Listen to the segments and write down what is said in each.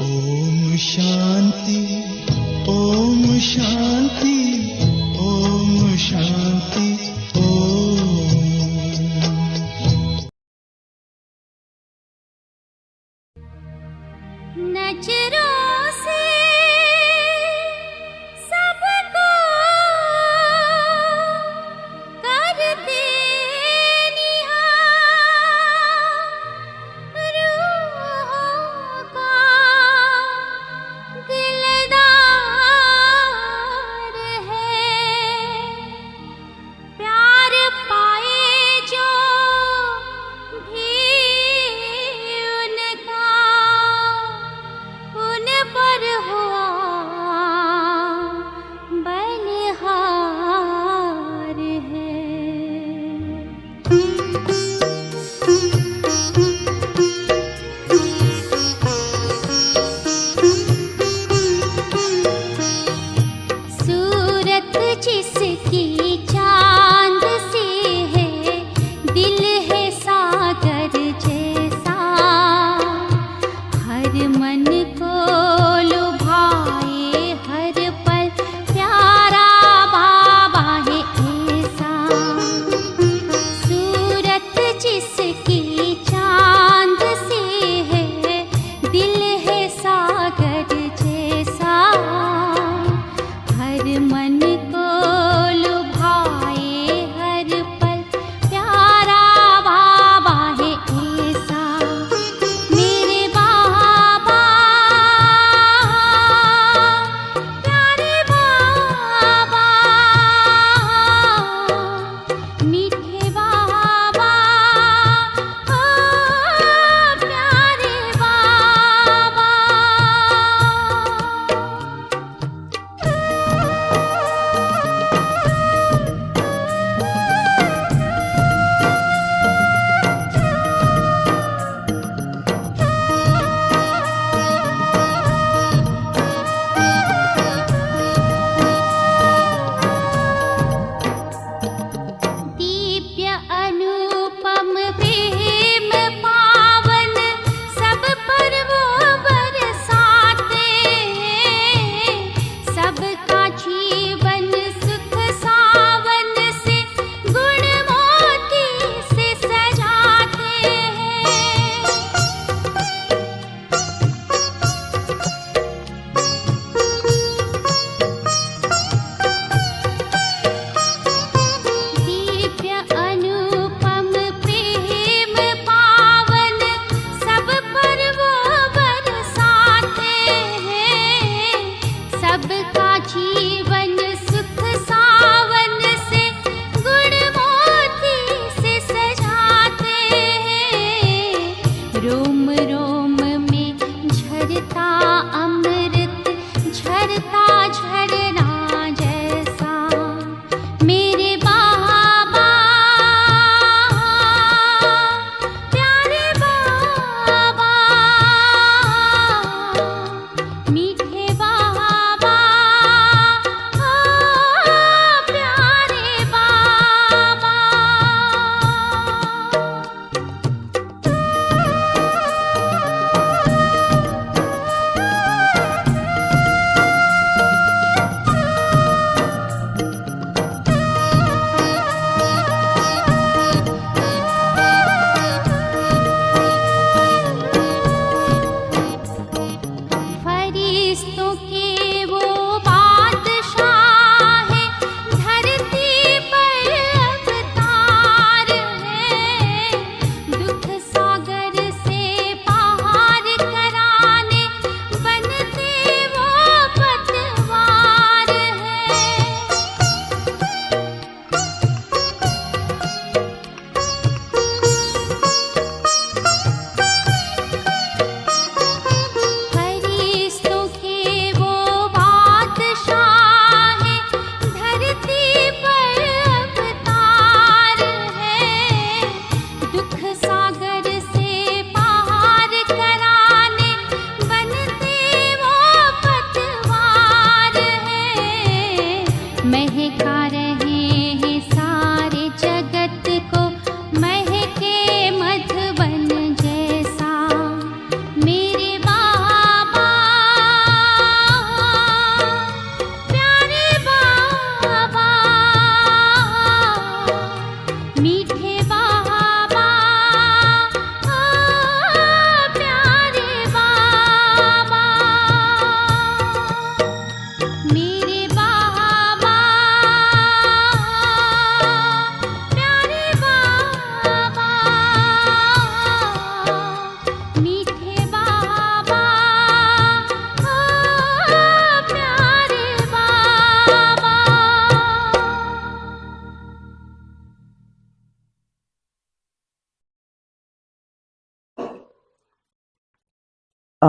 ओम शांति, ओम शांति, ओम शांति, ओम। नजरों से सबको करते मेरे बाबा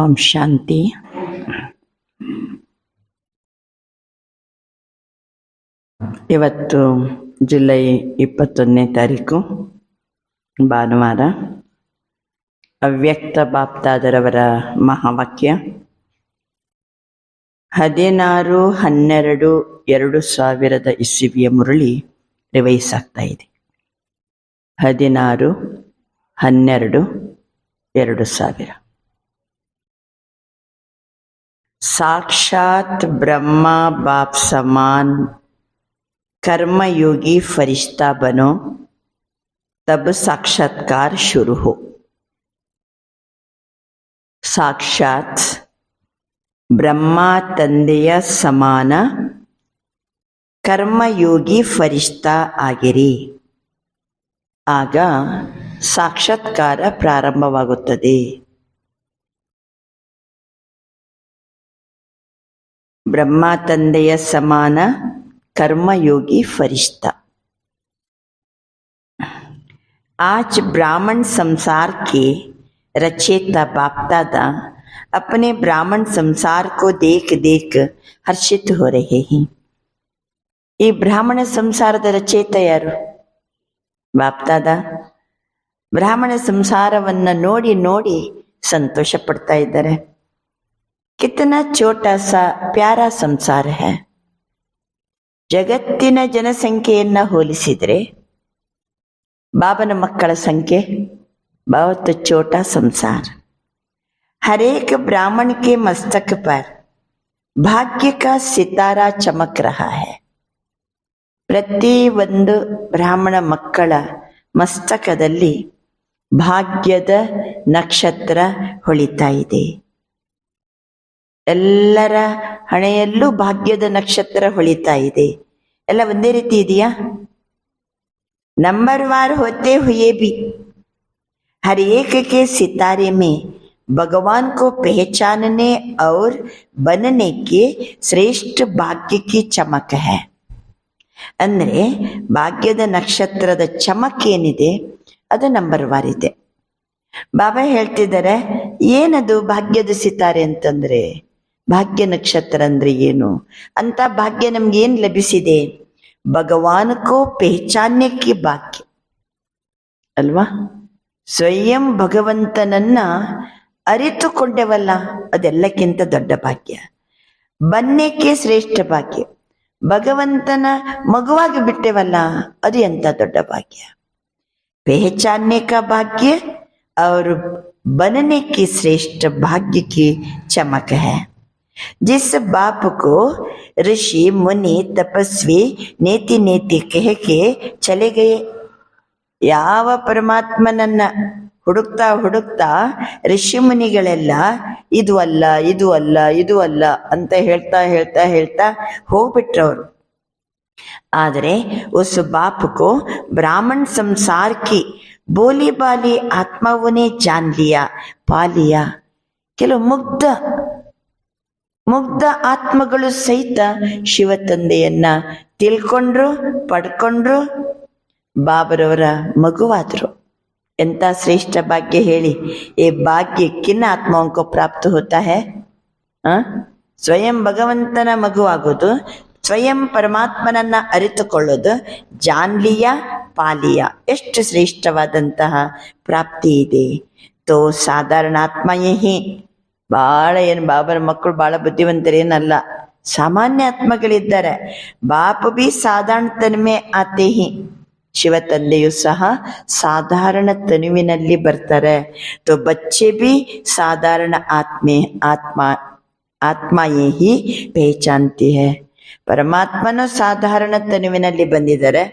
ಓಂ ಶಾಂತಿ. ಇವತ್ತು ಜುಲೈ 21ನೇ ತಾರೀಕು ಭಾನುವಾರ. ಅವ್ಯಕ್ತ ಬಾಪ್ದಾದರವರ ಮಹಾವಾಕ್ಯ 16/12/2000 ಇಸವಿಯ ಮುರಳಿ ರಿವೈಸ್ ಆಗ್ತಾ ಇದೆ. 16/12/2000. साक्षात ब्रह्मा बाप समान कर्मयोगी फरिश्ता बनो, तब साक्षात्कार शुरू हो. साक्षात ಬ್ರಹ್ಮ ತಂದೆಯ ಸಮಾನ ಕರ್ಮಯೋಗಿ ಫರಿಶ್ತಾ ಆಗಿರಿ, ಆಗ ಸಾಕ್ಷಾತ್ಕಾರ ಪ್ರಾರಂಭವಾಗುತ್ತದೆ. ब्रह्मा तंदेय समान कर्मयोगी फरिश्ता. आज ब्राह्मण संसार के रचयिता बाप दादा अपने ब्राह्मण संसार को देख देख हर्षित हो रहे हैं. ಈ ಬ್ರಾಹ್ಮಣ ಸಂಸಾರದ ರಚಯಿತ ಯಾರು? ಬಾಪ್ ದಾದಾ ಬ್ರಾಹ್ಮಣ ಸಂಸಾರವನ್ನ ನೋಡಿ ನೋಡಿ ಸಂತೋಷ ಪಡ್ತಾ ಇದ್ದಾರೆ. कितना छोटा सा प्यारा ಸಂಸಾರ है. ಜಗತ್ತಿನ ಜನಸಂಖ್ಯೆಯನ್ನ ಹೋಲಿಸಿದರೆ ಬಾಬನ ಮಕ್ಕಳ ಸಂಖ್ಯೆ बहुत छोटा संसार. हर एक ब्राह्मण के मस्तक पर भाग्य का सितारा चमक रहा है. ಪ್ರತಿ ಒಂದು ಬ್ರಾಹ್ಮಣ ಮಕ್ಕಳ ಮಸ್ತಕದಲ್ಲಿ ಭಾಗ್ಯದ ನಕ್ಷತ್ರ ಹೊಳಿತಾ ಇದೆ. ಎಲ್ಲರ ಹಣೆಯಲ್ಲೂ ಭಾಗ್ಯದ ನಕ್ಷತ್ರ ಹೊಳಿತಾ ಇದೆ. ಎಲ್ಲ ಒಂದೇ ರೀತಿ ಇದೆಯಾ? नंबरवार होते हुए भी हर एक के सितारे में भगवान को पहचानने और बनने के श्रेष्ठ भाग्य की चमक है. ಅಂದ್ರೆ ಭಾಗ್ಯದ ನಕ್ಷತ್ರದ ಚಮಕ್ ಏನಿದೆ ಅದು ನಂಬರ್ವಾರ್ ಇದೆ. ಬಾಬಾ ಹೇಳ್ತಿದ್ದಾರೆ, ಏನದು ಭಾಗ್ಯದ ಸಿತಾರೆ ಅಂತಂದ್ರೆ, ಭಾಗ್ಯ ನಕ್ಷತ್ರ ಅಂದ್ರೆ ಏನು ಅಂತ. ಭಾಗ್ಯ ನಮ್ಗೆ ಏನ್ ಲಭಿಸಿದೆ? ಭಗವಾನ್ಕೋ ಪೆಹಚಾನ್ಯಕ್ಕೆ ಭಾಗ್ಯ ಅಲ್ವಾ? ಸ್ವಯಂ ಭಗವಂತನನ್ನ ಅರಿತುಕೊಂಡೆವಲ್ಲ, ಅದೆಲ್ಲಕ್ಕಿಂತ ದೊಡ್ಡ ಭಾಗ್ಯ. ಬನ್ನೇಕೆ ಶ್ರೇಷ್ಠ ಭಾಗ್ಯ. ಭಗವಂತನ ಮಗುವಾಗಿ ಬಿಟ್ಟೆವಲ್ಲ, ಅದು ಎಂತ ದೊಡ್ಡ ಭಾಗ್ಯ. ಪೆಹಚಾನ್ಯ ಕಾ ಭಾಗ್ಯ और बनने की श्रेष्ठ भाग्य की चमक है. जिस बाप को ऋषि मुनि तपस्वी ನೇತಿ ನೇತಿ कह के चले गए. ಯಾವ ಪರಮಾತ್ಮನನ್ನ ಹುಡುಕ್ತಾ ಹುಡುಕ್ತಾ ಋಷಿ ಮುನಿಗಳೆಲ್ಲ ಇದು ಅಲ್ಲ ಇದು ಅಲ್ಲ ಇದು ಅಲ್ಲ ಅಂತ ಹೇಳ್ತಾ ಹೇಳ್ತಾ ಹೇಳ್ತಾ ಹೋಗ್ಬಿಟ್ರವ್ರು. ಆದರೆ उस बाप को ब्राह्मण संसार की बोली बाली आत्माओं ने जान लिया, पा लिया. ಕೆಲವು ಮುಗ್ಧ ಆತ್ಮಗಳು ಸಹಿತ ಶಿವ ತಂದೆಯನ್ನ ತಿಳ್ಕೊಂಡ್ರು, ಪಡ್ಕೊಂಡ್ರು, ಬಾಬರವರ ಮಗುವಾದ್ರು. ಎಂತ ಶ್ರೇಷ್ಠ ಭಾಗ್ಯ ಹೇಳಿ. ಈ ಭಾಗ್ಯ ಕಿನ್ನ ಆತ್ಮೋಂಕೋ ಪ್ರಾಪ್ತ ಹೋತಾ ಹೈ. ಸ್ವಯಂ ಭಗವಂತನ ಮಗುವಾಗೋದು, ಸ್ವಯಂ ಪರಮಾತ್ಮನನ್ನ ಅರಿತುಕೊಳ್ಳೋದು, ಜಾನ್ಲಿಯ ಪಾಲಿಯ, ಎಷ್ಟು ಶ್ರೇಷ್ಠವಾದಂತಹ ಪ್ರಾಪ್ತಿ ಇದೆ. ತೋ ಸಾಧಾರಣ ಆತ್ಮಯೇ ಬಹಳ ಏನು ಬಾಬರ ಮಕ್ಕಳು ಬಹಳ ಬುದ್ಧಿವಂತರೇನಲ್ಲ, ಸಾಮಾನ್ಯ ಆತ್ಮಗಳಿದ್ದಾರೆ. ಬಾಪ ಬಿ ಸಾಧಾರಣ ತನ್ಮೆ ಆತೆ ಹಿ. ಶಿವ ತಂದೆಯು ಸಹ ಸಾಧಾರಣ ತನುವಿನಲ್ಲಿ ಬರ್ತಾರೆ. ತೋ ಬಚ್ಚೆ ಬಿ ಸಾಧಾರಣ ಆತ್ಮಯೇ ಹಿ ಪಹಚಾನ್ತಿ ಹೈ. ಪರಮಾತ್ಮನು ಸಾಧಾರಣ ತನುವಿನಲ್ಲಿ ಬಂದಿದ್ದಾರೆ.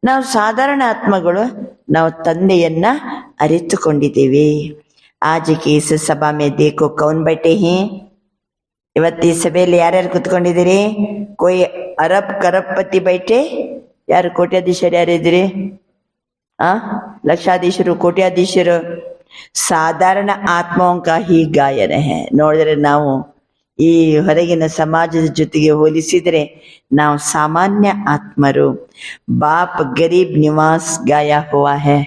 ನಾವು ಸಾಧಾರಣ ಆತ್ಮಗಳು, ನಾವು ತಂದೆಯನ್ನ ಅರಿತುಕೊಂಡಿದ್ದೇವೆ. ಆಜ್ ಕಿ ಇಸ್ ಸಭಾ ಮೇ ದೇಖೋ ಕೌನ್ ಬೈಠೆ ಹಿ. ಇವತ್ತು ಈ ಸಭೆಯಲ್ಲಿ ಯಾರ್ಯಾರು ಕುತ್ಕೊಂಡಿದ್ದೀರಿ? ಕೋಯಿ ಅರಬ್ ಕರಬ್ಪತಿ ಬೈಠೆ. ಯಾರು ಕೋಟ್ಯಾಧೀಶರು ಯಾರಿದ್ದೀರಿ? ಲಕ್ಷಾಧೀಶರು, ಕೋಟ್ಯಾಧೀಶರು. ಸಾಧಾರಣ ಆತ್ಮೋಂಕ ಹಿ ಗಾಯನ ಹೇ. ನೋಡಿದ್ರೆ ನಾವು ಈ ಹೊರಗಿನ ಸಮಾಜದ ಜೊತೆಗೆ ಹೋಲಿಸಿದರೆ ನಾವು ಸಾಮಾನ್ಯ ಆತ್ಮರು. ಬಾಪ್ ಗರೀಬ್ ನಿವಾಸ್ ಗಾಯ ಹುವಾ ಹೈ.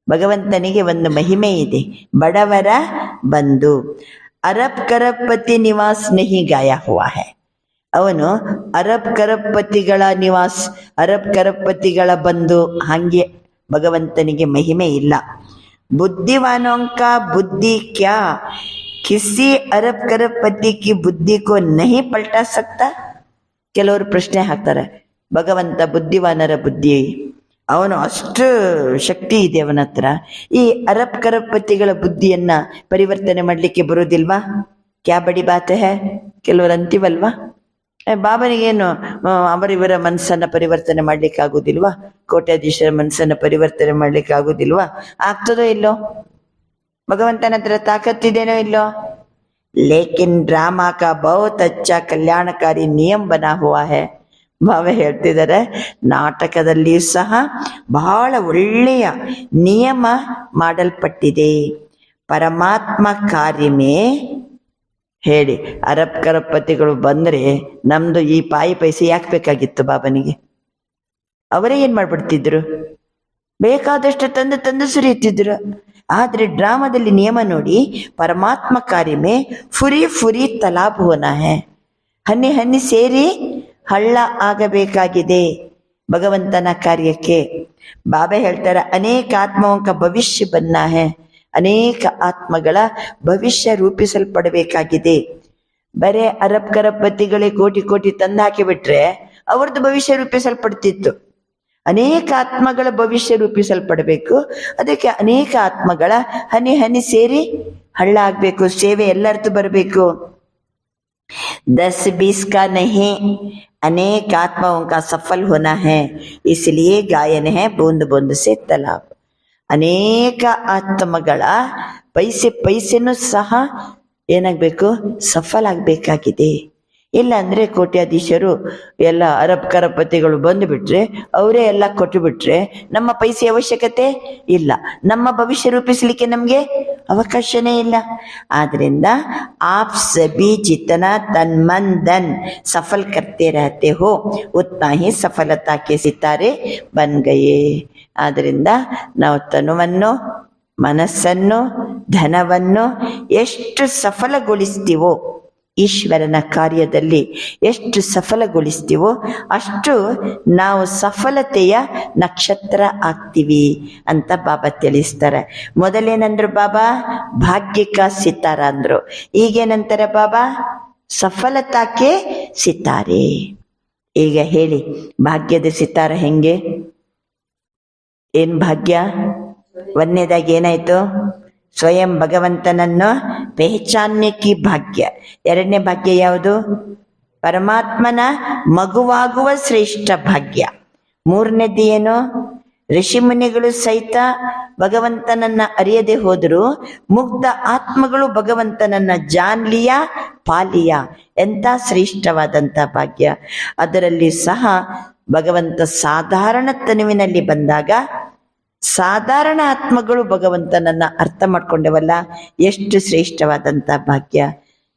ಭಗವಂತನಿಗೆ ಒಂದು ಮಹಿಮೆ ಇದೆ, ಬಡವರ ಬಂಧು. ಅರಬ್ ಕರಪತಿ ನಿವಾಸ್ ನಹಿ ಗಾಯ ಹುವಾ ಹೈ. ಅವನು ಅರಬ್ ಕರಪತಿಗಳ ನಿವಾಸ್, ಅರಬ್ ಕರಪತಿಗಳ ಬಂಧು, ಹಂಗೆ ಭಗವಂತನಿಗೆ ಮಹಿಮೆ ಇಲ್ಲ. ಬುದ್ಧಿವಾನೋಂಕ ಬುದ್ಧಿ ಕ್ಯಾ ಕಿಸಿ ಅರಬ್ ಕರಪತಿ ಕಿ ಬುದ್ಧಿ ಕೋ ನಹಿ ಪಲ್ಟಾ ಸಕ್ತಾ. ಕೆಲವರು ಪ್ರಶ್ನೆ ಹಾಕ್ತಾರೆ, ಭಗವಂತ ಬುದ್ಧಿವಾನರ ಬುದ್ಧಿ, ಅವನು ಅಷ್ಟು ಶಕ್ತಿ ಇದೆ ಅವನ ಹತ್ರ, ಈ ಅರಬ್ ಕರಪತಿಗಳ ಬುದ್ಧಿಯನ್ನ ಪರಿವರ್ತನೆ ಮಾಡ್ಲಿಕ್ಕೆ ಬರೋದಿಲ್ವಾ? ಕ್ಯಾ ಬಡಿ ಬಾತ್ ಹೇ. ಕೆಲವರು ಅಂತೀವಲ್ವಾ, ಬಾಬನಿಗೇನು ಅವರಿವರ ಮನಸ್ಸನ್ನ ಪರಿವರ್ತನೆ ಮಾಡ್ಲಿಕ್ಕೆ ಆಗುದಿಲ್ವಾ? ಕೋಟ್ಯಾಧೀಶರ ಮನಸ್ಸನ್ನ ಪರಿವರ್ತನೆ ಮಾಡ್ಲಿಕ್ಕೆ ಆಗುದಿಲ್ವಾ? ಆಗ್ತದೋ ಇಲ್ಲೋ? ಭಗವಂತನ ಹತ್ರ ತಾಕತ್ತಿದೇನೋ ಇಲ್ಲೋ? ಲೇಕಿನ್ ಡ್ರಾಮಾ ಕಾ ಬಹುತ್ ಅಚ್ಚಾ ಕಲ್ಯಾಣಕಾರಿ ನಿಯಮ ಬನಾ ಹುವಾ ಹೈ. ಬಾಬಾ ಹೇಳ್ತಿದ್ದಾರೆ, ನಾಟಕದಲ್ಲಿಯೂ ಸಹ ಬಹಳ ಒಳ್ಳೆಯ ನಿಯಮ ಮಾಡಲ್ಪಟ್ಟಿದೆ. ಪರಮಾತ್ಮ ಕಾರ್ಯಮೇ ಹೇಳಿ, ಅರಬ್ ಕರಪತಿಗಳು ಬಂದ್ರೆ ನಮ್ದು ಈ ಪಾಯಿ ಪೈಸೆ ಯಾಕೆ ಬೇಕಾಗಿತ್ತು ಬಾಬನಿಗೆ? ಅವರೇ ಏನ್ ಮಾಡ್ಬಿಡ್ತಿದ್ರು, ಬೇಕಾದಷ್ಟು ತಂದು ತಂದು ಸುರಿಯುತ್ತಿದ್ರು. ಆದ್ರೆ ಡ್ರಾಮಾದಲ್ಲಿ ನಿಯಮ ನೋಡಿ, ಪರಮಾತ್ಮ ಕಾರ್ಯಮೇ ಫುರಿ ಫುರಿ ತಲಾಬ್ ಹೋನಾ ಹೈ. ಹನಿ ಹನಿ ಸೇರಿ ಹಳ್ಳ ಆಗಬೇಕಾಗಿದೆ ಭಗವಂತನ ಕಾರ್ಯಕ್ಕೆ. ಬಾಬಾ ಹೇಳ್ತಾರೆ, ಅನೇಕ ಆತ್ಮವಂಕ ಭವಿಷ್ಯ ಬನ್ನ ಹೈ. ಅನೇಕ ಆತ್ಮಗಳ ಭವಿಷ್ಯ ರೂಪಿಸಲ್ಪಡಬೇಕಾಗಿದೆ. ಬರೇ ಅರಬ್ ಕರಪತಿಗಳೇ ಕೋಟಿ ಕೋಟಿ ತಂದು ಹಾಕಿಬಿಟ್ರೆ ಅವ್ರದ್ದು ಭವಿಷ್ಯ ರೂಪಿಸಲ್ಪಡ್ತಿತ್ತು. ಅನೇಕ ಆತ್ಮಗಳ ಭವಿಷ್ಯ ರೂಪಿಸಲ್ಪಡಬೇಕು. ಅದಕ್ಕೆ ಅನೇಕ ಆತ್ಮಗಳ ಹನಿ ಹನಿ ಸೇರಿ ಹಳ್ಳ ಆಗ್ಬೇಕು, ಸೇವೆ ಎಲ್ಲರದ್ದು ಬರಬೇಕು. 10-20 का नहीं, अनेक आत्माओं का सफल होना है, इसलिए गायन है बूंद बूंद से तालाब. ಅನೇಕ ಆತ್ಮಗಳ ಪೈಸೆ ಪೈಸೆನೂ ಸಹ ಏನಾಗಬೇಕು, ಸಫಲ ಆಗಬೇಕಾಗಿದೆ. ಇಲ್ಲ ಅಂದ್ರೆ ಕೋಟ್ಯಾಧೀಶರು ಎಲ್ಲ ಅರಬ್ ಕರಪತಿಗಳು ಬಂದು ಬಿಟ್ರೆ, ಅವರೇ ಎಲ್ಲ ಕೊಟ್ಟು ಬಿಟ್ರೆ ನಮ್ಮ ಪೈಸೆ ಅವಶ್ಯಕತೆ ಇಲ್ಲ, ನಮ್ಮ ಭವಿಷ್ಯ ರೂಪಿಸಲಿಕ್ಕೆ ನಮ್ಗೆ ಅವಕಾಶನೇ ಇಲ್ಲ. ಆದ್ರಿಂದ ಆಪ್ ಸಭಿ ಜಿತನಾ ತನ್ ಮನ್ ಧನ್ ಸಫಲ್ ಕರ್ತೆ ರಹತೆ ಹೋ ಉತ್ನಾ ಹಿ ಸಫಲತಾ ಕೆ ಸಿತಾರೆ ಬನ್ ಗಯೇ. ಆದ್ರಿಂದ ನಾವು ತನುವನ್ನು, ಮನಸ್ಸನ್ನು, ಧನವನ್ನು ಎಷ್ಟು ಸಫಲಗೊಳಿಸ್ತೀವೋ, ಈಶ್ವರನ ಕಾರ್ಯದಲ್ಲಿ ಎಷ್ಟು ಸಫಲಗೊಳಿಸ್ತೀವೋ ಅಷ್ಟು ನಾವು ಸಫಲತೆಯ ನಕ್ಷತ್ರ ಆಗ್ತೀವಿ ಅಂತ ಬಾಬಾ ತಿಳಿಸ್ತಾರೆ. ಮೊದಲೇನಂದ್ರು ಬಾಬಾ, ಭಾಗ್ಯಕ ಸಿತಾರ ಅಂದ್ರು. ಈಗೇನಂತಾರೆ ಬಾಬಾ, ಸಫಲತಾಕ್ಕೆ ಸಿತಾರೆ. ಈಗ ಹೇಳಿ, ಭಾಗ್ಯದ ಸಿತಾರ ಹೆಂಗೆ? ಏನ್ ಭಾಗ್ಯ? ಒಂದನೇದಾಗಿ ಏನಾಯ್ತು? ಸ್ವಯಂ ಭಗವಂತನನ್ನು ಪೆಹಚಾನ್ಯಕ್ಕೆ ಭಾಗ್ಯ. ಎರಡನೇ ಭಾಗ್ಯ ಯಾವುದು? ಪರಮಾತ್ಮನ ಮಗುವಾಗುವ ಶ್ರೇಷ್ಠ ಭಾಗ್ಯ. ಮೂರನೇದು ಏನು? ಋಷಿಮುನಿಗಳು ಸಹಿತ ಭಗವಂತನನ್ನ ಅರಿಯದೆ ಹೋದ್ರು ಮುಗ್ಧ ಆತ್ಮಗಳು ಭಗವಂತನನ್ನ ಜಾನ್ಲಿಯ ಪಾಲಿಯ. ಎಂತ ಶ್ರೇಷ್ಠವಾದಂತ ಭಾಗ್ಯ. ಅದರಲ್ಲಿ ಸಹ ಭಗವಂತ ಸಾಧಾರಣ ತನುವಿನಲ್ಲಿ ಬಂದಾಗ ಸಾಧಾರಣ ಆತ್ಮಗಳು ಭಗವಂತನನ್ನ ಅರ್ಥ ಮಾಡ್ಕೊಂಡವಲ್ಲ, ಎಷ್ಟು ಶ್ರೇಷ್ಠವಾದಂತ ಭಾಗ್ಯ.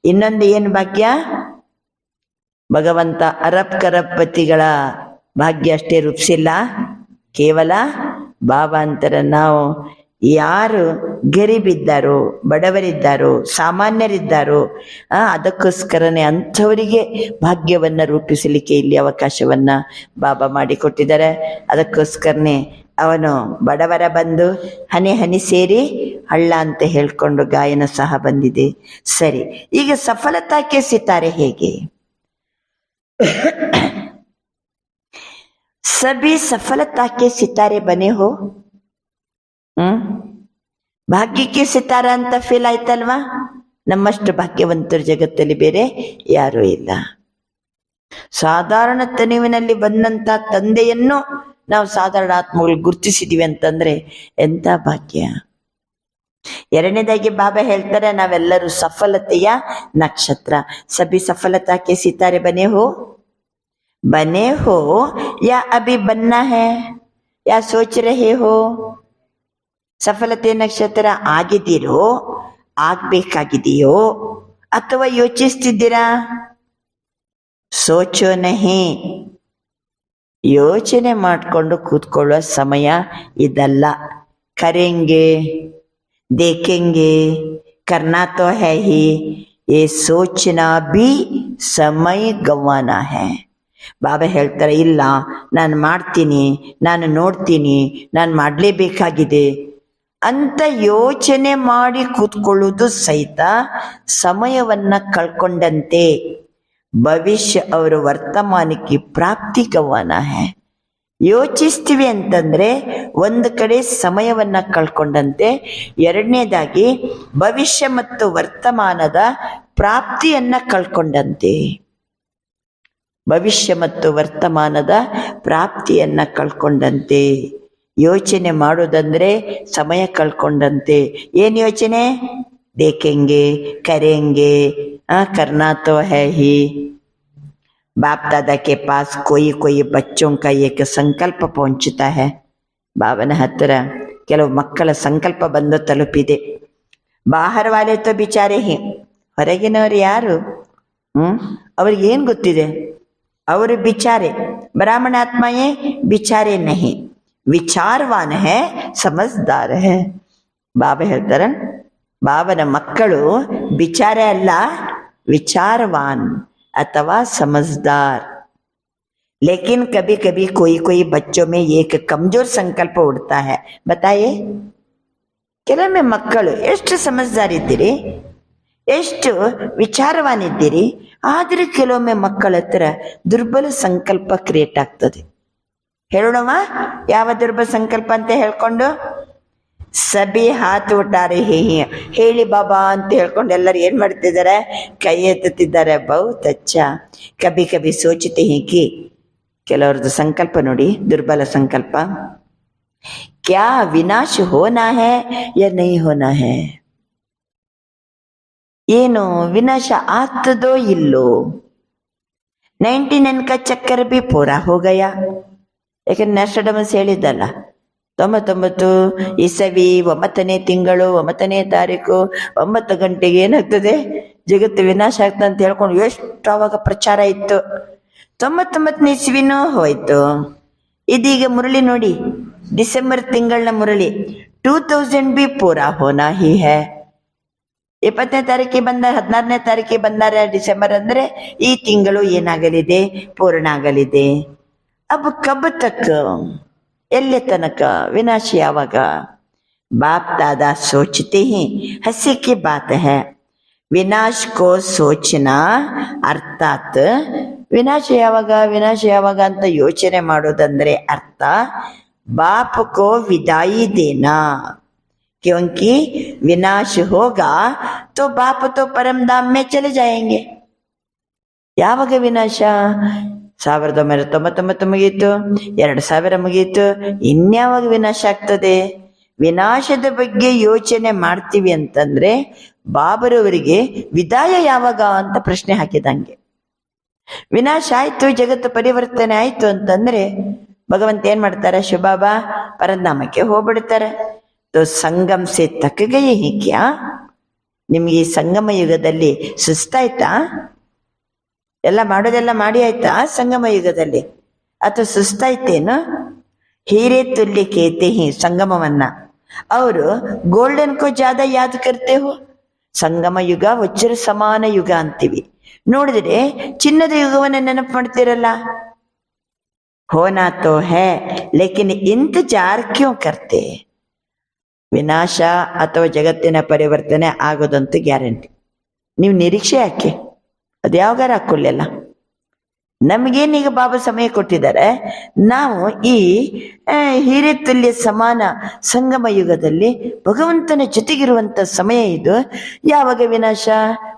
ಇನ್ನೊಂದು ಏನು ಭಾಗ್ಯ? ಭಗವಂತ ಅರಬ್ ಕರಪತಿಗಳ ಭಾಗ್ಯ ಅಷ್ಟೇ ರೂಪಿಸಿಲ್ಲ, ಕೇವಲ ಬಾಬಾ ಅಂತರ ನಾವು ಯಾರು ಗರೀಬಿದ್ದಾರೋ, ಬಡವರಿದ್ದಾರೋ, ಸಾಮಾನ್ಯರಿದ್ದಾರೋ ಅದಕ್ಕೋಸ್ಕರನೇ ಅಂಥವರಿಗೆ ಭಾಗ್ಯವನ್ನ ರೂಪಿಸಲಿಕ್ಕೆ ಇಲ್ಲಿ ಅವಕಾಶವನ್ನ ಬಾಬಾ ಮಾಡಿಕೊಟ್ಟಿದ್ದಾರೆ. ಅದಕ್ಕೋಸ್ಕರನೇ ಅವನು ಬಡವರ ಬಂದು ಹನಿ ಹನಿ ಸೇರಿ ಹಳ್ಳ ಅಂತ ಹೇಳ್ಕೊಂಡು ಗಾಯನ ಸಹ ಬಂದಿದೆ. ಸರಿ, ಈಗ ಸಫಲತಾಕ್ಕೆ ಸಿತಾರೆ ಹೇಗೆ? ಸಭಿ ಸಫಲತಾಕ್ಕೆ ಸಿತಾರೆ ಬನೆ ಹೋ. ಭಾಗ್ಯಕ್ಕೆ ಸಿತಾರ ಅಂತ ಫೀಲ್ ಆಯ್ತಲ್ವಾ? ನಮ್ಮಷ್ಟು ಭಾಗ್ಯವಂತರು ಜಗತ್ತಲ್ಲಿ ಬೇರೆ ಯಾರೂ ಇಲ್ಲ. ಸಾಧಾರಣ ತನುವಿನಲ್ಲಿ ಬಂದಂತ ತಂದೆಯನ್ನು ನಾವು ಸಾಧಾರಣ ಆತ್ಮಗಳು ಗುರುತಿಸಿದೀವಿ ಅಂತಂದ್ರೆ ಎಂತ ಭಾಗ್ಯ. ಎರಡನೇದಾಗಿ ಬಾಬಾ ಹೇಳ್ತಾರೆ, ನಾವೆಲ್ಲರೂ ಸಫಲತೆಯ ನಕ್ಷತ್ರ. ಸಭಿ ಸಫಲತಾಕ್ಕೆ ಸಿತಾರೆ ಬನೆ ಹೋ. ಬನೆ ಹೋ ಯಾ ಅಭಿ ಬನ್ನ ಹೈ ಯಾ ಸೋಚ್ ರಹೆ ಹೋ? ಸಫಲತೆ ನಕ್ಷತ್ರ ಆಗಿದ್ದೀರೋ, ಆಗ್ಬೇಕಾಗಿದೆಯೋ, ಅಥವಾ ಯೋಚಿಸ್ತಿದ್ದೀರಾ? ಸೋಚೋ ನಹಿ, ಯೋಚನೆ ಮಾಡಿಕೊಂಡು ಕೂತ್ಕೊಳ್ಳೋ ಸಮಯ ಇದಲ್ಲ. ಕರೆಂಗೆ, ದೇಖೆಂಗೆ, करना तो है ही, ये सोचना भी समय गंवाना है. ಬಾಬಾ ಹೇಳ್ತಾರೆ, ಇಲ್ಲ ನಾನು ಮಾಡ್ತೀನಿ, ನಾನು ನೋಡ್ತೀನಿ, ನಾನು ಮಾಡಲೇಬೇಕಾಗಿದೆ ಅಂತ ಯೋಚನೆ ಮಾಡಿ ಕೂತ್ಕೊಳ್ಳುವುದು ಸಹಿತ ಸಮಯವನ್ನ ಕಳ್ಕೊಂಡಂತೆ. ಭವಿಷ್ಯ ಅವರ ವರ್ತಮಾನಕ್ಕೆ ಪ್ರಾಪ್ತಿ ಗವಾನ ಹೇ. ಯೋಚಿಸ್ತೀವಿ ಅಂತಂದ್ರೆ ಒಂದು ಕಡೆ ಸಮಯವನ್ನ ಕಳ್ಕೊಂಡಂತೆ, ಎರಡನೇದಾಗಿ ಭವಿಷ್ಯ ಮತ್ತು ವರ್ತಮಾನದ ಪ್ರಾಪ್ತಿಯನ್ನ ಕಳ್ಕೊಂಡಂತೆ. ಭವಿಷ್ಯ ಮತ್ತು ವರ್ತಮಾನದ ಪ್ರಾಪ್ತಿಯನ್ನ ಕಳ್ಕೊಂಡಂತೆ. ಯೋಚನೆ ಮಾಡೋದಂದ್ರೆ ಸಮಯ ಕಳ್ಕೊಂಡಂತೆ. ಏನ್ ಯೋಚನೆ? ದೇಖೆಂಗೆ, ಕರೆಂಗೆ, करना तो है ही. बाप दादा के पास कोई कोई बच्चों का एक संकल्प पहुंचता है. ಬಾಬನ ಹತ್ತಿರ ಕೆಲವು ಮಕ್ಕಳ ಸಂಕಲ್ಪ ಬಂದು ತಲುಪಿದೆ. ಬಾಹರ್ ವಾಲೆ ತೋ ಬಿಚಾರೆ ಹಿ, ಹೊರಗಿನವರು ಯಾರು? ಅವ್ರಿಗೆ ಏನ್ ಗೊತ್ತಿದೆ? ಅವರು ಬಿಚಾರೆ. ಬ್ರಾಹ್ಮಣಾತ್ಮಯೇ ಬಿಚಾರೆ ನಹಿ, ವಿಚಾರವಾನ್ ಹೇ, ಸಮಜ್ದಾರ್ ಹೇ. ಬಾಬಾ ಹೇಳ್ತಾರ, ಬಾಬನ ಮಕ್ಕಳು ಬಿಚಾರೆ ಅಲ್ಲ, विचारवान अथवा समझदार. लेकिन कभी कभी कोई कोई बच्चों में एक कमजोर संकल्प उड़ता है. बताइए, ಕೆಲವೊಮ್ಮೆ ಮಕ್ಕಳು ಎಷ್ಟು ಸಮಜ್ದಾರ್ ಇದ್ದೀರಿ, ಎಷ್ಟು ವಿಚಾರವಾನ್ ಇದ್ದೀರಿ, ಆದ್ರೆ ಕೆಲವೊಮ್ಮೆ ಮಕ್ಕಳ ಹತ್ರ ದುರ್ಬಲ ಸಂಕಲ್ಪ ಕ್ರಿಯೇಟ್ ಆಗ್ತದೆ. ಹೇಳೋಣವಾ ಯಾವ ದುರ್ಬಲ ಸಂಕಲ್ಪ ಅಂತ ಹೇಳ್ಕೊಂಡು? ಸಭಿ ಹಾತ್ ಉಟಾರೆ ಹೇಳಿ ಬಾಬಾ ಅಂತ ಹೇಳ್ಕೊಂಡು ಎಲ್ಲರೂ ಏನ್ ಮಾಡ್ತಿದ್ದಾರೆ? ಕೈ ಎತ್ತುತ್ತಿದ್ದಾರೆ. ಬಹುತ್ ಅಚ್ಚ. ಕಭಿ ಕಭಿ ಸೋಚತೆ ಹೀಗೆ ಕೆಲವ್ರದ್ದು ಸಂಕಲ್ಪ ನೋಡಿ, ದುರ್ಬಲ ಸಂಕಲ್ಪ. ಕ್ಯಾ ವಿನಾಶ ಹೋನಾ ಹೇ ಯಾ ನಹೀ ಹೋನಾ ಹೇ? ಏನು ವಿನಾಶ ಆಗ್ತದೋ ಇಲ್ಲೋ? 99 का चक्कर भी पूरा हो गया. ಯಾಕಂದ್ರೆ ನೆಸ್ಟಡಮಸ್ ಹೇಳಿದ್ದಲ್ಲ, 99 ಇಸವಿ 9ನೇ ತಿಂಗಳು 9ನೇ ತಾರೀಕು 9 ಗಂಟೆಗೆ ಏನಾಗ್ತದೆ? ಜಗತ್ತು ವಿನಾಶ ಆಗ್ತದೆ ಅಂತ ಹೇಳ್ಕೊಂಡು ಎಷ್ಟು ಅವಾಗ ಪ್ರಚಾರ ಇತ್ತು. 99ನೇ ಇಸವಿನೂ ಹೋಯ್ತು. ಇದೀಗ ಮುರಳಿ ನೋಡಿ, ಡಿಸೆಂಬರ್ ತಿಂಗಳ ಮುರಳಿ 2000 ಬಿ ಪೂರಾ ಹೋನಾ ಹಿ ಹೈ. 20ನೇ ತಾರೀಕಿಗೆ ಬಂದ, 16ನೇ ತಾರೀಕಿಗೆ ಬಂದಾರೆ ಡಿಸೆಂಬರ್ ಅಂದ್ರೆ ಈ ತಿಂಗಳು ಏನಾಗಲಿದೆ? ಪೂರ್ಣ ಆಗಲಿದೆ. ಅಬ್ ಕಬ್ ತಕ್, ಎಲ್ಲಿ ತನಕ? ವಿನಾಶ ಯಾವಾಗ? बाप दादा सोचते ही हंसी की बात है. विनाश को सोचना अर्थात ವಿನಾಶ ಯಾವಾಗ ವಿನಾಶ ಯಾವಾಗ ಅಂತ ಯೋಚನೆ ಮಾಡೋದಂದ್ರೆ ಅರ್ಥ बाप को विदाई देना. क्योंकि विनाश होगा तो बाप तो परम धाम में चले जाएंगे. ಯಾವಾಗ ವಿನಾಶ? 1999 ಮುಗಿಯಿತು, 2000 ಮುಗಿಯಿತು, ಇನ್ಯಾವಾಗ ವಿನಾಶ ಆಗ್ತದೆ? ವಿನಾಶದ ಬಗ್ಗೆ ಯೋಚನೆ ಮಾಡ್ತೀವಿ ಅಂತಂದ್ರೆ ಬಾಬರವರಿಗೆ ವಿದಾಯ ಯಾವಾಗ ಅಂತ ಪ್ರಶ್ನೆ ಹಾಕಿದಂಗೆ. ವಿನಾಶ ಆಯ್ತು, ಜಗತ್ತು ಪರಿವರ್ತನೆ ಆಯ್ತು ಅಂತಂದ್ರೆ ಭಗವಂತ ಏನ್ ಮಾಡ್ತಾರೆ? ಶಿವಬಾಬಾ ಪರಧಾಮಕ್ಕೆ ಹೋಗ್ಬಿಡ್ತಾರೆ. ತೋ ಸಂಗಮ್ ಸೆ ತಕ್ಕ ಗಯೇ ಹಿ ಕ್ಯಾ? ನಿಮ್ಗೆ ಈ ಸಂಗಮ ಯುಗದಲ್ಲಿ ಸುಸ್ತಾಯ್ತಾ? ಎಲ್ಲ ಮಾಡೋದೆಲ್ಲ ಮಾಡಿ ಆಯ್ತಾ ಸಂಗಮ ಯುಗದಲ್ಲಿ? ಅಥವಾ ಸುಸ್ತಾಯ್ತೇನು? ಹೀರೆ ತುಲ್ಯ ಕೇತೆ ಹಿ ಸಂಗಮವನ್ನ ಅವರು ಗೋಲ್ಡನ್ ಕೋ ಜಾದ ಯಾದ್ ಕರ್ತೆ ಹೋ. ಸಂಗಮ ಯುಗ ವಜ್ರ ಸಮಾನ ಯುಗ ಅಂತೀವಿ. ನೋಡಿದ್ರೆ ಚಿನ್ನದ ಯುಗವನ್ನ ನೆನಪು ಮಾಡ್ತಿರಲ್ಲ. ಹೋನಾ ತೋ ಹೇ ಲೇಕಿನ್ ಇಂತಜಾರ್ ಕ್ಯೂ ಕರ್ತೆ? ವಿನಾಶ ಅಥವಾ ಜಗತ್ತಿನ ಪರಿವರ್ತನೆ ಆಗೋದಂತೂ ಗ್ಯಾರಂಟಿ. ನೀವು ನಿರೀಕ್ಷೆ ಯಾಕೆ? ಅದು ಯಾವಾಗಾರ ಹಾಕೊಳ್ಳಲ್ಲ. ನಮಗೇನೀಗ ಬಾಬಾ ಸಮಯ ಕೊಟ್ಟಿದ್ದಾರೆ, ನಾವು ಈ ಹಿರಿತುಲ್ಯ ಸಮಾನ ಸಂಗಮ ಯುಗದಲ್ಲಿ ಭಗವಂತನ ಜೊತೆಗಿರುವಂತ ಸಮಯ ಇದು. ಯಾವಾಗ ವಿನಾಶ?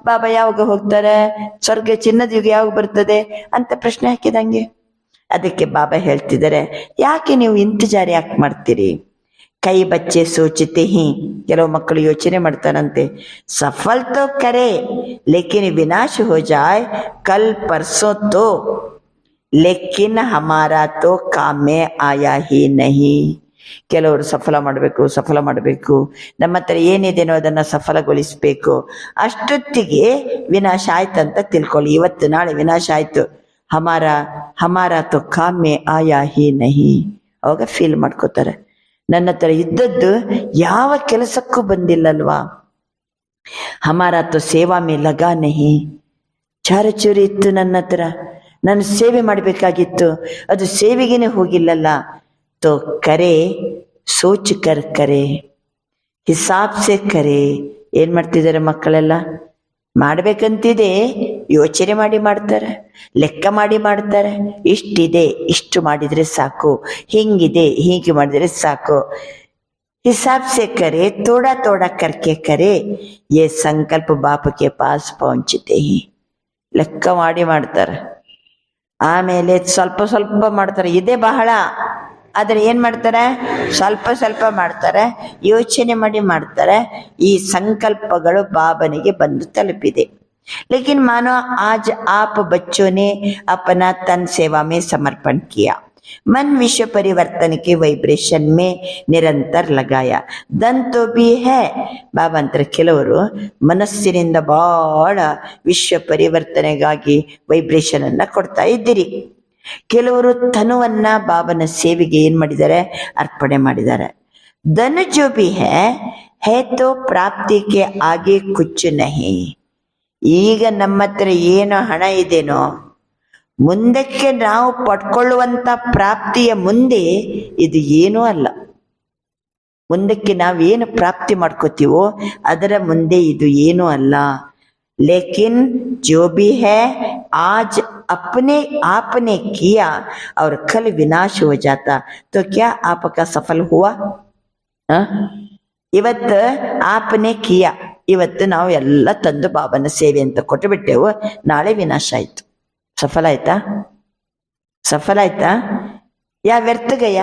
ಬಾಬಾ ಯಾವಾಗ ಹೋಗ್ತಾರೆ? ಸ್ವರ್ಗ ಚಿನ್ನದ ಯುಗ ಯಾವಾಗ ಬರ್ತದೆ ಅಂತ ಪ್ರಶ್ನೆ ಹಾಕಿದಂಗೆ. ಅದಕ್ಕೆ ಬಾಬಾ ಹೇಳ್ತಿದ್ದಾರೆ, ಯಾಕೆ ನೀವು ಇಂತಜಾರ್ ಯಾಕೆ ಮಾಡ್ತೀರಿ? ಕೈ ಬಚ್ಚೆ ಸೋಚತೆ ಹಿ, ಕೆಲವು ಮಕ್ಕಳು ಯೋಚನೆ ಮಾಡ್ತಾರಂತೆ, ಸಫಲ್ ತೋ ಕರೆ ಲೇಕಿನ್ ವಿನಾಶ ಹೋ ಜಾಯ್ ಕಲ್ ಪರ್ಸೋ ತೋ, ಲೇಕಿನ್ ಹಮಾರಾ ತೋ ಕಾಮ್ ಮೇ ಆಯಾ ಹಿ ನಹಿ. ಕೆಲವರು ಸಫಲ ಮಾಡಬೇಕು, ನಮ್ಮ ಹತ್ರ ಏನಿದೇನೋ ಅದನ್ನ ಸಫಲಗೊಳಿಸ್ಬೇಕು. ಅಷ್ಟೊತ್ತಿಗೆ ವಿನಾಶ ಆಯ್ತಂತ ತಿಳ್ಕೊಳ್ಳಿ. ಇವತ್ತು ನಾಳೆ ವಿನಾಶ ಆಯ್ತು, ಹಮಾರಾ ತೋ ಕಾಮ್ ಮೇ ಆಯಾ ಹಿ ನಹಿ. ಅವಾಗ ಫೀಲ್ ಮಾಡ್ಕೋತಾರೆ, ನನ್ನ ಹತ್ರ ಇದ್ದದ್ದು ಯಾವ ಕೆಲಸಕ್ಕೂ ಬಂದಿಲ್ಲಲ್ವಾ? ಹಮಾರಾ ತೋ ಸೇವಾ ಮೇ ಲಗಾ ನಹಿ. ಚಾರಚೂರಿ ಇತ್ತು ನನ್ನ ಹತ್ರ, ನಾನು ಸೇವೆ ಮಾಡಬೇಕಾಗಿತ್ತು, ಅದು ಸೇವೆಗೇನೆ ಹೋಗಿಲ್ಲಲ್ಲ. ತೋ ಕರೆ ಸೋಚ್ ಕರ್ ಕರೆ, ಹಿಸಾಬ್ ಸೆ ಕರೆ. ಏನ್ ಮಾಡ್ತಿದ್ದಾರೆ ಮಕ್ಕಳೆಲ್ಲ? ಮಾಡ್ಬೇಕಂತಿದೆ, ಯೋಚನೆ ಮಾಡಿ ಮಾಡ್ತಾರೆ, ಲೆಕ್ಕ ಮಾಡಿ ಮಾಡ್ತಾರೆ. ಇಷ್ಟಿದೆ, ಇಷ್ಟು ಮಾಡಿದ್ರೆ ಸಾಕು, ಹಿಂಗಿದೆ, ಹೀಗೆ ಮಾಡಿದ್ರೆ ಸಾಕು. हिसाब से करे, थोड़ा थोड़ा करके करे, ये संकल्प बाप के पास पहुंचते ही. ಲೆಕ್ಕ ಮಾಡಿ ಮಾಡ್ತಾರೆ, ಆಮೇಲೆ ಸ್ವಲ್ಪ ಸ್ವಲ್ಪ ಮಾಡ್ತಾರೆ. ಇದೇ ಬಹಳ, ಆದರೆ ಏನ್ ಮಾಡ್ತಾರೆ? ಸ್ವಲ್ಪ ಸ್ವಲ್ಪ ಮಾಡ್ತಾರೆ, ಯೋಚನೆ ಮಾಡಿ ಮಾಡ್ತಾರೆ. ಈ ಸಂಕಲ್ಪಗಳು ಬಾಬನಿಗೆ ಬಂದು ತಲುಪಿದೆ. लेकिन मानो आज आप बच्चों ने अपना तन सेवा में समर्पण किया, मन विश्व परिवर्तन के वाइब्रेशन में निरंतर लगाया. धन तो भी है ಬಾಬಾ ಅಂತಾರೆ, ಕೆಲವರು ಮನಸ್ಸಿನಿಂದ ಬಹಳ ವಿಶ್ವ ಪರಿವರ್ತನೆಗಾಗಿ ವೈಬ್ರೇಷನ್ ಅನ್ನ ಕೊಡ್ತಾ ಇದ್ದೀರಿ. ಕೆಲವರು ತನುವನ್ನ ಬಾಬನ ಸೇವೆಗೆ ಏನ್ ಮಾಡಿದ್ದಾರೆ? ಅರ್ಪಣೆ ಮಾಡಿದ್ದಾರೆ. ಧನ ಜೋ ಬಿ ಹೈ ತೋ ಪ್ರಾಪ್ತಿ ಕೆ ಆಗೆ ಕುಚ್ ನಹಿ. ಈಗ ನಮ್ಮ ಹತ್ರ ಏನು ಹಣ ಇದೆನೋ, ಮುಂದಕ್ಕೆ ನಾವು ಪಡ್ಕೊಳ್ಳುವಂತ ಪ್ರಾಪ್ತಿಯ ಮುಂದೆ ಇದು ಏನೂ ಅಲ್ಲ. ಮುಂದಕ್ಕೆ ನಾವೇನು ಪ್ರಾಪ್ತಿ ಮಾಡ್ಕೋತೀವೋ ಅದರ ಮುಂದೆ ಇದು ಏನೂ ಅಲ್ಲ. ಲೇಕಿನ್ ಜೋ ಬಿ ಹೈ आज अपने आपने किया और कल विनाश हो जाता, तो क्या आपका सफल हुआ? ಇವತ್ತು ಆಪನೆ ಕಿಯ, ಇವತ್ತು ನಾವು ಎಲ್ಲ ತಂದು ಬಾಬನ ಸೇವೆ ಅಂತ ಕೊಟ್ಟು ಬಿಟ್ಟೆವು, ನಾಳೆ ವಿನಾಶ ಆಯ್ತು. ಸಫಲ ಆಯ್ತಾ? ಸಫಲ ಆಯ್ತಾ? ಯಾ ವ್ಯರ್ಥ ಗಯ.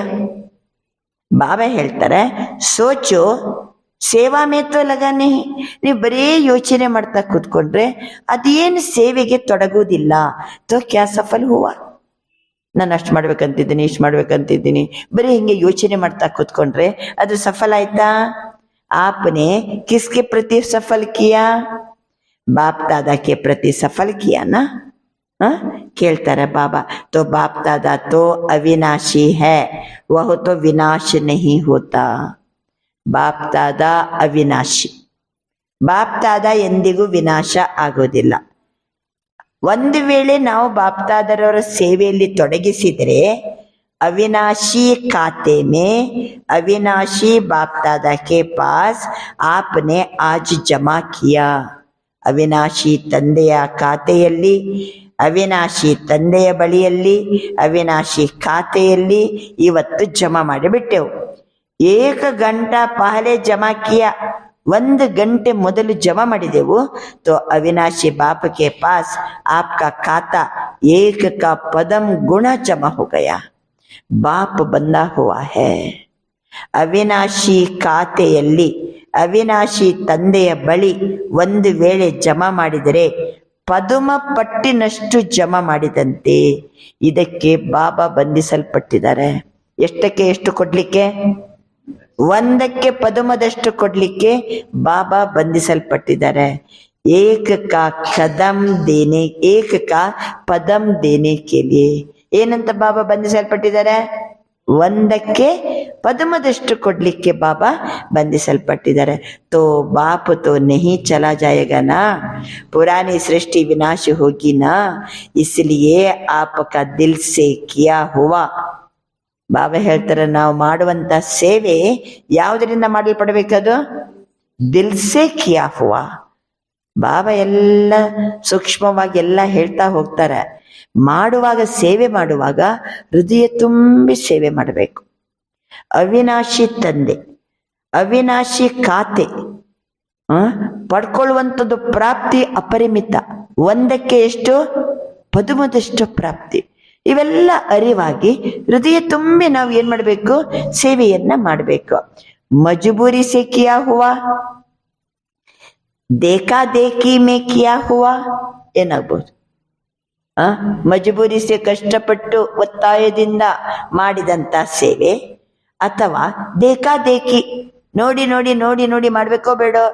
ಬಾಬಾ ಹೇಳ್ತಾರೆ, ಸೋಚು ಸೇವಾ ಮೇತೋ ಲಗಾನೆ. ನೀವು ಬರೀ ಯೋಚನೆ ಮಾಡ್ತಾ ಕೂತ್ಕೊಂಡ್ರೆ ಅದೇನು ಸೇವೆಗೆ ತೊಡಗುವುದಿಲ್ಲ. ತೋ ಕ್ಯಾ ಸಫಲ್ ಹೂವ? ನಾನು ಅಷ್ಟು ಮಾಡ್ಬೇಕಂತಿದ್ದೀನಿ, ಇಷ್ಟು ಮಾಡ್ಬೇಕಂತಿದ್ದೀನಿ, ಬರೀ ಹಿಂಗೆ ಯೋಚನೆ ಮಾಡ್ತಾ ಕೂತ್ಕೊಂಡ್ರೆ ಅದು ಸಫಲ ಆಯ್ತಾ? आपने किसके प्रति सफल किया? बाप दादा के प्रति सफल किया ना. ಕೇಳ್ತಾರೆ ಬಾಬಾ, तो बाप दादा तो अविनाशी है, वह तो विनाश नहीं होता. ಬಾಪ್ ದಾದಾ ಅವಿನಾಶಿ, ಬಾಪ್ ದಾದಾ ಎಂದಿಗೂ ವಿನಾಶ ಆಗೋದಿಲ್ಲ. ಒಂದು ವೇಳೆ ನಾವು ಬಾಪ್ ದಾದರವರ ಸೇವೆಯಲ್ಲಿ ತೊಡಗಿಸಿದರೆ अविनाशी खाते में अविनाशी बाप दादा के पास आपने आज जमा किया. ಅವಿನಾಶಿ ತಂದೆಯ ಖಾತೆಯಲ್ಲಿ, ಅವಿನಾಶಿ ತಂದೆಯ ಬಳಿಯಲ್ಲಿ, ಅವಿನಾಶಿ ಖಾತೆಯಲ್ಲಿ ಇವತ್ತು ಜಮಾ ಮಾಡಿಬಿಟ್ಟೆವು. 1 ಗಂಟಾ ಪಹಲೆ ಜಮಾ ಕಿಯಾ, 1 ಗಂಟೆ ಮೊದಲು ಜಮಾ ಮಾಡಿದೆವು. तो अविनाशी बाप के पास आपका खाता 1 का पदम गुणा जमा हो गया. ಬಾಪ್ ಬಂದ ಹುವಾ ಹೇ. ಅವಿನಾಶಿ ಖಾತೆಯಲ್ಲಿ ಅವಿನಾಶಿ ತಂದೆಯ ಬಳಿ ಒಂದು ವೇಳೆ ಜಮಾ ಮಾಡಿದರೆ ಪದುಮ ಪಟ್ಟಿನಷ್ಟು ಜಮಾ ಮಾಡಿದಂತೆ. ಇದಕ್ಕೆ ಬಾಬಾ ಬಂಧಿಸಲ್ಪಟ್ಟಿದ್ದಾರೆ. ಎಷ್ಟಕ್ಕೆ ಎಷ್ಟು ಕೊಡ್ಲಿಕ್ಕೆ? 1ಕ್ಕೆ ಪದುಮದಷ್ಟು ಕೊಡ್ಲಿಕ್ಕೆ ಬಾಬಾ ಬಂಧಿಸಲ್ಪಟ್ಟಿದ್ದಾರೆ. ಏಕ ಕಾ ಕದಂ ದೇನೆ, ಏಕ ಕಾ ಪದಂ ದೇನೆ ಕೆ ಲಿಯೆ. ಏನಂತ ಬಾಬಾ ಬಂಧಿಸಲ್ಪಟ್ಟಿದ್ದಾರೆ? 1ಕ್ಕೆ ಪದುಮದಷ್ಟು ಕೊಡ್ಲಿಕ್ಕೆ ಬಾಬಾ ಬಂಧಿಸಲ್ಪಟ್ಟಿದ್ದಾರೆ. तो बाप तो नहीं चला जाएगा ना, पुरानी सृष्टि विनाश होगी ना, इसलिए आपका दिल से किया हुआ. ಬಾಬಾ ಹೇಳ್ತಾರೆ, ನಾವು ಮಾಡುವಂತ ಸೇವೆ ಯಾವುದರಿಂದ ಮಾಡಲ್ಪಡಬೇಕದು? ದಿಲ್ ಸೆ ಕಿಯಾ ಹುವಾ. ಬಾಬಾ ಎಲ್ಲ ಸೂಕ್ಷ್ಮವಾಗಿ ಎಲ್ಲ ಹೇಳ್ತಾ ಹೋಗ್ತಾರೆ. ಮಾಡುವಾಗ, ಸೇವೆ ಮಾಡುವಾಗ ಹೃದಯ ತುಂಬಿ ಸೇವೆ ಮಾಡಬೇಕು. ಅವಿನಾಶಿ ತಂದೆ, ಅವಿನಾಶಿ ಖಾತೆ, ಪಡ್ಕೊಳ್ಳುವಂಥದ್ದು ಪ್ರಾಪ್ತಿ ಅಪರಿಮಿತ. 1ಕ್ಕೆ ಎಷ್ಟು? ಪದುಮದಷ್ಟು ಪ್ರಾಪ್ತಿ. ಇವೆಲ್ಲ ಅರಿವಾಗಿ ಹೃದಯ ತುಂಬಿ ನಾವು ಏನ್ ಮಾಡಬೇಕು? ಸೇವೆಯನ್ನ ಮಾಡಬೇಕು. ಮಜಬೂರಿ ಸೆ ಕಿಯಾ ಹುವಾ, देखा देखी में किया हुआ ಏನಾಗ್ಬೋದು? ಮಜಬೂರಿ ಸೆ ಕಷ್ಟಪಟ್ಟು ಒತ್ತಾಯದಿಂದ ಮಾಡಿದಂತ ಸೇವೆ, ಅಥವಾ ದೇಕಾದೇಕಿ ನೋಡಿ ನೋಡಿ ನೋಡಿ ನೋಡಿ ಮಾಡ್ಬೇಕೋ ಬೇಡೋ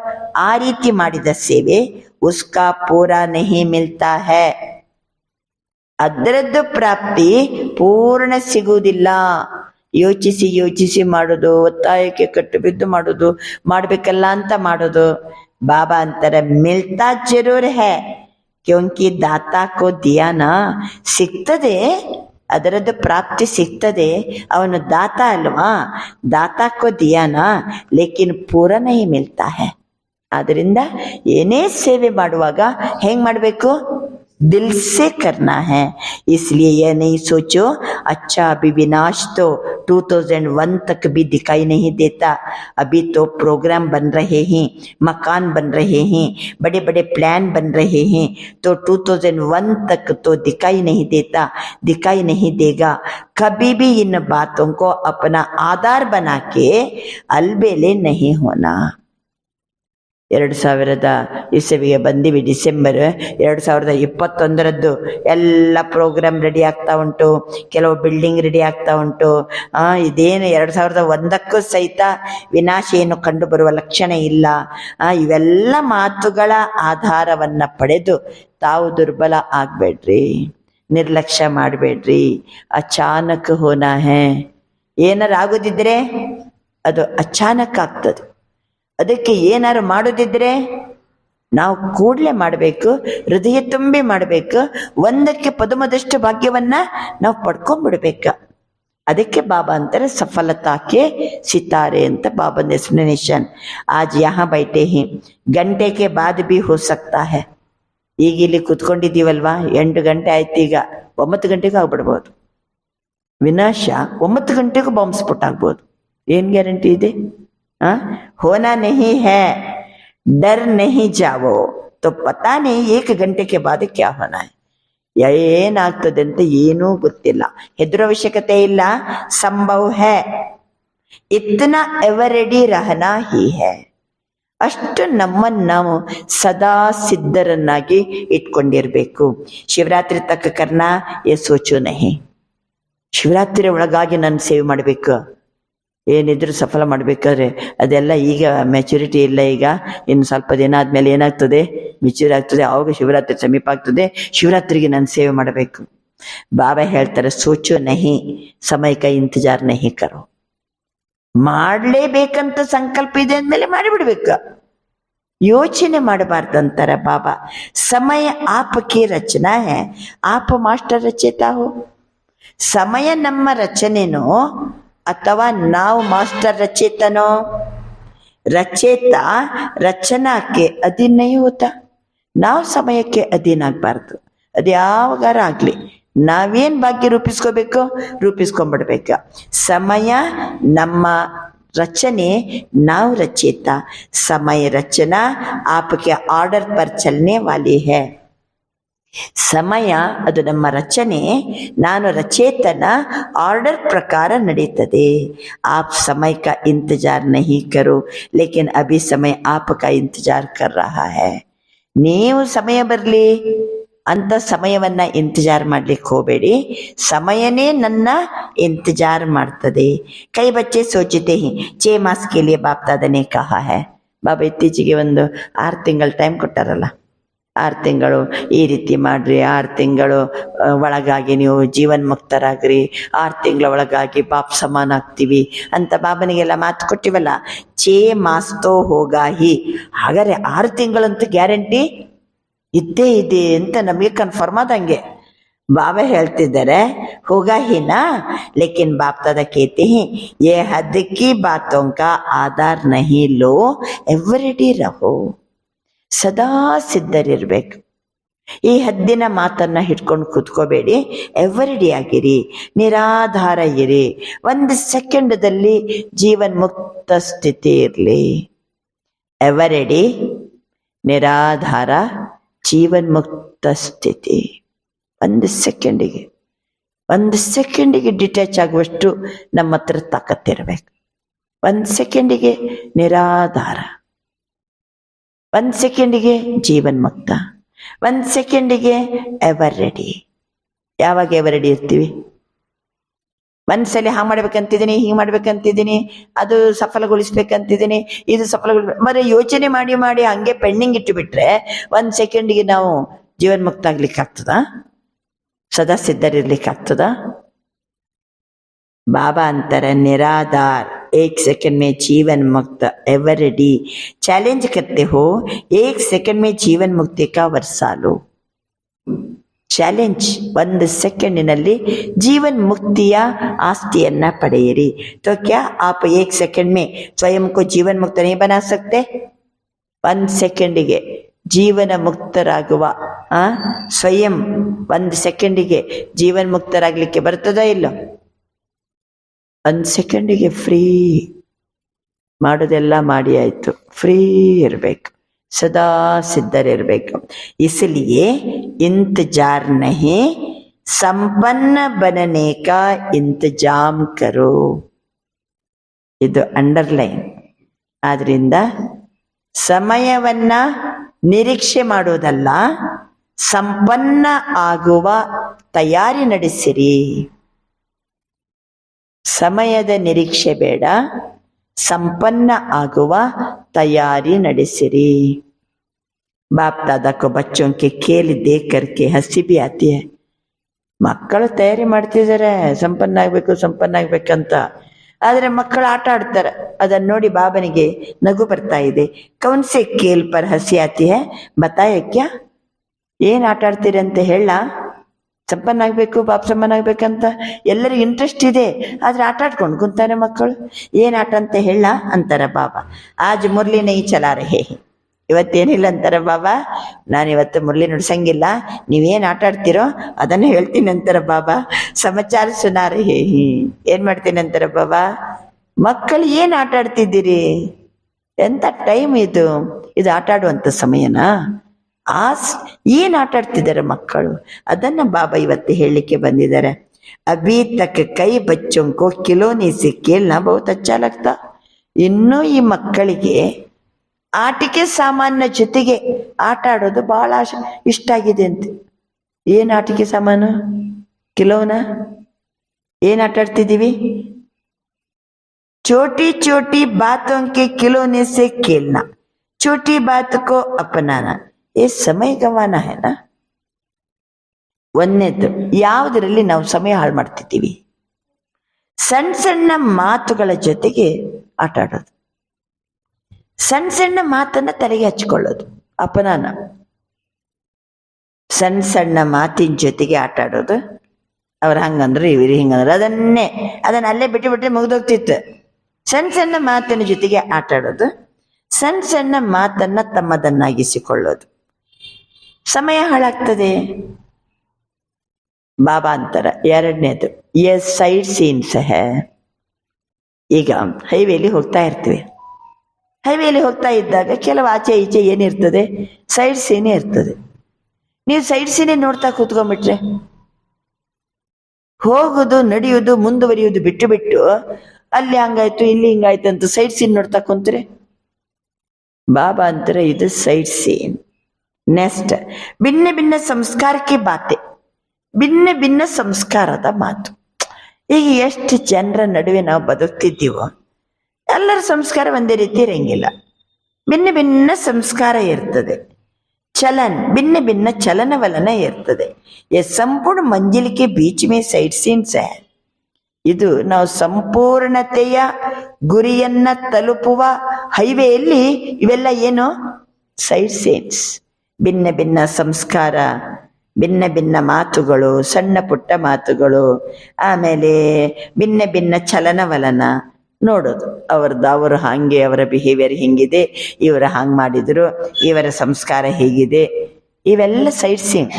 ಆ ರೀತಿ ಮಾಡಿದ ಸೇವೆ, ಉಸ್ಕಾ ಪೂರಾ ನಹಿ ಮಿಲ್ತಾ ಹೈ. ಅದರದ್ದು ಪ್ರಾಪ್ತಿ ಪೂರ್ಣ ಸಿಗುವುದಿಲ್ಲ. ಯೋಚಿಸಿ ಯೋಚಿಸಿ ಮಾಡೋದು, ಒತ್ತಾಯಕ್ಕೆ ಕಟ್ಟು ಬಿದ್ದು ಮಾಡೋದು, ಮಾಡ್ಬೇಕಲ್ಲ ಅಂತ ಮಾಡೋದು, बाबा अंतर मिलता जरूर है क्योंकि दाता को दिया ना ಸಿಗ್ತದೆ, ಅದರದ್ದು ಪ್ರಾಪ್ತಿ ಸಿಗ್ತದೆ. ಅವನು ದಾತ ಅಲ್ವಾ, ದಾತಾ ಕೋ ದಿಯಾನಾ ಲೇಕಿನ್ ಪೂರ ನಹಿ ಮಿಲ್ತಾ ಹೈ. ಆದ್ರಿಂದ ಏನೇ ಸೇವೆ ಮಾಡುವಾಗ ಹೆಂಗ್ ಮಾಡಬೇಕು, दिल से करना है. इसलिए यह नहीं सोचो अच्छा अभी विनाश तो 2001 तक भी दिखाई नहीं देता, अभी तो प्रोग्राम बन रहे हैं, मकान बन रहे हैं, बड़े बड़े प्लान बन रहे हैं, तो 2001 तक तो दिखाई नहीं देता, दिखाई नहीं देगा. कभी भी इन बातों को अपना आधार बना के अलबेले नहीं होना. 2000 ಇಸವಿಗೆ ಬಂದಿವಿ. ಡಿಸೆಂಬರ್ 2021 ಎಲ್ಲ ಪ್ರೋಗ್ರಾಮ್ ರೆಡಿ ಆಗ್ತಾ ಉಂಟು, ಕೆಲವು ಬಿಲ್ಡಿಂಗ್ ರೆಡಿ ಆಗ್ತಾ ಉಂಟು. ಇದೇನು 2001ಕ್ಕೂ ಸಹಿತ ವಿನಾಶ ಏನು ಕಂಡು ಬರುವ ಲಕ್ಷಣ ಇಲ್ಲ. ಇವೆಲ್ಲ ಮಾತುಗಳ ಆಧಾರವನ್ನ ಪಡೆದು ತಾವು ದುರ್ಬಲ ಆಗ್ಬೇಡ್ರಿ, ನಿರ್ಲಕ್ಷ್ಯ ಮಾಡಬೇಡ್ರಿ. ಅಚಾನಕ್ ಹೋನಾ ಹೇ, ಏನಾರು ಆಗೋದಿದ್ರೆ ಅದು ಅಚಾನಕ್ ಆಗ್ತದೆ. ಅದಕ್ಕೆ ಏನಾರು ಮಾಡೋದಿದ್ರೆ ನಾವು ಕೂಡಲೇ ಮಾಡಬೇಕು, ಹೃದಯ ತುಂಬಿ ಮಾಡಬೇಕು. ಒಂದಕ್ಕೆ ಪದುಮದಷ್ಟು ಭಾಗ್ಯವನ್ನ ನಾವು ಪಡ್ಕೊಂಡ್ಬಿಡ್ಬೇಕು. ಅದಕ್ಕೆ ಬಾಬಾ ಅಂತಾರೆ ಸಫಲತಾಕ್ಕೆ ಸಿತಾರೆ ಅಂತ ಬಾಬಾ ಎಕ್ಸ್ಪ್ಲನೇಷನ್. ಆಜ್ ಯಹಾ ಬೈಟೆ ಹಿ ಗಂಟೆ ಕೆ ಬಾದ್ ಭಿ ಹೋ ಸಕ್ತಾ ಹೈ. ಈಗ ಇಲ್ಲಿ ಕುತ್ಕೊಂಡಿದ್ದೀವಲ್ವಾ, 8 ಗಂಟೆ ಆಯ್ತು, ಈಗ 9 ಗಂಟೆಗೂ ಆಗ್ಬಿಡ್ಬೋದು. ವಿನಾಶ 9 ಗಂಟೆಗೂ ಬಾಂಬ್ ಸ್ಫೋಟ ಆಗ್ಬೋದು. ಏನ್ ಗ್ಯಾರಂಟಿ ಇದೆ? होना नहीं है, डर नहीं जाओ तो पता नहीं 1 घंटे के बाद क्या होना है. ಏನಾಗ್ತದೆ ಅಂತ ಏನೂ ಗೊತ್ತಿಲ್ಲ, ಹೆದರೋ ಅವಶ್ಯಕತೆ ಇಲ್ಲ. ಸಂಭವ ಹೇ, ಇತ್ನಾ ಎವರ್ ರೆಡಿ ರಹನಾ ಹಿ ಹೇ. ಅಷ್ಟು ನಮ್ಮನ್ನು ನಾವು ಸದಾ ಸಿದ್ಧರನ್ನಾಗಿ ಇಟ್ಕೊಂಡಿರ್ಬೇಕು. ಶಿವರಾತ್ರಿ ತಕ್ಕ ಕರ್ನಾ ಏ ಸೋಚು ನಹಿ, ಶಿವರಾತ್ರಿ ಒಳಗಾಗಿ ನಾನು ಸೇವೆ ಮಾಡಬೇಕು, ಏನಿದ್ರು ಸಫಲ ಮಾಡಬೇಕಾದ್ರೆ ಅದೆಲ್ಲ ಈಗ ಮೆಚುರಿಟಿ ಇಲ್ಲ. ಈಗ ಇನ್ನು ಸ್ವಲ್ಪ ದಿನ ಆದ್ಮೇಲೆ ಏನಾಗ್ತದೆ, ಮೆಚೂರ್ ಆಗ್ತದೆ, ಆವಾಗ ಶಿವರಾತ್ರಿ ಸಮೀಪ ಆಗ್ತದೆ, ಶಿವರಾತ್ರಿಗೆ ನಾನು ಸೇವೆ ಮಾಡಬೇಕು. ಬಾಬಾ ಹೇಳ್ತಾರೆ ಸೋಚೋ ನಹಿ, ಸಮಯ ಕೈ ಇಂತಜಾರ್ ನಹಿ ಕರೋ. ಮಾಡ್ಲೇಬೇಕಂತ ಸಂಕಲ್ಪ ಇದೆ ಅಂದ್ಮೇಲೆ ಮಾಡಿಬಿಡ್ಬೇಕು, ಯೋಚನೆ ಮಾಡಬಾರ್ದಂತಾರೆ ಬಾಬಾ. ಸಮಯ ಆಪಕ್ಕೆ ರಚನಾ ಹೇ, ಆಪ ಮಾಸ್ಟರ್ ರಚೇತಾ ಹೋ. ಸಮಯ ನಮ್ಮ ರಚನೆನೋ ಅಥವಾ ನಾವು ಮಾಸ್ಟರ್ ರಚೇತನೋ? ರಚೇತ ರಚನಾಕ್ಕೆ ಅಧೀನ ನಹಿ ಹೋತಾ. ನಾವು ಸಮಯಕ್ಕೆ ಅಧೀನ ಆಗ್ಬಾರ್ದು. ಅದು ಯಾವಾಗಾರ ಆಗ್ಲಿ, ನಾವೇನ್ ಭಾಗ್ಯ ರೂಪಿಸ್ಕೋಬೇಕು, ರೂಪಿಸ್ಕೊಂಡ್ಬಿಡ್ಬೇಕು. ಸಮಯ ನಮ್ಮ ರಚನೆ, ನಾವು ರಚೇತ. ಸಮಯ ರಚನಾ ಆಪಕ್ಕೆ ಆರ್ಡರ್ ಪರ್ ಚಲನೆ ವಾಲಿ ಹೈ. ಸಮಯ ಅದು ನಮ್ಮ ರಚನೆ, ನಾನು ರಚೇತನ, ಆರ್ಡರ್ ಪ್ರಕಾರ ನಡೀತದೆ. आप समय का इंतजार नहीं करो, लेकिन अभी समय आपका इंतजार कर रहा है. ನೀವು ಸಮಯ ಬರಲಿ ಅಂತ ಸಮಯವನ್ನ ಇಂತಜಾರ್ ಮಾಡ್ಲಿಕ್ಕೆ ಹೋಗಬೇಡಿ, ಸಮಯನೇ ನನ್ನ ಇಂತಜಾರ್ ಮಾಡ್ತದೆ. ಕೈ ಬಚ್ಚೆ ಸೋಚತೆ ಹಿ 6 ಮಾಸ ಕೆ ಲಿಯೆ ಬಾಪ್ ದಾದಾ ನೆ ಕಹಾ ಹೈ. ಬಾಬಾ ಇತ್ತೀಚೆಗೆ ಒಂದು 6 ತಿಂಗಳ ಟೈಮ್ ಕೊಟ್ಟಾರಲ್ಲ, 6 ತಿಂಗಳು ಈ ರೀತಿ ಮಾಡ್ರಿ, 6 ತಿಂಗಳು ಒಳಗಾಗಿ ನೀವು ಜೀವನ್ ಮುಕ್ತರಾಗ್ರಿ, 6 ತಿಂಗಳ ಒಳಗಾಗಿ ಬಾಪ್ ಸಮಾನ ಆಗ್ತೀವಿ ಅಂತ ಬಾಬನಿಗೆಲ್ಲ ಮಾತು ಕೊಟ್ಟಿವಲ್ಲ. 6 ಮಾಸ ತೋ ಹೋಗಾ ಹಿ. ಹಾಗಾದ್ರೆ 6 ತಿಂಗಳಂತೂ ಗ್ಯಾರಂಟಿ ಇದ್ದೇ ಇದೆ ಅಂತ ನಮಗೆ ಕನ್ಫರ್ಮ್ ಆದಂಗೆ ಬಾಬಾ ಹೇಳ್ತಿದ್ದಾರೆ. ಹೋಗಾ ಹಿ ನಾ, ಲೇಕಿನ್ ಬಾಪ್ ದಾದಾ ಕೇತೆ ಹಿ ಯೇ ಹದ್ ಕಿ ಬಾತೋಂ ಕಾ ಆಧಾರ್ ನಹಿ ಲೋ, ಎವರಿಡಿ ರಹೋ. ಸದಾ ಸಿದ್ಧರಿರ್ಬೇಕು. ಈ ಹದ್ದಿನ ಮಾತನ್ನ ಹಿಡ್ಕೊಂಡು ಕೂತ್ಕೋಬೇಡಿ, ಎವರಿಡಿ ಆಗಿರಿ, ನಿರಾಧಾರ ಇರಿ. 1 ಸೆಕೆಂಡದಲ್ಲಿ ಜೀವನ್ ಮುಕ್ತ ಸ್ಥಿತಿ ಇರಲಿ. ಎವರಿಡಿ, ನಿರಾಧಾರ, ಜೀವನ್ ಮುಕ್ತ ಸ್ಥಿತಿ. 1 ಸೆಕೆಂಡಿಗೆ ಡಿಟ್ಯಾಚ್ ಆಗುವಷ್ಟು ನಮ್ಮ ಹತ್ರ ತಾಕತ್ತಿರ್ಬೇಕು. 1 ಸೆಕೆಂಡಿಗೆ ನಿರಾಧಾರ, 1 ಸೆಕೆಂಡಿಗೆ ಜೀವನ್ ಮುಕ್ತ, 1 ಸೆಕೆಂಡಿಗೆ ಎವರ್ ರೆಡಿ. ಯಾವಾಗ ಎವರ್ ರೆಡಿ ಇರ್ತೀವಿ? ಮನಸ್ಸಲ್ಲಿ ಹಾಗೆ ಮಾಡ್ಬೇಕಂತಿದ್ದೀನಿ, ಹೀಗೆ ಮಾಡ್ಬೇಕಂತಿದ್ದೀನಿ, ಅದು ಸಫಲಗೊಳಿಸ್ಬೇಕಂತಿದ್ದೀನಿ, ಇದು ಮರೆ ಯೋಚನೆ ಮಾಡಿ ಮಾಡಿ ಹಂಗೆ ಪೆಂಡಿಂಗ್ ಇಟ್ಟು ಬಿಟ್ರೆ 1 ಸೆಕೆಂಡಿಗೆ ನಾವು ಜೀವನ್ ಮುಕ್ತ ಆಗ್ಲಿಕ್ಕೆ ಆಗ್ತದ? ಸದಾ ಸಿದ್ಧರಿರ್ಲಿಕ್ಕೆ ಆಗ್ತದ? ಬಾಬಾ ಅಂತಾರೆ ನಿರಾಧಾರ್, एक सेकंड में जीवन मुक्त एवरडी चैलेंज करते हो, एक सेकंड में जीवन मुक्ति का वर्षा लो. ಚಾಲೆಂಜ್, 1 ಸೆಕೆಂಡಿನಲ್ಲಿ ಜೀವನ್ ಮುಕ್ತಿಯ ಆಸ್ತಿಯನ್ನ ಪಡೆಯಿರಿ. तो क्या आप 1 सेकंड में स्वयं को जीवन मुक्त नहीं बना सकते? 1 ಸೆಕೆಂಡಿಗೆ ಜೀವನ ಮುಕ್ತರಾಗುವ ಸ್ವಯಂ 1 ಸೆಕೆಂಡಿಗೆ ಜೀವನ್ ಮುಕ್ತರಾಗ್ಲಿಕ್ಕೆ ಬರ್ತದಾ ಇಲ್ಲ? 1 ಸೆಕೆಂಡಿಗೆ ಫ್ರೀ ಮಾಡೋದೆಲ್ಲ ಮಾಡಿ ಆಯ್ತು, ಫ್ರೀ ಇರಬೇಕು, सदा सिद्धरिरಬೇಕು. इसलिए इंतजार नहीं, संपन्न बनने का इंतजाम करो. ಇದು ಅಂಡರ್ಲೈನ್. ಆದ್ರಿಂದ ಸಮಯವನ್ನ ನಿರೀಕ್ಷೆ ಮಾಡೋದಲ್ಲ, ಸಂಪನ್ನ ಆಗುವ ತಯಾರಿ ನಡೆಸಿರಿ. ಸಮಯದ ನಿರೀಕ್ಷೆ ಬೇಡ, संपन्न आगुव तैयारी ನಡೆಸಿರಿ. बाप दादा को बच्चों के खेल देख करके हंसी भी आती है. ಮಕ್ಕಳು ತಯಾರಿ ಮಾಡ್ತಿದ್ದಾರೆ ಸಂಪನ್ನ ಆಗ್ಬೇಕಂತ. ಆದ್ರೆ ಮಕ್ಕಳು ಆಟ ಆಡ್ತಾರೆ, ಅದನ್ನ ನೋಡಿ ಬಾಬನಿಗೆ ನಗು ಬರ್ತಾ ಇದೆ. ಕೌನ್ ಸೆ ಖೇಲ್ ಪರ್ ಹಸಿ ಆತಿ ಹೈ ಬತಾಯೆ ಕ್ಯಾ? ಏನ್ ಆಟ ಆಡ್ತೀರಿ ಅಂತ ಹೇಳ? ಸಂಪನ್ನ ಆಗ್ಬೇಕು, ಬಾಪ್ ಸಂಪನ್ನ ಆಗ್ಬೇಕಂತ ಎಲ್ಲರಿಗೂ ಇಂಟ್ರೆಸ್ಟ್ ಇದೆ, ಆದ್ರೆ ಆಟ ಆಡ್ಕೊಂಡು ಕುಂತಾರೆ ಮಕ್ಕಳು. ಏನ್ ಆಟ ಅಂತ ಹೇಳ ಅಂತಾರ ಬಾಬಾ. ಆಜ್ ಮುರ್ಲಿ ನೈ ಚಲಾ ರಹೆ, ಇವತ್ತೇನಿಲ್ಲ ಅಂತಾರ ಬಾಬಾ, ನಾನಿವತ್ತು ಮುರ್ಲಿ ನುಡ್ಸಂಗಿಲ್ಲ, ನೀವೇನ್ ಆಟ ಆಡ್ತಿರೋ ಅದನ್ನ ಹೇಳ್ತೀನಿ ಅಂತಾರ ಬಾಬಾ. ಸಮಾಚಾರ ಸುನಾ ರಹೆ, ಏನ್ ಮಾಡ್ತೀನಿ ಅಂತಾರ ಬಾಬಾ. ಮಕ್ಕಳು ಏನ್ ಆಟ ಆಡ್ತಿದ್ದೀರಿ? ಎಂತ ಟೈಮ್ ಇದು? ಇದು ಆಟ ಆಡುವಂತ ಸಮಯನಾ? ಏನ್ ಆಟ ಆಡ್ತಿದ್ದಾರೆ ಮಕ್ಕಳು, ಅದನ್ನ ಬಾಬಾ ಇವತ್ತು ಹೇಳಲಿಕ್ಕೆ ಬಂದಿದ್ದಾರೆ. ಅಭಿ ತಕ್ ಕೈ ಬಚ್ಚೋಂ ಕೋ ಖಿಲೋನೆ ಸೆ ಖೇಲ್ನಾ ಬಹುತ್ ಅಚ್ಚಾ ಲಗ್ತಾ. ಇನ್ನೂ ಈ ಮಕ್ಕಳಿಗೆ ಆಟಿಕೆ ಸಾಮಾನ ಜೊತೆಗೆ ಆಟ ಆಡೋದು ಬಹಳ ಇಷ್ಟ ಆಗಿದೆ ಅಂತೆ. ಏನ್ ಆಟಿಕೆ ಸಾಮಾನು? ಕಿಲೋನ. ಏನ್ ಆಟ ಆಡ್ತಿದೀವಿ? छोटी छोटी बातों के खिलौने से खेलना, छोटी बात को अपनाना, ये समय गंवाना है ना. ಒಂದನೇದು, ಯಾವುದರಲ್ಲಿ ನಾವು ಸಮಯ ಹಾಳು ಮಾಡ್ತಿದ್ದೀವಿ? ಸಣ್ಣ ಸಣ್ಣ ಮಾತುಗಳ ಜೊತೆಗೆ ಆಟ ಆಡೋದು, ಸಣ್ಣ ಸಣ್ಣ ಮಾತನ್ನ ತಲೆಗೆ ಹಚ್ಕೊಳ್ಳೋದು, ಅಪನಾನ. ಸಣ್ಣ ಸಣ್ಣ ಮಾತಿನ ಜೊತೆಗೆ ಆಟ ಆಡೋದು. ಅವ್ರು ಹಂಗಂದ್ರು ಇವ್ರು ಹಿಂಗಂದ್ರು, ಅದನ್ನ ಅಲ್ಲೇ ಬಿಟ್ಟು ಮುಗಿದೋಗ್ತಿತ್ತು. ಸಣ್ಣ ಸಣ್ಣ ಮಾತಿನ ಜೊತೆಗೆ ಆಟ ಆಡೋದು, ಸಣ್ಣ ಸಣ್ಣ ಮಾತನ್ನ ತಮ್ಮದನ್ನಾಗಿಸಿಕೊಳ್ಳೋದು. ಸಮಯ ಹಾಳಾಗ್ತದೆ. ಬಾಬಾ ಅಂತಾರ ಎರಡನೇದು, ಎಸ್ ಸೈಡ್ ಸೀನ್ಸ್ ಹೇ. ಈಗ ಹೈವೇಲಿ ಹೋಗ್ತಾ ಇರ್ತೀವಿ, ಹೈವೇಲಿ ಹೋಗ್ತಾ ಇದ್ದಾಗ ಕೆಲವು ಆಚೆ ಈಚೆ ಏನಿರ್ತದೆ? ಸೈಡ್ ಸೀನೇ ಇರ್ತದೆ. ನೀವು ಸೈಡ್ ಸೀನೇ ನೋಡ್ತಾ ಕೂತ್ಕೊಂಡ್ಬಿಟ್ರೆ, ಹೋಗುದು ನಡೆಯುವುದು ಮುಂದುವರಿಯುವುದು ಬಿಟ್ಟು ಬಿಟ್ಟು ಅಲ್ಲಿ ಹಂಗಾಯ್ತು ಇಲ್ಲಿ ಹಿಂಗಾಯ್ತು ಅಂತ ಸೈಡ್ ಸೀನ್ ನೋಡ್ತಾ ಕುಂತ್ರೆ, ಬಾಬಾ ಅಂತಾರೆ ಇದು ಸೈಡ್ ಸೀನ್. ನೆಕ್ಸ್ಟ್, ಭಿನ್ನ ಭಿನ್ನ ಸಂಸ್ಕಾರಕ್ಕೆ ಬಾತೆ, ಭಿನ್ನ ಭಿನ್ನ ಸಂಸ್ಕಾರದ ಮಾತು. ಈಗ ಎಷ್ಟು ಜನರ ನಡುವೆ ನಾವು ಬದುಕ್ತಿದ್ದೀವೋ, ಎಲ್ಲರ ಸಂಸ್ಕಾರ ಒಂದೇ ರೀತಿ ಇರಂಗಿಲ್ಲ, ಭಿನ್ನ ಭಿನ್ನ ಸಂಸ್ಕಾರ ಇರ್ತದೆ. ಚಲನ್, ಭಿನ್ನ ಭಿನ್ನ ಚಲನವಲನ ಇರ್ತದೆ. ಸಂಪೂರ್ಣ ಮಂಜಿಲಿಕೆ ಬೀಚ್ ಮೇ ಸೈಡ್ ಸೀನ್ಸ್. ಇದು ನಾವು ಸಂಪೂರ್ಣತೆಯ ಗುರಿಯನ್ನ ತಲುಪುವ ಹೈವೇಯಲ್ಲಿ ಇವೆಲ್ಲ ಏನು? Side scenes. ಭಿನ್ನ ಭಿನ್ನ ಸಂಸ್ಕಾರ, ಭಿನ್ನ ಭಿನ್ನ ಮಾತುಗಳು, ಸಣ್ಣ ಪುಟ್ಟ ಮಾತುಗಳು, ಆಮೇಲೆ ಭಿನ್ನ ಭಿನ್ನ ಚಲನವಲನ ನೋಡೋದು. ಅವರು ಹಾಗೆ, ಅವರ ಬಿಹೇವಿಯರ್ ಹಿಂಗಿದೆ, ಇವರ ಹಾಂಗ್ ಮಾಡಿದ್ರು, ಇವರ ಸಂಸ್ಕಾರ ಹೇಗಿದೆ, ಇವೆಲ್ಲ ಸೈಡ್ ಸೀನ್.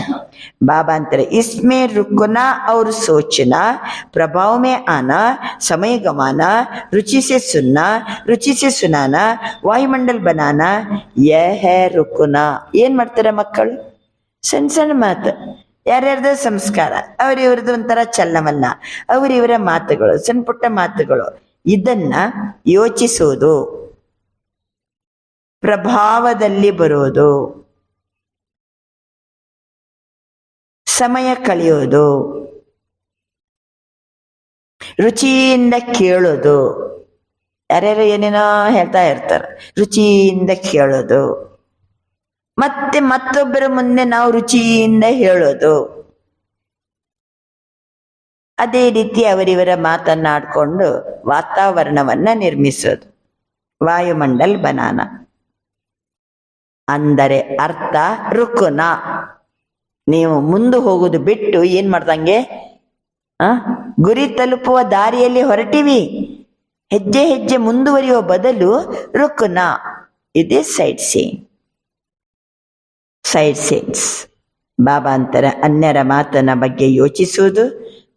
बाबा अंतर इसमें रुकना और सोचना, प्रभाव में आना, समय गंवाना, रुचि से सुनना, रुचि से सुनाना, वायुमंडल बनाना, यह है रुकना. ಏನ್ ಮಾಡ್ತಾರೆ ಮಕ್ಕಳು? ಸಣ್ಣ ಸಣ್ಣ ಮಾತು, ಯಾರ್ಯಾರ್ದ ಸಂಸ್ಕಾರ, ಅವ್ರಿವ್ರದ್ದು ಒಂಥರ ಚಲನವಲನ, ಅವರಿವರ ಮಾತುಗಳು, ಸಣ್ಣ ಪುಟ್ಟ ಮಾತುಗಳು, ಇದನ್ನ ಯೋಚಿಸೋದು, ಪ್ರಭಾವದಲ್ಲಿ ಬರೋದು, ಸಮಯ ಕಳೆಯೋದು, ರುಚಿಯಿಂದ ಕೇಳೋದು. ಯಾರ್ಯಾರು ಏನೇನೋ ಹೇಳ್ತಾ ಇರ್ತಾರೆ, ರುಚಿಯಿಂದ ಕೇಳೋದು, ಮತ್ತೆ ಮತ್ತೊಬ್ಬರ ಮುಂದೆ ನಾವು ರುಚಿಯಿಂದ ಹೇಳೋದು. ಅದೇ ರೀತಿ ಅವರಿವರ ಮಾತನ್ನಾಡ್ಕೊಂಡು ವಾತಾವರಣವನ್ನ ನಿರ್ಮಿಸೋದು, ವಾಯುಮಂಡಲ್ ಬನಾನ. ಅಂದರೆ ಅರ್ಥ ರುಕುನ, ನೀವು ಮುಂದೆ ಹೋಗುದು ಬಿಟ್ಟು ಏನ್ ಮಾಡ್ದಂಗೆ ಗುರಿ ತಲುಪುವ ದಾರಿಯಲ್ಲಿ ಹೊರಟಿವಿ, ಹೆಜ್ಜೆ ಹೆಜ್ಜೆ ಮುಂದುವರಿಯುವ ಬದಲು ರುಕುನ, ಇದೇ ಸೈಡ್ ಸೀಯಿಂಗ್. ಸೈಡ್ ಸೀನ್ಸ್ ಬಾಬಾ ಅಂತಾರೆ, ಅನ್ಯರ ಮಾತನ್ನ ಬಗ್ಗೆ ಯೋಚಿಸುವುದು,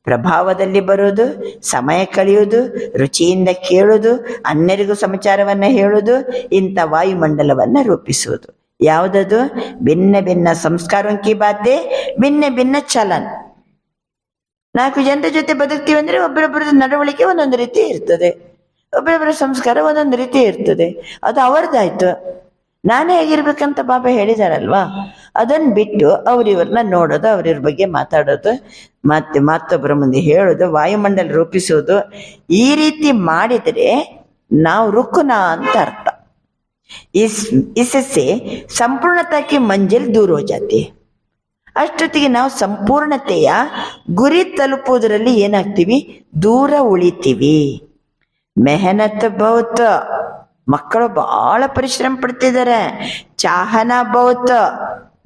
ಪ್ರಭಾವದಲ್ಲಿ ಬರುವುದು, ಸಮಯ ಕಳೆಯುವುದು, ರುಚಿಯಿಂದ ಕೇಳುವುದು, ಅನ್ಯರಿಗೂ ಸಮಾಚಾರವನ್ನ ಹೇಳುವುದು, ಇಂಥ ವಾಯುಮಂಡಲವನ್ನ ರೂಪಿಸುವುದು. ಯಾವುದದು? ಭಿನ್ನ ಭಿನ್ನ ಸಂಸ್ಕಾರಕ್ಕೆ ಬಾತೆ, ಭಿನ್ನ ಭಿನ್ನ ಚಲನ್. 4 ಜನರ ಜೊತೆ ಬದುಕ್ತೀವಿ ಅಂದ್ರೆ ಒಬ್ಬರೊಬ್ಬರ ನಡವಳಿಕೆ ಒಂದೊಂದು ರೀತಿ ಇರ್ತದೆ, ಒಬ್ಬರೊಬ್ಬರ ಸಂಸ್ಕಾರ ಒಂದೊಂದು ರೀತಿ ಇರ್ತದೆ. ಅದು ಅವರದಾಯ್ತು. ನಾನೇ ಹೇಗಿರ್ಬೇಕಂತ ಬಾಬಾ ಹೇಳಿದಾರಲ್ವಾ, ಅದನ್ನ ಬಿಟ್ಟು ಅವ್ರಿವ್ರನ್ನ ನೋಡೋದು, ಅವ್ರಿವ್ರ ಬಗ್ಗೆ ಮಾತಾಡೋದು, ಮತ್ತೆ ಮತ್ತೊಬ್ಬರ ಮುಂದೆ ಹೇಳೋದು, ವಾಯುಮಂಡಲ ರೂಪಿಸೋದು, ಈ ರೀತಿ ಮಾಡಿದರೆ ನಾವು ರುಕುನ ಅಂತ ಅರ್ಥ. इससे ಸಂಪೂರ್ಣತಾ ಕಿ ಮಂಜಿಲ್ ದೂರ ಹೋ ಜಾತಿ. ಅಷ್ಟೊತ್ತಿಗೆ ನಾವು ಸಂಪೂರ್ಣತೆಯ ಗುರಿ ತಲುಪುವುದರಲ್ಲಿ ಏನಾಗ್ತೀವಿ? ದೂರ ಉಳಿತೀವಿ. ಮೆಹನತ್ ಬಹುತ್, ಮಕ್ಕಳು ಬಹಳ ಪರಿಶ್ರಮ ಪಡ್ತಿದ್ದಾರೆ. ಚಾಹನ ಬಹುತ್,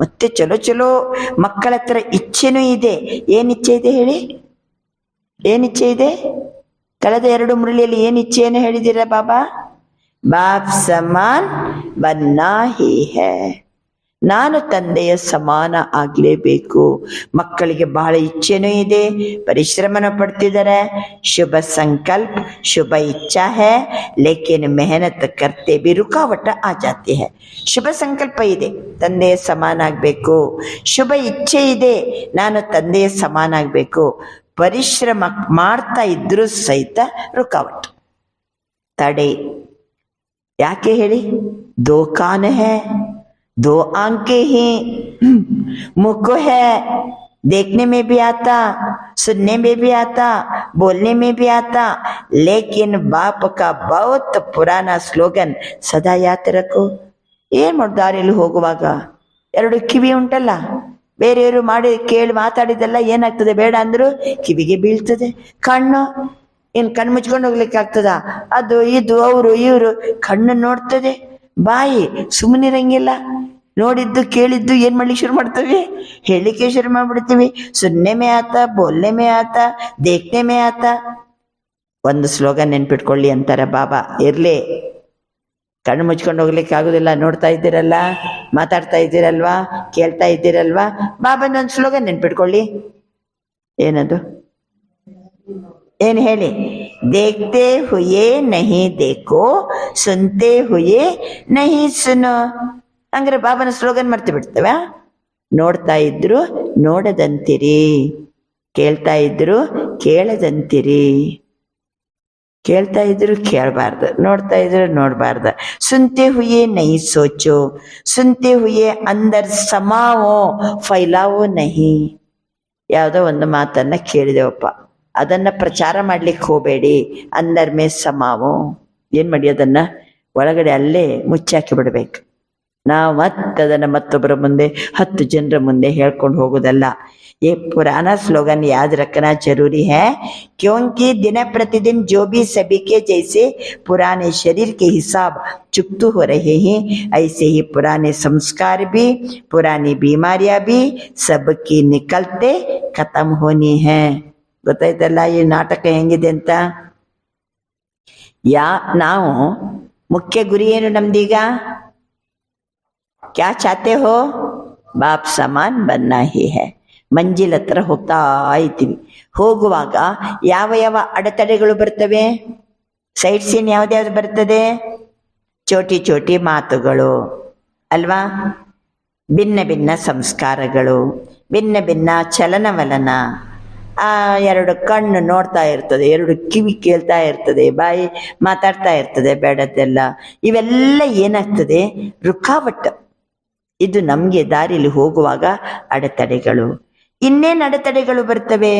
ಮತ್ತೆ ಚಲೋ ಚಲೋ ಮಕ್ಕಳ ಹತ್ರ ಇಚ್ಛೆನೂ ಇದೆ. ಏನ್ ಇಚ್ಛೆ ಇದೆ ಹೇಳಿ? ಏನ್ ಇಚ್ಛೆ ಇದೆ? ಕಳೆದ 2 ಮುರಳಿಯಲ್ಲಿ ಏನ್ ಇಚ್ಛೆಯನ್ನು ಹೇಳಿದ್ದೀರಾ ಬಾಬಾ? ಬಾಪ್ ಸಮಾನ್ ಬನ್ನಾ ಹಿ ಹೈ, ನಾನು ತಂದೆಯ ಸಮಾನ ಆಗ್ಲೇಬೇಕು. ಮಕ್ಕಳಿಗೆ ಬಹಳ ಇಚ್ಛೆನೂ ಇದೆ, ಪರಿಶ್ರಮನ ಪಡ್ತಿದ್ದಾರೆ. ಶುಭ ಸಂಕಲ್ಪ, ಶುಭ ಇಚ್ಛಾ ಹೈ, ಲೇಕಿನ್ ಮೆಹನತ್ ಕರ್ತೆ ಬಿ ರುಕಾವಟ ಆ ಜಾತಿ ಹೈ. ಶುಭ ಸಂಕಲ್ಪ ಇದೆ, ತಂದೆಯ ಸಮಾನ ಆಗ್ಬೇಕು. ಶುಭ ಇಚ್ಛೆ ಇದೆ, ನಾನು ತಂದೆಯ ಸಮಾನ ಆಗ್ಬೇಕು. ಪರಿಶ್ರಮ ಮಾಡ್ತಾ ಇದ್ರೂ ಸಹಿತ ರುಕಾವಟ್, ತಡೆ. ಯಾಕೆ ಹೇಳಿ? ದೋ ಕಾನ್ ಹೈ, दो आंखें ही, मुख है, देखने में भी आता, सुनने में भी आता, बोलने में भी आता, लेकिन बाप का बहुत पुराना स्लोगन सदा याद रखो. ಏನ್ ಮಾಡು? ದಾರಿಯಲ್ಲಿ ಹೋಗುವಾಗ 2 ಕಿವಿ ಉಂಟಲ್ಲ, ಬೇರೆಯವರು ಮಾಡಿ ಕೇಳಿ ಮಾತಾಡಿದೆಲ್ಲ ಏನಾಗ್ತದೆ? ಬೇಡ ಅಂದ್ರು ಕಿವಿಗೆ ಬೀಳ್ತದೆ. ಕಣ್ಣು ಕಣ್ಣು ಮುಚ್ಕೊಂಡು ಹೋಗ್ಲಿಕ್ಕೆ ಆಗ್ತದ? ಅದು ಇದು ಅವರು ಇವರು ಕಣ್ಣು ನೋಡ್ತದೆ. ಬಾಯಿ ಸುಮ್ಮನಿರಂಗಿಲ್ಲ, ನೋಡಿದ್ದು ಕೇಳಿದ್ದು ಏನ್ ಮಾಡ್ಲಿಕ್ಕೆ ಶುರು ಮಾಡ್ತೇವೆ? ಹೇಳಿಕೆ ಶುರು ಮಾಡ್ಬಿಡ್ತೀವಿ. ಸುನ್ನೆ ಮೇ ಆತ, ಬೋಲ್ನೆ ಮೇ ಆತ, ದೇಖ್ನೆ ಮೇ ಆತ. ಒಂದು ಸ್ಲೋಗನ್ ನೆನ್ಪಿಟ್ಕೊಳ್ಳಿ ಅಂತಾರೆ ಬಾಬಾ. ಇರ್ಲಿ, ಕಣ್ಣು ಮುಚ್ಕೊಂಡು ಹೋಗ್ಲಿಕ್ಕೆ ಆಗುದಿಲ್ಲ. ನೋಡ್ತಾ ಇದ್ದೀರಲ್ಲ, ಮಾತಾಡ್ತಾ ಇದ್ದೀರಲ್ವಾ, ಕೇಳ್ತಾ ಇದ್ದೀರಲ್ವಾ, ಬಾಬಾನ ಒಂದು ಸ್ಲೋಗನ್ ನೆನ್ಪಿಟ್ಕೊಳ್ಳಿ. ಏನದು? ಏನ್ ಹೇಳಿ? ದೇಖ್ತೆ ಹುಯೇ ನಹಿ ದೇಖೋ, ಸುನ್ತೆ ಹುಯೇ ನಹಿ ಸುನೋ. ಹಂಗಾರೆ ಬಾಬಾನ ಸ್ಲೋಗನ್ ಮರ್ತು ಬಿಡ್ತೇವೆ. ನೋಡ್ತಾ ಇದ್ರು ನೋಡದಂತಿರಿ, ಕೇಳ್ತಾ ಇದ್ರು ಕೇಳದಂತಿರಿ. ಕೇಳ್ತಾ ಇದ್ರು ಕೇಳಬಾರ್ದು, ನೋಡ್ತಾ ಇದ್ರು ನೋಡಬಾರ್ದು. ಸುನ್ತೆ ಹುಯೇ ನಹಿ ಸೋಚೋ, ಸುನ್ತೆ ಹುಯೇ ಅಂದರ್ ಸಮಾವೋ ಫೈಲಾವೋ ನಹಿ. ಯಾವುದೋ ಒಂದು ಮಾತನ್ನ ಕೇಳಿದೆವಪ್ಪ, ಅದನ್ನ ಪ್ರಚಾರ ಮಾಡ್ಲಿಕ್ಕೆ ಹೋಗಬೇಡಿ. ಅಂದರ್ ಮೇ ಸಮಾವೋ, ಏನ್ ಮಾಡಿ ಅದನ್ನ ಒಳಗಡೆ ಅಲ್ಲೇ ಮುಚ್ಚಾಕಿ ಬಿಡ್ಬೇಕು. ನಾವು ಮತ್ತದನ್ನ ಮತ್ತೊಬ್ಬರ ಮುಂದೆ 10 ಜನರ ಮುಂದೆ ಹೇಳ್ಕೊಂಡು ಹೋಗೋದಲ್ಲ. ये पुराना स्लोगन याद रखना जरूरी है, क्योंकि दिन प्रतिदिन जो भी सभी के जैसे पुराने शरीर के हिसाब चुकते हो रहे हैं, ऐसे ही पुराने संस्कार भी, पुरानी बीमारियां भी सबकी निकलते खत्म होनी है. ಗೊತ್ತಾಯ್ತಲ್ಲ ಈ ನಾಟಕ ಹೆಂಗಿದೆ ಅಂತ. ನಾವು ಮುಖ್ಯ ಗುರಿ ಏನು ನಮ್ದೀಗ? ಕ್ಯಾ ಚಾತೆ ಹೋ? ಬಾಪ್ ಸಮಾನ್ ಬನ್ನಾ ಹಿ ಹೈ. ಮಂಜಿಲ್ ಹತ್ರ ಹೋಗ್ತಾ ಇದ್ದೀವಿ. ಹೋಗುವಾಗ ಯಾವ ಯಾವ ಅಡೆತಡೆಗಳು ಬರ್ತವೆ? ಸೈಡ್ ಸೀನ್ ಯಾವ್ದ್ಯಾವ್ದು ಬರ್ತದೆ? ಚೋಟಿ ಚೋಟಿ ಮಾತುಗಳು ಅಲ್ವಾ, ಭಿನ್ನ ಭಿನ್ನ ಸಂಸ್ಕಾರಗಳು, ಭಿನ್ನ ಭಿನ್ನ ಚಲನವಲನ. 2 ಕಣ್ಣು ನೋಡ್ತಾ ಇರ್ತದೆ, 2 ಕಿವಿ ಕೇಳ್ತಾ ಇರ್ತದೆ, ಬಾಯಿ ಮಾತಾಡ್ತಾ ಇರ್ತದೆ ಬೇಡದ್ದೆಲ್ಲ. ಇವೆಲ್ಲ ಏನಾಗ್ತದೆ? ರುಕಾವಟ್. ಇದು ನಮ್ಗೆ ದಾರಿಯಲ್ಲಿ ಹೋಗುವಾಗ ಅಡೆತಡೆಗಳು. ಇನ್ನೇನು ಅಡೆತಡೆಗಳು ಬರ್ತವೆ?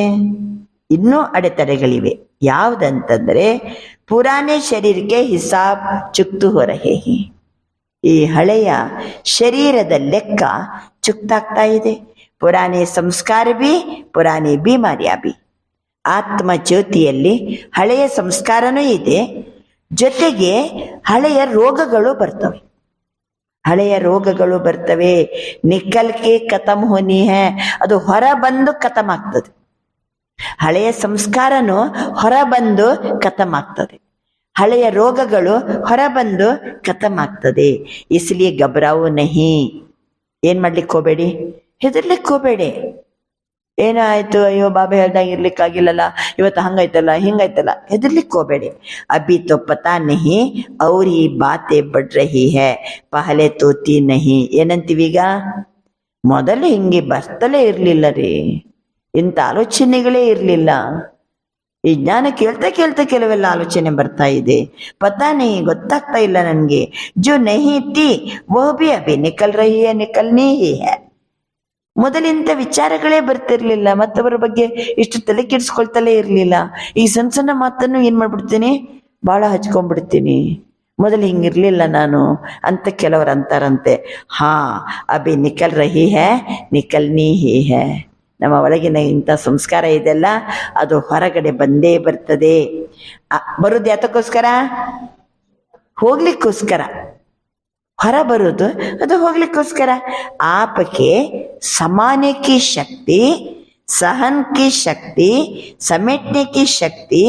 ಇನ್ನೂ ಅಡೆತಡೆಗಳಿವೆ. ಯಾವುದಂತಂದ್ರೆ ಪುರಾನೆ ಶರೀರಕ್ಕೆ ಹಿಸಾಬ್ ಚುಕ್ತು ಹೋ ರಹೆ ಹೈ. ಈ ಹಳೆಯ ಶರೀರದ ಲೆಕ್ಕ ಚುಕ್ತಾಗ್ತಾ ಇದೆ. ಪುರಾನೆ ಸಂಸ್ಕಾರ ಬಿ, ಪುರಾನೆ ಬಿಮಾರಿಯಾ ಬಿ. ಆತ್ಮ ಜ್ಯೋತಿಯಲ್ಲಿ ಹಳೆಯ ಸಂಸ್ಕಾರನೂ ಇದೆ, ಜೊತೆಗೆ ಹಳೆಯ ರೋಗಗಳು ಬರ್ತವೆ. ಹಳೆಯ ರೋಗಗಳು ಬರ್ತವೆ. ನಿಕ್ಕಲ್ಕೆ ಖತಮ್ ಹೋನಿ ಹೇ, ಅದು ಹೊರ ಬಂದು ಖತಮ್ ಆಗ್ತದೆ. ಹಳೆಯ ಸಂಸ್ಕಾರನು ಹೊರ ಬಂದು ಖತಮ್ ಆಗ್ತದೆ. ಹಳೆಯ ರೋಗಗಳು ಹೊರಬಂದು ಖತಮ್ ಆಗ್ತದೆ. ಇಸ್ಲಿಯೇ ಗಬ್ರಾವು ನಹಿ. ಏನ್ ಮಾಡ್ಲಿಕ್ಕೆ ಹೋಗ್ಬೇಡಿ, ಹೆದರ್ಲಿಕ್ಕೆ ಹೋಗ್ಬೇಡಿ. ಏನಾಯ್ತು, ಅಯ್ಯೋ ಬಾಬಾ ಹೇಳ್ದಂಗ ಇರ್ಲಿಕ್ಕಾಗಿಲ್ಲಲ್ಲ, ಇವತ್ತು ಹಂಗಾಯ್ತಲ್ಲ ಹಿಂಗಾಯ್ತಲ್ಲ, ಹೆದರ್ಲಿಕ್ಕೆ ಹೋಗ್ಬೇಡಿ. ಅಭಿ ತೋ ಪತಾ ನಹಿ ಅವ್ರ ಈ ಬಾತೆ ಬಡ್ ರಹಿ ಹೇ, ಪಹಲೆ ತೋತಿ ನಹಿ. ಏನಂತೀವೀಗ, ಮೊದಲು ಹಿಂಗೆ ಬರ್ತಲೇ ಇರ್ಲಿಲ್ಲ ರೀ, ಇಂಥ ಆಲೋಚನೆಗಳೇ ಇರ್ಲಿಲ್ಲ. ಈ ಜ್ಞಾನ ಕೇಳ್ತಾ ಕೇಳ್ತಾ ಕೆಲವೆಲ್ಲ ಆಲೋಚನೆ ಬರ್ತಾ ಇದೆ. ಪತಾ ನಹಿ, ಗೊತ್ತಾಗ್ತಾ ಇಲ್ಲ ನನ್ಗೆ. ಜೋ ನಹಿ ತಿ ವೋ ಭಿ ಅಭಿ ನಿಕಲ್ ರಹಿ ಹೈ, ನಿಕಲ್ನೇ ಹೇ. ಮೊದಲಿಂತ ವಿಚಾರಗಳೇ ಬರ್ತಿರ್ಲಿಲ್ಲ, ಮತ್ತವರ ಬಗ್ಗೆ ಇಷ್ಟು ತಲೆ ಕೆಡಿಸ್ಕೊಳ್ತಲೇ ಇರ್ಲಿಲ್ಲ. ಈ ಸಣ್ಣ ಸಣ್ಣ ಮಾತನ್ನು ಏನ್ ಮಾಡ್ಬಿಡ್ತೀನಿ, ಬಹಳ ಹಚ್ಕೊಂಡ್ಬಿಡ್ತೀನಿ. ಮೊದಲು ಹಿಂಗಿರ್ಲಿಲ್ಲ ನಾನು ಅಂತ ಕೆಲವರು ಅಂತಾರಂತೆ. ಹಾ, ಅಭಿ ನಿಕಲ್ ರಹಿ ಹೇ, ನಿಕಲ್ನಿ ಹಿ ಹೇ. ನಮ್ಮ ಒಳಗಿನ ಇಂಥ ಸಂಸ್ಕಾರ ಇದೆಲ್ಲ ಅದು ಹೊರಗಡೆ ಬಂದೇ ಬರ್ತದೆ. ಬರುದು ಯಾತಕ್ಕೋಸ್ಕರ, ಹೋಗ್ಲಿಕ್ಕೋಸ್ಕರ. ಹೊರ ಬರುವುದು ಅದು ಹೋಗ್ಲಿಕ್ಕೋಸ್ಕರ. आपके समाने की शक्ति, सहन की शक्ति, समेटने की शक्ति,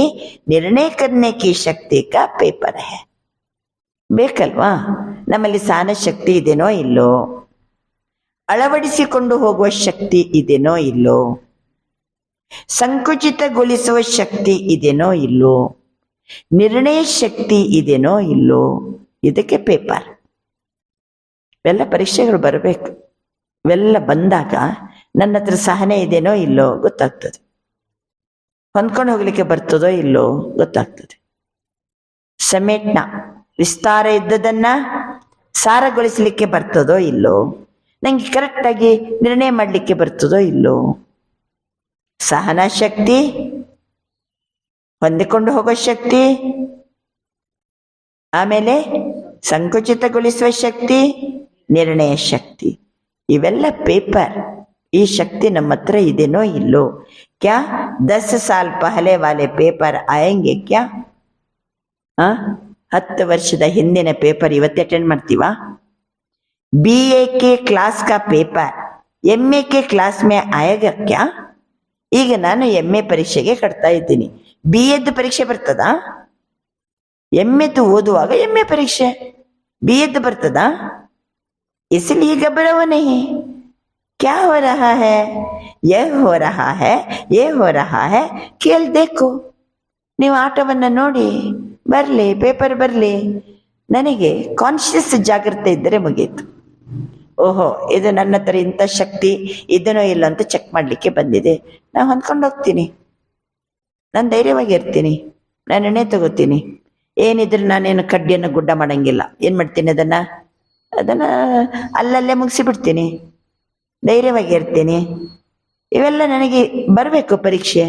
निर्णय करने की शक्ति का पेपर है. ಬೇಕಲ್ವಾ? ನಮ್ಮಲ್ಲಿ ಸಹನ ಶಕ್ತಿ ಇದೆನೋ ಇಲ್ಲೋ, ಅಳವಡಿಸಿಕೊಂಡು ಹೋಗುವ ಶಕ್ತಿ ಇದೆನೋ ಇಲ್ಲೋ, ಸಂಕುಚಿತಗೊಳಿಸುವ ಶಕ್ತಿ ಇದೆನೋ ಇಲ್ಲೋ, ನಿರ್ಣಯ ಶಕ್ತಿ ಇದೆನೋ ಇಲ್ಲೋ. ಇದಕ್ಕೆ ಪೇಪರ್. ಇವೆಲ್ಲ ಪರೀಕ್ಷೆಗಳು ಬರಬೇಕು. ಇವೆಲ್ಲ ಬಂದಾಗ ನನ್ನ ಹತ್ರ ಸಹನೆ ಇದೆನೋ ಇಲ್ಲೋ ಗೊತ್ತಾಗ್ತದೆ, ಹೊಂದ್ಕೊಂಡು ಹೋಗ್ಲಿಕ್ಕೆ ಬರ್ತದೋ ಇಲ್ಲೋ ಗೊತ್ತಾಗ್ತದೆ. ಸಮೇಟ್ನ, ವಿಸ್ತಾರ ಇದ್ದದನ್ನ ಸಾರಗೊಳಿಸಲಿಕ್ಕೆ ಬರ್ತದೋ ಇಲ್ಲೋ, ನಂಗೆ ಕರೆಕ್ಟಾಗಿ ನಿರ್ಣಯ ಮಾಡಲಿಕ್ಕೆ ಬರ್ತದೋ ಇಲ್ಲೋ. ಸಹನ ಶಕ್ತಿ, ಹೊಂದಿಕೊಂಡು ಹೋಗೋ ಶಕ್ತಿ, ಆಮೇಲೆ ಸಂಕುಚಿತಗೊಳಿಸುವ ಶಕ್ತಿ, ನಿರ್ಣಯ ಶಕ್ತಿ, ಇವೆಲ್ಲ ಪೇಪರ್. ಈ ಶಕ್ತಿ ನಮ್ಮ ಹತ್ರ ಇದೆನೋ ಇಲ್ಲೋ. ಕ್ಯಾ 10 साल ಪಹಲೆ ವಾಲೆ ಪೇಪರ್ ಆಯಂಗೆ ಕ್ಯಾ? 10 ವರ್ಷದ ಹಿಂದಿನ ಪೇಪರ್ ಇವತ್ತು ಅಟೆಂಡ್ ಮಾಡ್ತೀವಾ? BA के क्लास का पेपर MA के क्लास में आएगा क्या? ಈಗ ನಾನು MA ಪರೀಕ್ಷೆಗೆ ಕಟ್ತಾ ಇದ್ದೀನಿ. BAದ್ದು ಪರೀಕ್ಷೆ ಬರ್ತದಾ? MAದ್ದು ಓದುವಾಗ MA ಪರೀಕ್ಷೆ, BAದ್ದು ಬರ್ತದಾ? इसलिए घबराओ नहीं. क्या हो रहा है, यह हो रहा है, ये हो रहा है, खेल देखो. ನೀವು ಆಟವನ್ನ ನೋಡಿ, ಬರ್ಲಿ ಪೇಪರ್ ಬರ್ಲಿ. ನನಗೆ ಕಾನ್ಶಿಯಸ್ ಜಾಗೃತಿ ಇದ್ದರೆ ಮುಗೀತು. ಓಹೋ, ಇದು ನನ್ನ ಹತ್ರ ಇಂಥ ಶಕ್ತಿ ಇದನ್ನೋ ಇಲ್ಲ ಅಂತ ಚೆಕ್ ಮಾಡ್ಲಿಕ್ಕೆ ಬಂದಿದೆ. ನಾನು ಹೊಂದ್ಕೊಂಡು ಹೋಗ್ತೀನಿ, ನಾನು ಧೈರ್ಯವಾಗಿರ್ತೀನಿ, ನಾನು ನಿರ್ಣಯ ತಗೋತೀನಿ. ಏನಿದ್ರು ನಾನೇನು ಕಡ್ಡಿಯನ್ನು ಗುಡ್ಡ ಮಾಡಂಗಿಲ್ಲ. ಏನ್ ಮಾಡ್ತೀನಿ, ಅದನ್ನ ಅಲ್ಲಲ್ಲೇ ಮುಗಿಸಿಬಿಡ್ತೀನಿ, ಧೈರ್ಯವಾಗಿರ್ತೀನಿ. ಇವೆಲ್ಲ ನನಗೆ ಬರಬೇಕು ಪರೀಕ್ಷೆ.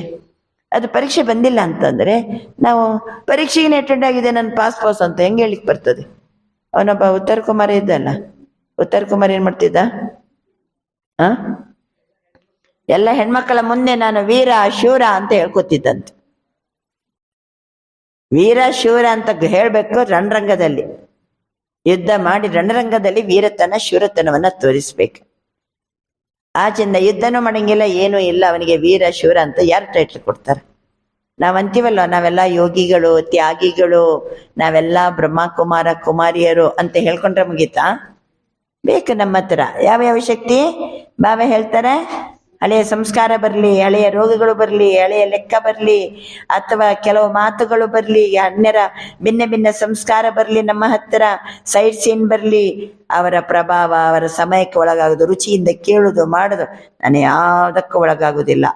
ಅದು ಪರೀಕ್ಷೆ ಬಂದಿಲ್ಲ ಅಂತಂದ್ರೆ ನಾವು ಪರೀಕ್ಷೆಗೆ ಅಟೆಂಡ್ ಆಗಿದೆ, ನನ್ನ ಪಾಸ್ ಅಂತ ಹೆಂಗೆ ಹೇಳಿಕ್ ಬರ್ತದೆ? ಅವನೊಬ್ಬ ಉತ್ತರ ಕುಮಾರ ಇದ್ದಲ್ಲ, ಉತ್ತರ ಕುಮಾರ್ ಏನ್ ಮಾಡ್ತಿದ್ದ, ಎಲ್ಲ ಹೆಣ್ಮಕ್ಕಳ ಮುಂದೆ ನಾನು ವೀರ ಶೂರ ಅಂತ ಹೇಳ್ಕೊತಿದ್ದಂತೆ. ವೀರ ಶೂರ ಅಂತ ಹೇಳ್ಬೇಕು, ರಣರಂಗದಲ್ಲಿ ಯುದ್ಧ ಮಾಡಿ ರಣರಂಗದಲ್ಲಿ ವೀರತನ ಶೂರತನವನ್ನ ತೋರಿಸ್ಬೇಕು. ಆಚೆಯಿಂದ ಯುದ್ಧನೂ ಮಾಡಂಗಿಲ್ಲ, ಏನೂ ಇಲ್ಲ, ಅವನಿಗೆ ವೀರ ಶೂರ ಅಂತ ಯಾರು ಟೈಟ್ಲ್ ಕೊಡ್ತಾರೆ? ನಾವಂತೀವಲ್ಲ, ನಾವೆಲ್ಲ ಯೋಗಿಗಳು, ತ್ಯಾಗಿಗಳು, ನಾವೆಲ್ಲ ಬ್ರಹ್ಮಕುಮಾರ ಕುಮಾರಿಯರು ಅಂತ ಹೇಳ್ಕೊಂಡ್ರೆ ಮುಗೀತಾ? ಬೇಕು ನಮ್ಮ ಹತ್ರ ಯಾವ ಶಕ್ತಿ? ಬಾಬಾ ಹೇಳ್ತಾರೆ, ಹಳೆಯ ಸಂಸ್ಕಾರ ಬರಲಿ, ಹಳೆಯ ರೋಗಗಳು ಬರಲಿ, ಹಳೆಯ ಲೆಕ್ಕ ಬರಲಿ, ಅಥವಾ ಕೆಲವು ಮಾತುಗಳು ಬರಲಿ, ಅನ್ಯರ ಭಿನ್ನ ಭಿನ್ನ ಸಂಸ್ಕಾರ ಬರಲಿ, ನಮ್ಮ ಹತ್ತಿರ ಸೈಡ್ ಸೀನ್ ಬರಲಿ, ಅವರ ಪ್ರಭಾವ, ಅವರ ಸಮಯಕ್ಕೆ ಒಳಗಾಗೋದು, ರುಚಿಯಿಂದ ಕೇಳುದು ಮಾಡೋದು, ನಾನು ಯಾವುದಕ್ಕೂ ಒಳಗಾಗುವುದಿಲ್ಲ.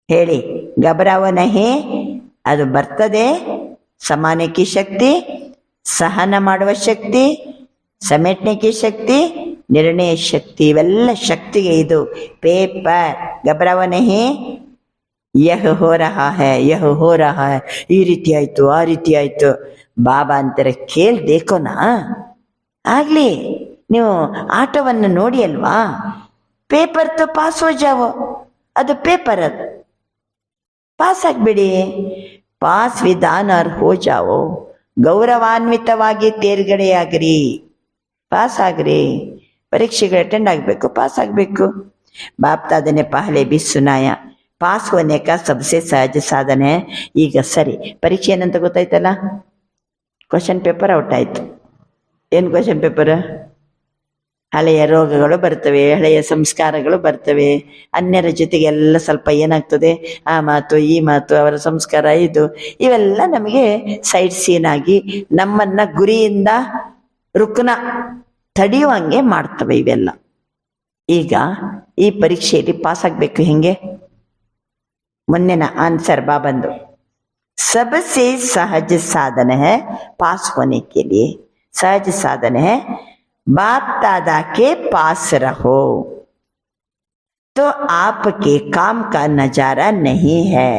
ಹೇಳಿ, ಗಬರಾವ ನಹಿ, ಅದು ಬರ್ತದೆ. ಸಮಾನಕ್ಕೆ ಶಕ್ತಿ, ಸಹನ ಮಾಡುವ ಶಕ್ತಿ, ಸಮೇಟನೆ ಕಿ ಶಕ್ತಿ, ನಿರ್ಣಯ ಶಕ್ತಿ, ಇವೆಲ್ಲ ಶಕ್ತಿಗೆ ಇದು ಪೇಪರ್. ಗಬರಾವ ನಹಿ, ಯಹ ಹೋ ರಹಾ ಹೈ, ಯಹ ಹೋ ರಹಾ ಹೈ, ಈ ರೀತಿ ಆಯ್ತು, ಆ ರೀತಿ ಆಯ್ತು. ಬಾಬಾ ಅಂತಾರೆ, ಕೇಳ್ ದೇಕೋನಾ, ಆಗ್ಲಿ. ನೀವು ಆಟವನ್ನು ನೋಡಿ ಅಲ್ವಾ, ಪೇಪರ್ ತೋ ಪಾಸ್ ಹೋ ಜಾವೋ, ಅದು ಪೇಪರ್. ಅದು ಪಾಸ್ ಆಗ್ಬಿಡಿ. ಪಾಸ್ ವಿತ್ ಆನರ್ ಹೋ ಜಾವೋ, ಗೌರವಾನ್ವಿತವಾಗಿ ತೇರ್ಗಡೆಯಾಗ್ರಿ, ಪಾಸ್ ಆಗ್ರಿ. ಪರೀಕ್ಷೆಗೆ ಅಟೆಂಡ್ ಆಗಬೇಕು, ಪಾಸ್ ಆಗಬೇಕು. बाप दादा ने पहले भी सुनाया, ಪಾಸ್ ಹೋನೆ ಕಾ ಸಬ್ಸೆ ಸಹಜ ಸಾಧನೆ. ಈಗ ಸರಿ, ಪರೀಕ್ಷೆ ಏನಂತ ಗೊತ್ತಾಯ್ತಲ್ಲ, ಕ್ವಶನ್ ಪೇಪರ್ ಔಟ್ ಆಯ್ತು. ಏನು ಕ್ವಶನ್ ಪೇಪರ್? ಹಳೆಯ ರೋಗಗಳು ಬರ್ತವೆ, ಹಳೆಯ ಸಂಸ್ಕಾರಗಳು ಬರ್ತವೆ, ಅನ್ಯರ ಜೊತೆಗೆ ಎಲ್ಲ ಸ್ವಲ್ಪ ಏನಾಗ್ತದೆ, ಆ ಮಾತು ಈ ಮಾತು, ಅವರ ಸಂಸ್ಕಾರ ಇದು, ಇವೆಲ್ಲ ನಮಗೆ ಸೈಡ್ ಸೀನ್ ಆಗಿ ನಮ್ಮನ್ನ ಗುರಿಯಿಂದ ರುಕ್ನ ತಡೆಯುವಂಗೆ ಮಾಡ್ತವೆ ಇವೆಲ್ಲ. ಈಗ ಈ ಪರೀಕ್ಷೆಯಲ್ಲಿ ಪಾಸ್ ಆಗ್ಬೇಕು ಹೆಂಗೆ? ಮೊನ್ನೆನ ಆನ್ಸರ್ ಬಾಬಂದು, सबसे सहज साधन है पास होने के लिए, सहज साधन है बाप दादा के पास रहो तो आपके काम का नजारा नहीं है,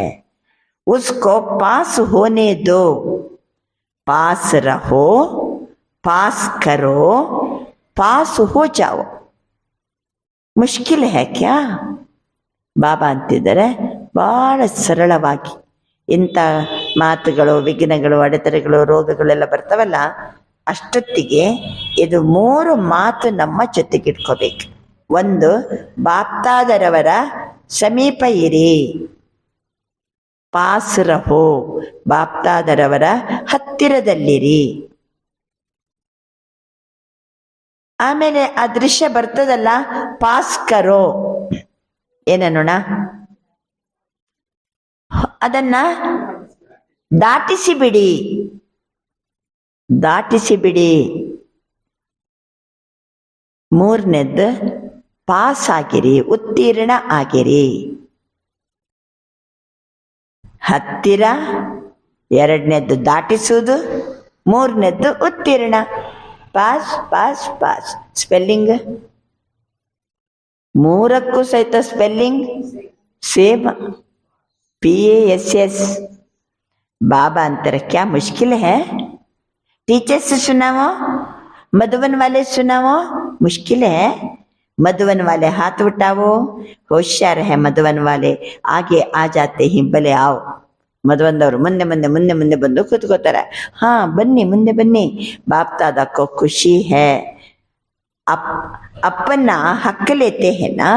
उसको पास होने दो, पास रहो, पास करो, पास हो जाओ. ಮುಷ್ಕಿಲ್ ಹೇ ಕ್ಯಾ? ಬಾಬಾ ಅಂತಿದ್ದಾರೆ ಬಹಳ ಸರಳವಾಗಿ. ಇಂಥ ಮಾತುಗಳು, ವಿಘ್ನಗಳು, ಅಡೆತಡೆಗಳು, ರೋಗಗಳೆಲ್ಲ ಬರ್ತಾವಲ್ಲ, ಅಷ್ಟೊತ್ತಿಗೆ ಇದು 3 ಮಾತು ನಮ್ಮ ಜೊತೆಗೆ ಇಟ್ಕೋಬೇಕು. ಒಂದು, ಬಾಪ್ತಾದರವರ ಸಮೀಪ ಇರಿ, ಪಾಸ್ ರಹೋ, ಬಾಪ್ತಾದರವರ ಹತ್ತಿರದಲ್ಲಿರಿ. ಆಮೇಲೆ ಆ ದೃಶ್ಯ ಬರ್ತದಲ್ಲ, ಪಾಸ್ ಕರೋ, ಏನನ್ನೋಣ, ಅದನ್ನ ದಾಟಿಸಿ ಬಿಡಿ, ದಾಟಿಸಿ ಬಿಡಿ. 3ನೇದ್ದು ಪಾಸ್ ಆಗಿರಿ, ಉತ್ತೀರ್ಣ ಆಗಿರಿ. ಹತ್ತಿರ, 2ನೇದ್ದು ದಾಟಿಸುವುದು, 3ನೇದ್ದು ಉತ್ತೀರ್ಣ. ಪಾಸ್ ಪಾಸ್ ಪಾಸ್ ಸ್ಪೆಲ್ಲಿಂಗ್ 3ಕ್ಕೂ ಸಹಿತ ಸ್ಪೆಲ್ಲಿಂಗ್ ಸೇಮ್, PASS. बाबा अंतर क्या मुश्किल है? टीचर से सुनाओ, मधुबन वाले सुनाओ, मुश्किल है? मधुबन वाले हाथ उठाओ, होशियार है मधुबन वाले, आगे आ जाते ही भले आओ. ಮಧುವಂದವರು ಮುಂದೆ ಮುಂದೆ ಮುಂದೆ ಮುಂದೆ ಬಂದು ಕೂತ್ಕೋತಾರೆ. ಹಾ ಬನ್ನಿ, ಮುಂದೆ ಬನ್ನಿ. ಬಾಪ್ ದಾದಾ ಕೋ ಖುಷಿ ಹೇ, ಅಪ್ಪನ್ನ ಹಕ್ಕಲೇತೆ ಹೇನಾ.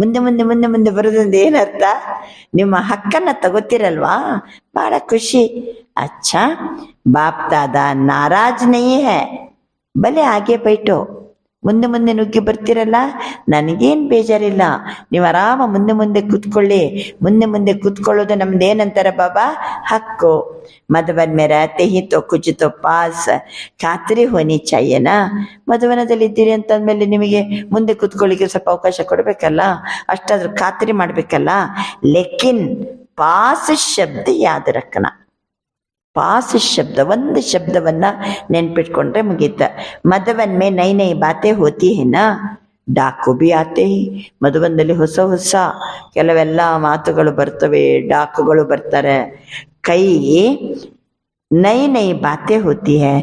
ಮುಂದೆ ಮುಂದೆ ಮುಂದೆ ಮುಂದೆ ಬರೋದ್ರಿಂದ ಏನರ್ಥ? ನಿಮ್ಮ ಹಕ್ಕನ್ನ ತಗೋತಿರಲ್ವಾ, ಬಹಳ ಖುಷಿ. ಅಚ್ಚಾ, ಬಾಪ್ ದಾದಾ ನಾರಾಜ್ ನಹೀ ಹೇ, ಭಲೆ ಆಗೆ ಬೈಟೋ. ಮುಂದೆ ಮುಂದೆ ನುಗ್ಗಿ ಬರ್ತಿರಲ್ಲ, ನನಗೇನು ಬೇಜಾರಿಲ್ಲ, ನೀವು ಆರಾಮ ಮುಂದೆ ಮುಂದೆ ಕೂತ್ಕೊಳ್ಳಿ. ಮುಂದೆ ಮುಂದೆ ಕೂತ್ಕೊಳ್ಳೋದು ನಮ್ದೇನಂತಾರ ಬಾಬಾ? ಹಕ್ಕು. ಮಧುಬನ್ ಮೇ ರಹತೆ ಹಿ ತೋ ಕುಚ್ ತೋ ಪಾಸ್ ಖಾತ್ರಿ ಹೋನಿ ಚಾಹಿಯೇನಾ. ಮಧುವನದಲ್ಲಿ ಇದ್ದೀರಿ ಅಂತಂದ್ಮೇಲೆ ನಿಮಗೆ ಮುಂದೆ ಕೂತ್ಕೊಳ್ಳಿಕ್ಕೆ ಸ್ವಲ್ಪ ಅವಕಾಶ ಕೊಡಬೇಕಲ್ಲ, ಅಷ್ಟಾದ್ರೂ ಖಾತ್ರಿ ಮಾಡ್ಬೇಕಲ್ಲ. ಲೇಕಿನ್ ಪಾಸ್ ಶಬ್ದ ಯಾದ್ ರಖನಾ, ಪಾಸ್ ಶಬ್ದ, ಒಂದು ಶಬ್ದವನ್ನ ನೆನ್ಪಿಟ್ಕೊಂಡ್ರೆ ಮುಗೀತ. ಮಧುಬನ್ ಮೇ ನೈ ನೈ ಬಾತೆ ಹೋತಿ ಹೇನಾ, ಡಾಕು ಬಿ ಆತೆ ಹಿ. ಮಧುಬನ್ದಲ್ಲಿ ಹೊಸ ಹೊಸ ಕೆಲವೆಲ್ಲ ಮಾತುಗಳು ಬರ್ತವೆ, ಡಾಕುಗಳು ಬರ್ತಾರೆ. ಕೈ ನೈ ನೈ ಬಾತೆ ಹೋತಿ ಹೈ.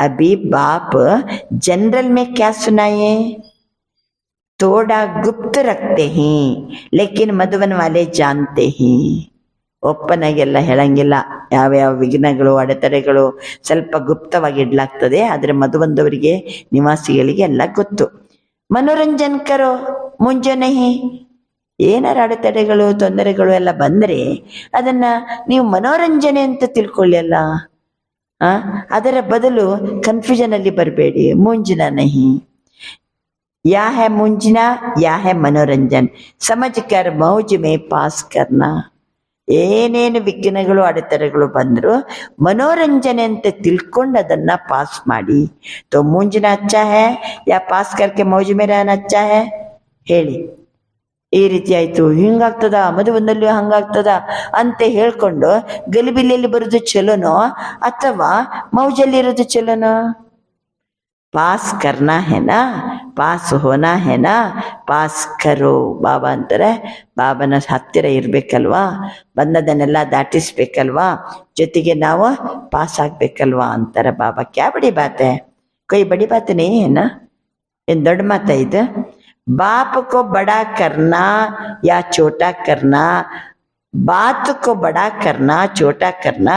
ಅಭಿ ಬಾಪ್ ಜನರಲ್ ಮೇ ಕ್ಯಾ ಸುನಾಯೆ, ಥೋಡಾ ಗುಪ್ತ ರಖ್ತೆ ಹಿ, ಲೇಕಿನ್ ಮಧುಬನ್ ವಾಲೆ ಜಾನ್ತೆ ಹಿ. ಒಪ್ಪನಾಗೆಲ್ಲ ಹೇಳಂಗಿಲ್ಲ, ಯಾವ್ಯಾವ ವಿಘ್ನಗಳು, ಅಡೆತಡೆಗಳು ಸ್ವಲ್ಪ ಗುಪ್ತವಾಗಿ ಇಡ್ಲಾಗ್ತದೆ. ಆದರೆ ಮಧುಬಂದವರಿಗೆ, ನಿವಾಸಿಗಳಿಗೆ ಎಲ್ಲ ಗೊತ್ತು. ಮನೋರಂಜನ್ ಕರೋ ಮುಂಜಾನೆ, ಏನಾರ ಅಡೆತಡೆಗಳು, ತೊಂದರೆಗಳು ಎಲ್ಲ ಬಂದರೆ ಅದನ್ನ ನೀವು ಮನೋರಂಜನೆ ಅಂತ ತಿಳ್ಕೊಳ್ಳಿ ಅಲ್ಲ. ಅದರ ಬದಲು ಕನ್ಫ್ಯೂಷನ್ ಅಲ್ಲಿ ಬರಬೇಡಿ. ಮುಂಜಿನ ನಹಿ, ಯಾ ಹೈ ಮುಂಜಿನ, ಯಾ ಹೈ ಮನೋರಂಜನ್, ಸಮಜ್ ಕರ್ ಮೌಜ್ ಮೇ ಪಾಸ್ ಕರ್ನಾ. ಏನೇನು ವಿಘ್ನಗಳು, ಅಡೆತಡೆಗಳು ಬಂದ್ರು ಮನೋರಂಜನೆ ಅಂತ ತಿಳ್ಕೊಂಡು ಅದನ್ನ ಪಾಸ್ ಮಾಡಿ. ತೋ ಮುಂಜಿನ ಅಚ್ಚಾ ಹೇ ಯಾ ಪಾಸ್ ಕರ್ಕೆ ಮೌಜ್ ಮೇ ರಹನಾ ಅಚ್ಚಾ ಹೇ? ಹೇಳಿ. ಈ ರೀತಿ ಆಯ್ತು, ಹಿಂಗಾಗ್ತದ, ಮಧುಬಂದಲ್ಲಿ ಹಂಗಾಗ್ತದ ಅಂತ ಹೇಳ್ಕೊಂಡು ಗಲಿಬಿಲಿಯಲ್ಲಿ ಬರೋದು ಚಲೋನೋ ಅಥವಾ ಮೌಜಲ್ಲಿರೋದು ಚಲೋನೋ? ಪಾಸ್ ಕರ್ನಾ ಹೇನಾ, ಪಾಸ್ ಹೋನಾ ಹೇನಾ, ಪಾಸ್ ಕರೋ. ಬಾಬಾ ಅಂತಾರೆ, ಬಾಬನ ಹತ್ತಿರ ಇರ್ಬೇಕಲ್ವಾ, ಬಂದದನ್ನೆಲ್ಲ ದಾಟಿಸ್ಬೇಕಲ್ವಾ, ಜೊತೆಗೆ ನಾವು ಪಾಸ್ ಆಗ್ಬೇಕಲ್ವಾ ಅಂತಾರೆ ಬಾಬಾ. ಕ್ಯಾ ಬಡಿ ಬಾತ್ ಹೈ, ಕೊಯ್ ಬಡಿ ಬಾತ್ ನಹೀ ಹೈ ನಾ. ಏನ್ ದೊಡ್ಡ ಮಾತ ಇದು? ಬಾಪ್ ಕೋ ಬಡಾ ಕರ್ನಾ ಯಾ ಚೋಟಾ ಕರ್ನಾ ಬಾತ್ ಕೋ ಬಡಾ ಕರ್ನ ಚೋಟಾ ಕರ್ನ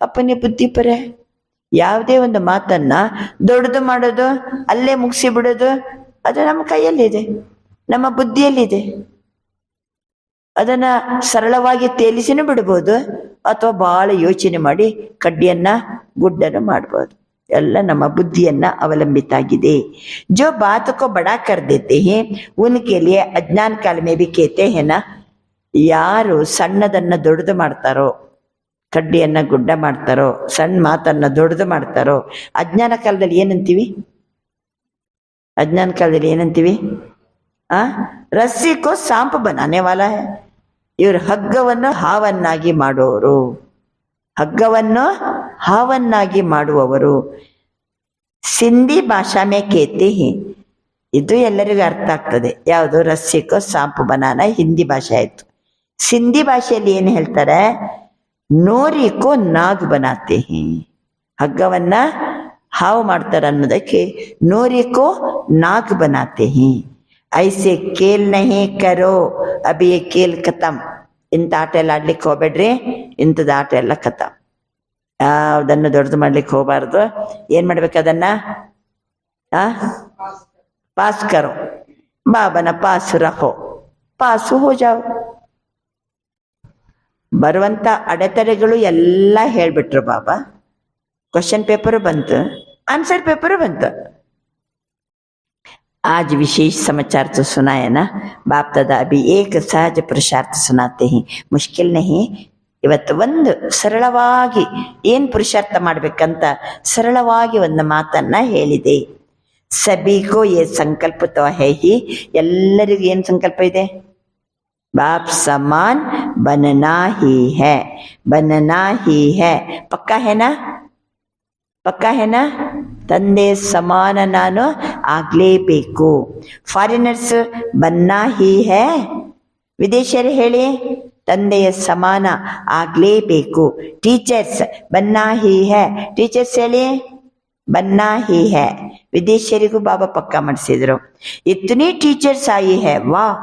ಅಪ್ಪನೇ ಬುದ್ಧಿ ಪರ. ಯಾವುದೇ ಒಂದು ಮಾತನ್ನ ದೊಡ್ಡದು ಮಾಡೋದು, ಅಲ್ಲೇ ಮುಗಿಸಿ ಬಿಡೋದು, ಅದು ನಮ್ಮ ಕೈಯಲ್ಲಿದೆ, ನಮ್ಮ ಬುದ್ಧಿಯಲ್ಲಿದೆ. ಅದನ್ನ ಸರಳವಾಗಿ ತೇಲಿಸಿನೂ ಬಿಡ್ಬೋದು, ಅಥವಾ ಬಹಳ ಯೋಚನೆ ಮಾಡಿ ಕಡ್ಡಿಯನ್ನ ಗುಡ್ಡನ್ನು ಮಾಡ್ಬೋದು. ಎಲ್ಲ ನಮ್ಮ ಬುದ್ಧಿಯನ್ನ ಅವಲಂಬಿತ ಆಗಿದೆ. ಜೋ ಬಾತ್ ಕೋ ಬಡಾ ಕರ್ ದೇತೆ ಹೈ ಉನ್ಕೆ ಲಿಯೆ ಅಜ್ಞಾನ ಕಾಲ ಮೇ ಭಿ ಕೇತೆ ಹೈ ನಾ. ಯಾರು ಸಣ್ಣದನ್ನ ದೊಡ್ಡದು ಮಾಡ್ತಾರೋ, ಕಡ್ಡಿಯನ್ನ ಗುಡ್ಡ ಮಾಡ್ತಾರೋ, ಸಣ್ಣ ಮಾತನ್ನ ದೊಡ್ಡದು ಮಾಡ್ತಾರೋ, ಅಜ್ಞಾನ ಕಾಲದಲ್ಲಿ ಏನಂತೀವಿ? ಅಜ್ಞಾನ ಕಾಲದಲ್ಲಿ ಏನಂತೀವಿ? ರಸ್ಸಿ ಕೋ ಸಾಂಪ್ ಬನಾನೆ ವಾಲಾ ಹೈ. ಇವರು ಹಗ್ಗವನ್ನು ಹಾವನ್ನಾಗಿ ಮಾಡುವವರು, ಹಗ್ಗವನ್ನು ಹಾವನ್ನಾಗಿ ಮಾಡುವವರು. ಸಿಂಧಿ ಭಾಷಾ ಮೇ ಕೇತೆ ಹಿ, ಇದು ಎಲ್ಲರಿಗೂ ಅರ್ಥ ಆಗ್ತದೆ. ಯಾವುದು? ರಸ್ಸಿಕೋ ಸಾಂಪ್ ಬನಾನ ಹಿಂದಿ ಭಾಷೆ ಆಯ್ತು. ಸಿಂಧಿ ಭಾಷೆಯಲ್ಲಿ ಏನು ಹೇಳ್ತಾರೆ? ನೋರಿಕೋ ನಾಗ್ ಬನಾತೆ ಹಿ, ಹಗ್ಗವನ್ನ ಹಾವು ಮಾಡ್ತಾರೆ ಅನ್ನೋದಕ್ಕೆ ನೋರಿಕೋ ನಾಗ್ ಬನಾತೆ ಹಿ. ಐಸೆ ಕೇಲ್ ನಹಿ ಕರೋ ಅಭಿ ಕೇಲ್ ಖತಮ್. ಇಂಥ ಆಟ ಎಲ್ಲ ಆಡ್ಲಿಕ್ಕೆ ಹೋಗ್ಬೇಡ್ರಿ, ಇಂಥದ್ದು ಆಟ ಎಲ್ಲ ಖತಮ್. ಯಾವುದನ್ನು ದೊಡ್ಡದು ಮಾಡ್ಲಿಕ್ಕೆ ಹೋಗಬಾರ್ದು. ಏನ್ ಮಾಡ್ಬೇಕು ಅದನ್ನ? ಪಾಸ್ ಕರೋ, ಬಾಬನ ಪಾಸ್ ರಹೋ, ಪಾಸು ಹೋ ಜಾವ್. ಬರುವಂತ ಅಡೆತಡೆಗಳು ಎಲ್ಲ ಹೇಳ್ಬಿಟ್ರು ಬಾಬಾ. ಕ್ವಶನ್ ಪೇಪರ್ ಬಂತು, ಆನ್ಸರ್ ಪೇಪರ್ ಬಂತು. आज विशेष समाचार तो सुनाया ना बाप दादा. अभी एक सहज पुरुषार्थ सुनाते हैं, मुश्किल नहीं. ಇವತ್ತು ಒಂದು ಸರಳವಾಗಿ ಏನ್ ಪುರುಷಾರ್ಥ ಮಾಡ್ಬೇಕಂತ ಸರಳವಾಗಿ ಒಂದು ಮಾತನ್ನ ಹೇಳಿದೆ. ಸಬಿಕೋ ಏ ಸಂಕಲ್ಪ ತೋ ಹೈ ಹಿ, ಎಲ್ಲರಿಗೂ ಏನ್ ಸಂಕಲ್ಪ ಇದೆ? ಬಾಪ್ ಸಮಾನ್ ಬನನಾ ಹಿ ಹೈ, ಬನನಾ ಹಿ ಹೈ. ಪಕ್ಕಾ ಹೇನಾ? ಪಕ್ಕಾ ಹೇನಾ? ತಂದೆ ಸಮಾನ ನಾನು ಆಗ್ಲೇಬೇಕು. ಫಾರಿನರ್ಸ್ ಬನ್ನಾ ಹಿ ಹೈ, ವಿದೇಶಿಯರು ಹೇಳಿ ತಂದೆಯ ಸಮಾನ ಆಗ್ಲೇಬೇಕು. ಟೀಚರ್ಸ್ ಬನ್ನಾ ಹಿ ಹೈ, ಟೀಚರ್ಸ್ ಹೇಳಿ ಬನ್ನಾ ಹಿ ಹೈ. ವಿದೇಶಿಯರಿಗೂ ಬಾಬಾ ಪಕ್ಕಾ ಮಾಡಿಸಿದ್ರು. ಇತನಿ ಟೀಚರ್ಸ್ ಆಯಿ ಹೈ, ವಾಹ್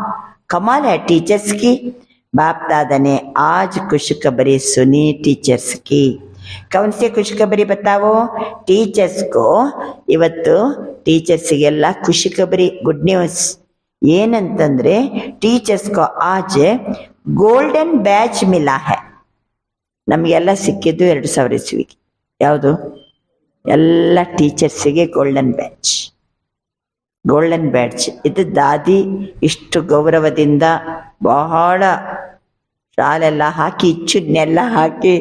ಕಮಾಲ್ ಹೈ ಟೀಚರ್ಸ್ ಕಿ. बाप दादा ने आज खुशखबरी सुनी टीचर्स की. कौन सी खुशखबरी बताओ? टीचर्स को ಇವತ್ತು ಟೀಚರ್ಸ್ಗೆಲ್ಲ ಖುಷಿಖಬರಿ, ಗುಡ್ ನ್ಯೂಸ್. ಏನಂತಂದ್ರೆ ಟೀಚರ್ಸ್ ಕೋ ಆಜ್ ಗೋಲ್ಡನ್ ಬ್ಯಾಚ್ ಮಿಲಾ ಹೈ. ನಮಗೆಲ್ಲ ಸಿಕ್ಕಿದ್ದು 2000 ಇಸ್ವಿಗೆ. ಯಾವುದು? ಎಲ್ಲ ಟೀಚರ್ಸಿಗೆ ಗೋಲ್ಡನ್ ಬ್ಯಾಚ್. ಗೋಲ್ಡನ್ ಬ್ಯಾಡ್ಜ್ ಇದು ದಾದಿ ಇಷ್ಟು ಗೌರವದಿಂದ ಬಹಳ ಶಾಲೆಲ್ಲ ಹಾಕಿ ಚುನ್ನೆಲ್ಲ ಹಾಕಿ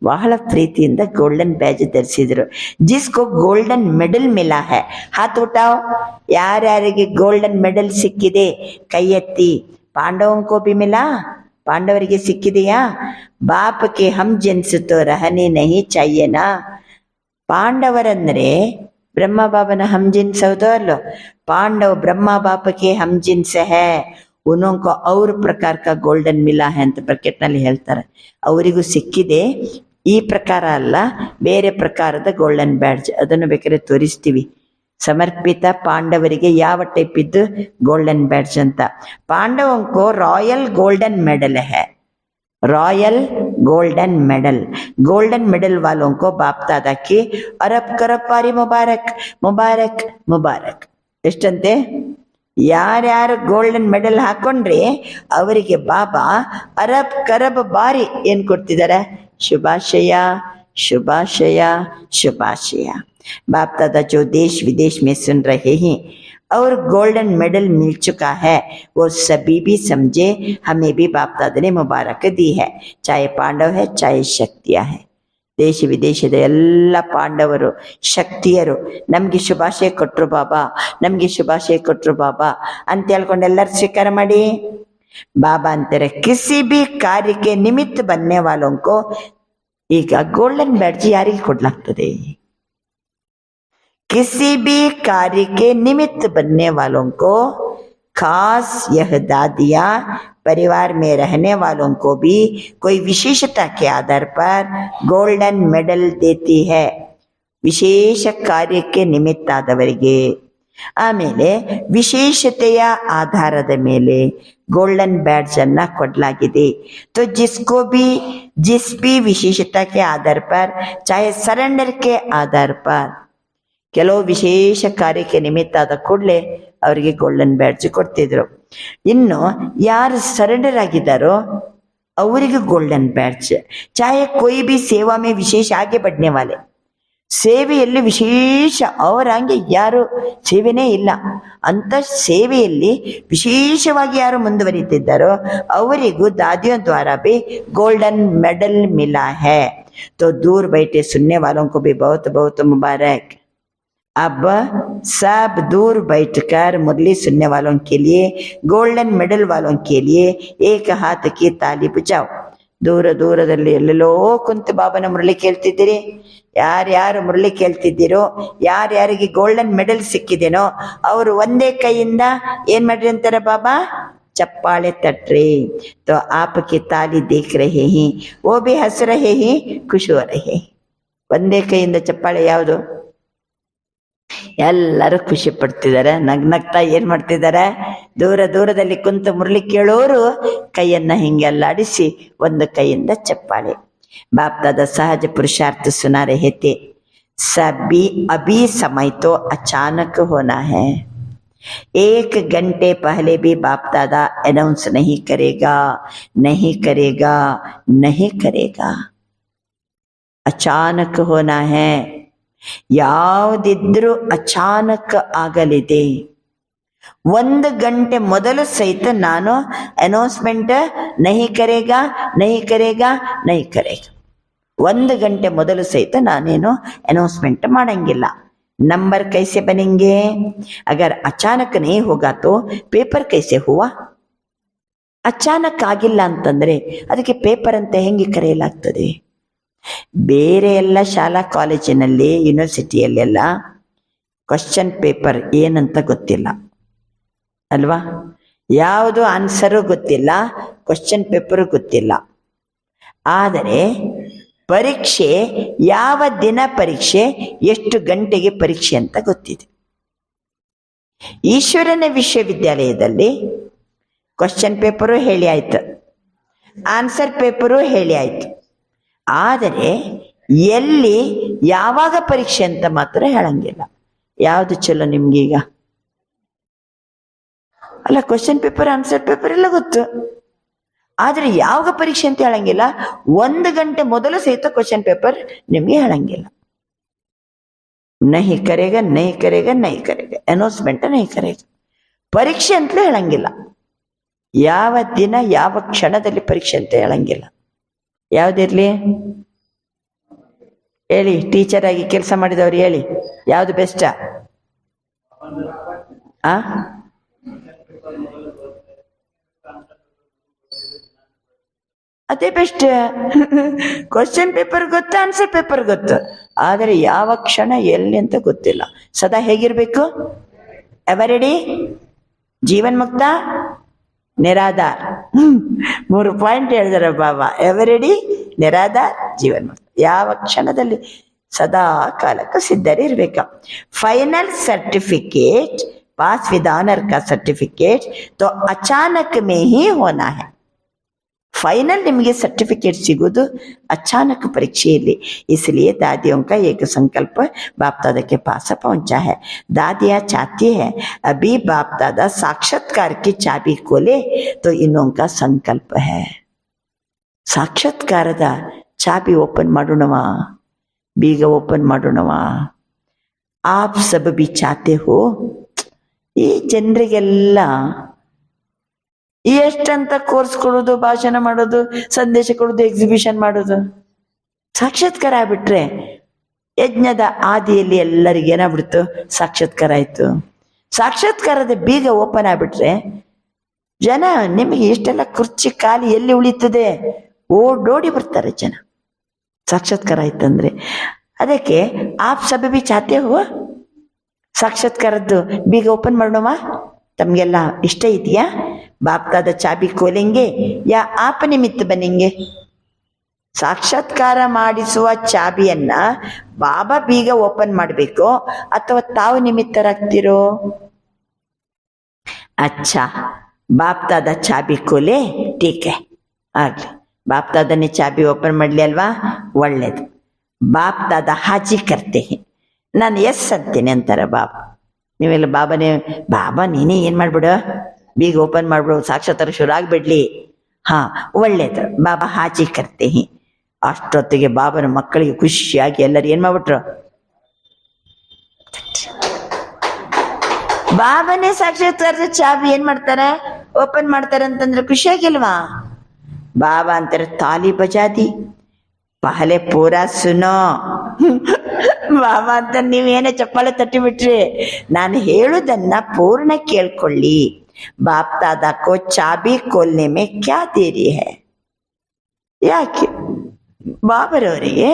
ಬಹಳ ಪ್ರೀತಿಯಿಂದ ಗೋಲ್ಡನ್ ಬ್ಯಾಜ್ ಧರಿಸಿದ್ರು. ಜಿಸ್ಕೋ ಗೋಲ್ಡನ್ ಮೆಡಲ್ ಮಿಲಾ ಹೈ, ಹಾತ್ ಉಠಾವ್. ಯಾರ್ಯಾರಿಗೆ ಗೋಲ್ಡನ್ ಮೆಡಲ್ ಸಿಕ್ಕಿದೆ ಕೈ ಎತ್ತಿ. ಪಾಂಡವಂಕೋ ಬಿ ಮಿಲಾ, ಪಾಂಡವರಿಗೆ ಸಿಕ್ಕಿದೆಯಾ? ಬಾಪಕ್ಕೆ ಹಮ್ ಜನ್ಸತೋ ರಹನೆ ನಹಿ ಚಾಹಿಯೇನಾ. ಪಾಂಡವರಂದ್ರೆ ಬ್ರಹ್ಮ ಬಾಬನ ಹಮ್ ಜಿನ್ಸ್ ಹೌದೋ ಅಲ್ಲೋ? पांडव ब्रह्मा बाप के हम जिन्स है, उनको और प्रकार का गोल्डन मिला है ಅಂತ ಬ್ರಾಕೆಟ್ನಲ್ಲಿ ಹೇಳ್ತಾರೆ. ಅವರಿಗೂ ಸಿಕ್ಕಿದೆ. ಈ ಪ್ರಕಾರ ಅಲ್ಲ, ಬೇರೆ ಪ್ರಕಾರದ ಗೋಲ್ಡನ್ ಬ್ಯಾಡ್ಜ್. ಅದನ್ನು ಬೇಕಾದ್ರೆ ತೋರಿಸ್ತೀವಿ. ಸಮರ್ಪಿತ ಪಾಂಡವರಿಗೆ ಯಾವ ಟೈಪ್ ಇದ್ದು ಗೋಲ್ಡನ್ ಬ್ಯಾಡ್ಜ್ ಅಂತ. ಪಾಂಡವಂಕೋ ರಾಯಲ್ ಗೋಲ್ಡನ್ ಮೆಡಲ್ है, royal golden medal. Golden medal वालों को बाप दादा की अरब करब पारी मुबारक मुबारक मुबारक. ಎಷ್ಟಂತೆ? ಯಾರ್ಯಾರು ಗೋಲ್ಡನ್ ಮೆಡಲ್ ಹಾಕೊಂಡ್ರೆ ಅವರಿಗೆ ಬಾಬಾ ಅರಬ್ ಕರಬ್ ಬಾರಿ ಏನ್ ಕೊಡ್ತಿದ್ದಾರೆ? ಶುಭಾಶಯ ಶುಭಾಶಯ ಶುಭಾಶಯ. बाप दादा जो देश विदेश में सुन रहे हैं और गोल्डन मेडल मिल चुका है, वो सभी भी समझे हमें भी बाप दादा ने मुबारक दी है, चाहे पांडव है चाहे शक्तियां है. ದೇಶ ವಿದೇಶದ ಎಲ್ಲ ಪಾಂಡವರು ಶಕ್ತಿಯರು ನಮ್ಗೆ ಶುಭಾಶಯ ಕೊಟ್ರು ಬಾಬಾ, ನಮ್ಗೆ ಶುಭಾಶಯ ಕೊಟ್ರು ಬಾಬಾ ಅಂತ ಹೇಳ್ಕೊಂಡು ಎಲ್ಲರೂ ಸ್ವೀಕಾರ ಮಾಡಿ. ಬಾಬಾ ಅಂತಾರೆ ಕಿಸಿ ಬಿ ಕಾರ್ಯಕ್ಕೆ ನಿಮಿತ್ತ ಬನ್ನೆ ವಾಲೋಂಕೋ. ಈಗ ಗೋಲ್ಡನ್ ಬ್ಯಾಡ್ಜ್ ಯಾರಿಗೆ ಕೊಡ್ಲಾಗ್ತದೆ? किसी भी कार्य के निमित्त बनने वालों को, खास यह दादियाँ परिवार में रहने वालों को भी कोई विशेषता के आधार पर गोल्डन मेडल देती है. ವಿಶೇಷ ಕಾರ್ಯಕ್ಕೆ ನಿಮಿತ್ತ ಆದವರಿಗೆ. ಆಮೇಲೆ ವಿಶೇಷತೆಯ ಆಧಾರದ ಮೇಲೆ गोल्डन बैज अन्ना ಕೊಡಲಾಗಿದೆ. तो जिसको भी जिस भी विशेषता के आधार पर चाहे सरेंडर के आधार पर ಕೆಲವು ವಿಶೇಷ ಕಾರ್ಯಕ್ಕೆ ನಿಮಿತ್ತ ಆದ ಕೂಡಲೇ ಅವರಿಗೆ ಗೋಲ್ಡನ್ ಬ್ಯಾಡ್ಜ್ ಕೊಡ್ತಿದ್ರು. ಇನ್ನು ಯಾರು ಸರೆಂಡರ್ ಆಗಿದ್ದಾರೋ ಅವರಿಗೆ ಗೋಲ್ಡನ್ ಬ್ಯಾಡ್ಜ್. ಚಾಹೆ कोई भी सेवा में विशेष आगे बढ़ने वाले, ಸೇವೆಯಲ್ಲಿ ವಿಶೇಷ ಅವರಂಗೆ ಯಾರು ಸೇವೆನೇ ಇಲ್ಲ ಅಂತ ಸೇವೆಯಲ್ಲಿ ವಿಶೇಷವಾಗಿ ಯಾರು ಮುಂದುವರಿತಿದ್ದಾರೋ ಅವರಿಗೂ दादियों द्वारा भी गोल्डन मेडल मिला है. तो दूर बैठे सुनने वालों को भी बहुत बहुत मुबारक. अब सब दूर बैठकर मुरली सुनने वालों के लिए, गोल्डन मेडल वालों के लिए एक हाथ की ताली बजाओ. ದೂರ ದೂರದಲ್ಲಿ ಎಲ್ಲೆಲ್ಲೋ ಕುಂತು ಬಾಬನ ಮುರಳಿ ಕೇಳ್ತಿದ್ದೀರಿ. ಯಾರ್ಯಾರು ಮುರಳಿ ಕೇಳ್ತಿದ್ದೀರೋ, ಯಾರ್ಯಾರಿಗೆ ಗೋಲ್ಡನ್ ಮೆಡಲ್ ಸಿಕ್ಕಿದೇನೋ ಅವರು ಒಂದೇ ಕೈಯಿಂದ ಏನ್ ಮಾಡ್ರಿ ಅಂತಾರ ಬಾಬಾ, ಚಪ್ಪಾಳೆ ತಟ್ರಿ. तो आपकी ताली देख रहे हैं, वो भी हंस रहे हैं, खुश हो रहे हैं. ಒಂದೇ ಕೈಯಿಂದ ಚಪ್ಪಾಳೆ ಯಾವುದು? ಎಲ್ಲರೂ ಖುಷಿ ಪಡ್ತಿದ್ದಾರೆ, ನಗ್ನಗ್ತಾ ಏನ್ ಮಾಡ್ತಿದ್ದಾರೆ, ದೂರ ದೂರದಲ್ಲಿ ಕುಂತು ಮುರಳಿ ಕೇಳೋರು ಕೈಯನ್ನ ಹಿಂಗೆ ಅಲ್ಲಾಡಿಸಿ ಒಂದು ಕೈಯಿಂದ ಚಪ್ಪಾಳೆ. बाप दादा सहज पुरुषार्थ सुना रहे थे. सभी अभी समय तो अचानक होना है. 1 घंटे पहले भी बाप दादा अनाउंस नहीं करेगा, नहीं करेगा, नहीं करेगा. अचानक होना है. ಯಾವುದಿದ್ರೂ ಅಚಾನಕ್ ಆಗಲಿದೆ. 1 ಗಂಟೆ ಮೊದಲು ಸಹಿತ ನಾನು ಅನೌನ್ಸ್ಮೆಂಟ್ ನಹಿ ಕರೇಗಾ, ನಹಿ ಕರೇಗಾ, ನಹಿ ಕರೇಗಾ. 1 ಗಂಟೆ ಮೊದಲು ಸಹಿತ ನಾನೇನು ಅನೌನ್ಸ್ಮೆಂಟ್ ಮಾಡಂಗಿಲ್ಲ. ನಂಬರ್ ಕೈಸೆ ಬನೆಂಗೆ? ಅಗರ್ ಅಚಾನಕ್ ನಹಿ ಹೋಗಾ ತೋ ಪೇಪರ್ ಕೈಸೆ ಹುವಾ? ಅಚಾನಕ್ ಆಗಿಲ್ಲ ಅಂತಂದ್ರೆ ಅದಕ್ಕೆ ಪೇಪರ್ ಅಂತ ಹೆಂಗೆ ಕರೆಯಲಾಗ್ತದೆ? ಬೇರೆ ಎಲ್ಲ ಶಾಲಾ ಕಾಲೇಜಿನಲ್ಲಿ, ಯೂನಿವರ್ಸಿಟಿಯಲ್ಲೆಲ್ಲ ಕ್ವಶನ್ ಪೇಪರ್ ಏನಂತ ಗೊತ್ತಿಲ್ಲ ಅಲ್ವಾ? ಯಾವುದು ಆನ್ಸರು ಗೊತ್ತಿಲ್ಲ, ಕ್ವಶನ್ ಪೇಪರು ಗೊತ್ತಿಲ್ಲ. ಆದರೆ ಪರೀಕ್ಷೆ ಯಾವ ದಿನ ಪರೀಕ್ಷೆ, ಎಷ್ಟು ಗಂಟೆಗೆ ಪರೀಕ್ಷೆ ಅಂತ ಗೊತ್ತಿದೆ. ಈಶ್ವರನ ವಿಶ್ವವಿದ್ಯಾಲಯದಲ್ಲಿ ಕ್ವಶನ್ ಪೇಪರು ಹೇಳಿ ಆಯ್ತು, ಆನ್ಸರ್ ಪೇಪರು ಹೇಳಿ ಆಯ್ತು. ಆದರೆ ಎಲ್ಲಿ ಯಾವಾಗ ಪರೀಕ್ಷೆ ಅಂತ ಮಾತ್ರ ಹೇಳಂಗಿಲ್ಲ. ಯಾವುದು ಚಲೋ ನಿಮ್ಗೀಗ? ಅಲ್ಲ, ಕ್ವಶನ್ ಪೇಪರ್ ಆನ್ಸರ್ ಪೇಪರ್ ಎಲ್ಲ ಗೊತ್ತು, ಆದ್ರೆ ಯಾವಾಗ ಪರೀಕ್ಷೆ ಅಂತ ಹೇಳಂಗಿಲ್ಲ. 1 ಗಂಟೆ ಮೊದಲು ಸಹಿತ ಕ್ವಶನ್ ಪೇಪರ್ ನಿಮ್ಗೆ ಹೇಳಂಗಿಲ್ಲ. ನಹಿ ಕರೆಗ, ನಹಿ ಕರೆಗ, ನಹಿ ಕರೆಗ, ಅನೌನ್ಸ್ಮೆಂಟ್ ನಹಿ ಕರೆಗ. ಪರೀಕ್ಷೆ ಅಂತಲೇ ಹೇಳಂಗಿಲ್ಲ. ಯಾವ ದಿನ ಯಾವ ಕ್ಷಣದಲ್ಲಿ ಪರೀಕ್ಷೆ ಅಂತ ಹೇಳಂಗಿಲ್ಲ. ಯಾವ್ದಿರ್ಲಿ ಹೇಳಿ, ಟೀಚರ್ ಆಗಿ ಕೆಲಸ ಮಾಡಿದವ್ರು ಹೇಳಿ, ಯಾವ್ದು ಬೆಸ್ಟ್? ಅದೇ ಬೆಸ್ಟ್. ಕ್ವಶನ್ ಪೇಪರ್ ಗೊತ್ತು, ಆನ್ಸರ್ ಪೇಪರ್ ಗೊತ್ತು, ಆದರೆ ಯಾವ ಕ್ಷಣ ಎಲ್ಲಿ ಅಂತ ಗೊತ್ತಿಲ್ಲ. ಸದಾ ಹೇಗಿರ್ಬೇಕು? ಎವರೆಡಿ, ಜೀವನ್ ಮುಕ್ತ, ನಿರಾಧಾರ್. 3 ಪಾಯಿಂಟ್ ಹೇಳಿದಾರೆ ಬಾಬಾ. ಎವರೆಡಿ, ನಿರಾಧಾರ್, ಜೀವನ್ ಮುಕ್ತ. ಯಾವ ಕ್ಷಣದಲ್ಲಿ ಸದಾ ಕಾಲಕ್ಕೂ ಸಿದ್ಧರಿರ್ಬೇಕ. Final certificate, pass with honour का सर्टिफिकेट तो अचानक में ही होना है. फाइनल निಮಗೆ सर्टिफिकेट सिगोದು अचानक परीक्षेಯಲ್ಲಿ. इसलिए दादियों का एक संकल्प बाप दादा के पास पहुंचा है. दादियां चाहती है अभी बाप दादा साक्षात्कार की चाबी खोले, तो इनों का संकल्प है. ಸಾಕ್ಷಾತ್ಕಾರದ ಚಾಬಿ ಓಪನ್ ಮಾಡೋಣವಾ, ಬೀಗ ಓಪನ್ ಮಾಡೋಣವಾ. आप सब भी चाहते हो. ಈ ಜನರಿಗೆಲ್ಲ ಎಷ್ಟಂತ ಕೋರ್ಸ್ ಕೊಡೋದು, ಭಾಷಣ ಮಾಡೋದು, ಸಂದೇಶ ಕೊಡೋದು, ಎಕ್ಸಿಬಿಷನ್ ಮಾಡೋದು, ಸಾಕ್ಷಾತ್ಕಾರ ಆಗ್ಬಿಟ್ರೆ ಯಜ್ಞದ ಆದಿಯಲ್ಲಿ ಎಲ್ಲರಿಗೆ ಏನಾಗ್ಬಿಡ್ತು? ಸಾಕ್ಷಾತ್ಕಾರ ಆಯ್ತು. ಸಾಕ್ಷಾತ್ಕಾರದ ಬೀಗ ಓಪನ್ ಆಗ್ಬಿಟ್ರೆ ಜನ ನಿಮಗೆ ಇಷ್ಟೆಲ್ಲ ಕುರ್ಚಿ ಖಾಲಿ ಎಲ್ಲಿ ಉಳಿತದೆ? ಓಡೋಡಿ ಬರ್ತಾರೆ ಜನ, ಸಾಕ್ಷಾತ್ಕಾರ ಆಯ್ತಂದ್ರೆ. ಅದಕ್ಕೆ ಆಪ್ ಸಭೆ ಬಿ ಚಾತೆ ಹೋ, ಸಾಕ್ಷಾತ್ಕಾರದ್ದು ಬೀಗ ಓಪನ್ ಮಾಡೋಣ. ತಮ್ಗೆಲ್ಲ ಇಷ್ಟ ಇದೆಯಾ? ಬಾಪ್ ದಾದಾ ಚಾಬಿ ಕೋಲೆಂಗೆ ಯಾ ಆಪ ನಿಮಿತ್ತ ಬನ್ನಿಂಗೆ. ಸಾಕ್ಷಾತ್ಕಾರ ಮಾಡಿಸುವ ಚಾಬಿಯನ್ನ ಬಾಬಾ ಬೀಗ ಓಪನ್ ಮಾಡಬೇಕು ಅಥವಾ ತಾವು ನಿಮಿತ್ತರಾಗ್ತಿರೋ? ಅಚ್ಚಾ, ಬಾಪ್ ದಾದ ಚಾಬಿ ಕೋಲೆ ಟೀಕೆ ಆಗ್ಲಿ. ಬಾಪ್ ದಾದನೇ ಚಾಬಿ ಓಪನ್ ಮಾಡ್ಲಿ ಅಲ್ವಾ, ಒಳ್ಳೇದು. ಬಾಪ್ ದಾದ ಹಾಜಿ ಕರ್ತೆ, ನಾನು ಎಸ್ ಅಂತೀನಿ ಅಂತಾರೆ ಬಾಬಾ. ನೀವೆಲ್ಲ ಬಾಬಾನೇ ಬಾಬಾ ನೀನೇ ಏನ್ ಮಾಡ್ಬಿಡು, ಬೀಗ ಓಪನ್ ಮಾಡ್ಬಿಡು, ಸಾಕ್ಷಾತ್ಕಾರ ಶುರು ಆಗ್ಬಿಡ್ಲಿ. ಹಾ ಒಳ್ಳೇದು, ಬಾಬಾ ಹಾಜಿ ಕರ್ತೆ. ಅಷ್ಟೊತ್ತಿಗೆ ಬಾಬನ ಮಕ್ಕಳಿಗೆ ಖುಷಿಯಾಗಿ ಎಲ್ಲರೂ ಏನ್ ಮಾಡ್ಬಿಟ್ರು, ಬಾಬನೇ ಸಾಕ್ಷಾತ್ಕಾರದ ಚಾಬಿ ಏನ್ ಮಾಡ್ತಾರೆ, ಓಪನ್ ಮಾಡ್ತಾರೆ ಅಂತಂದ್ರೆ ಖುಷಿಯಾಗಿಲ್ವಾ? ಬಾಬಾ ಅಂತಾರೆ ತಾಲಿ ಬಜಾದಿ ಪಹಲೆ ಪೂರಾ ಸುನೋ. ಬಾಬಾ ಅಂತ ನೀವೇನೇ ಚಪ್ಪಾಳೆ ತಟ್ಟಿ ಬಿಟ್ರಿ, ನಾನು ಹೇಳುದನ್ನ ಪೂರ್ಣ ಕೇಳ್ಕೊಳ್ಳಿ. ಬಾಪ್ ದಾದಾ ಕೋ ಚಾಬಿ ಕೋಲ್ನೆ ಮೇ ಕ್ಯಾ ದೇರಿ ಹೈ. ಯಾಕೆ ಬಾಬರವರಿಗೆ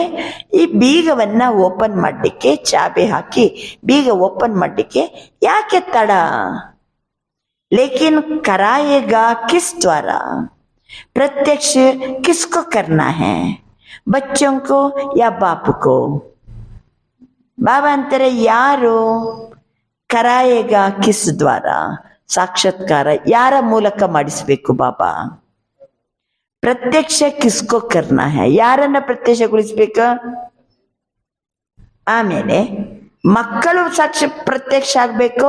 ಈ ಬೀಗವನ್ನ ಓಪನ್ ಮಾಡಲಿಕ್ಕೆ, ಚಾಬಿ ಹಾಕಿ ಬೀಗ ಓಪನ್ ಮಾಡಲಿಕ್ಕೆ ಯಾಕೆ ತಡ? ಲೇಕಿನ್ कराएगा किस द्वारा, प्रत्यक्ष किसको करना है, बच्चों को या बाप को? बाबा अंतरे यारो कराएगा किस द्वारा, ಸಾಕ್ಷಾತ್ಕಾರ ಯಾರ ಮೂಲಕ ಮಾಡಿಸ್ಬೇಕು ಬಾಬಾ? ಪ್ರತ್ಯಕ್ಷ ಕಿಸ್ಕೋ ಕರ್ನಾ ಹೈ, ಯಾರನ್ನ ಪ್ರತ್ಯಕ್ಷಗೊಳಿಸ್ಬೇಕು? ಆಮೇಲೆ ಮಕ್ಕಳು ಪ್ರತ್ಯಕ್ಷ ಆಗ್ಬೇಕು,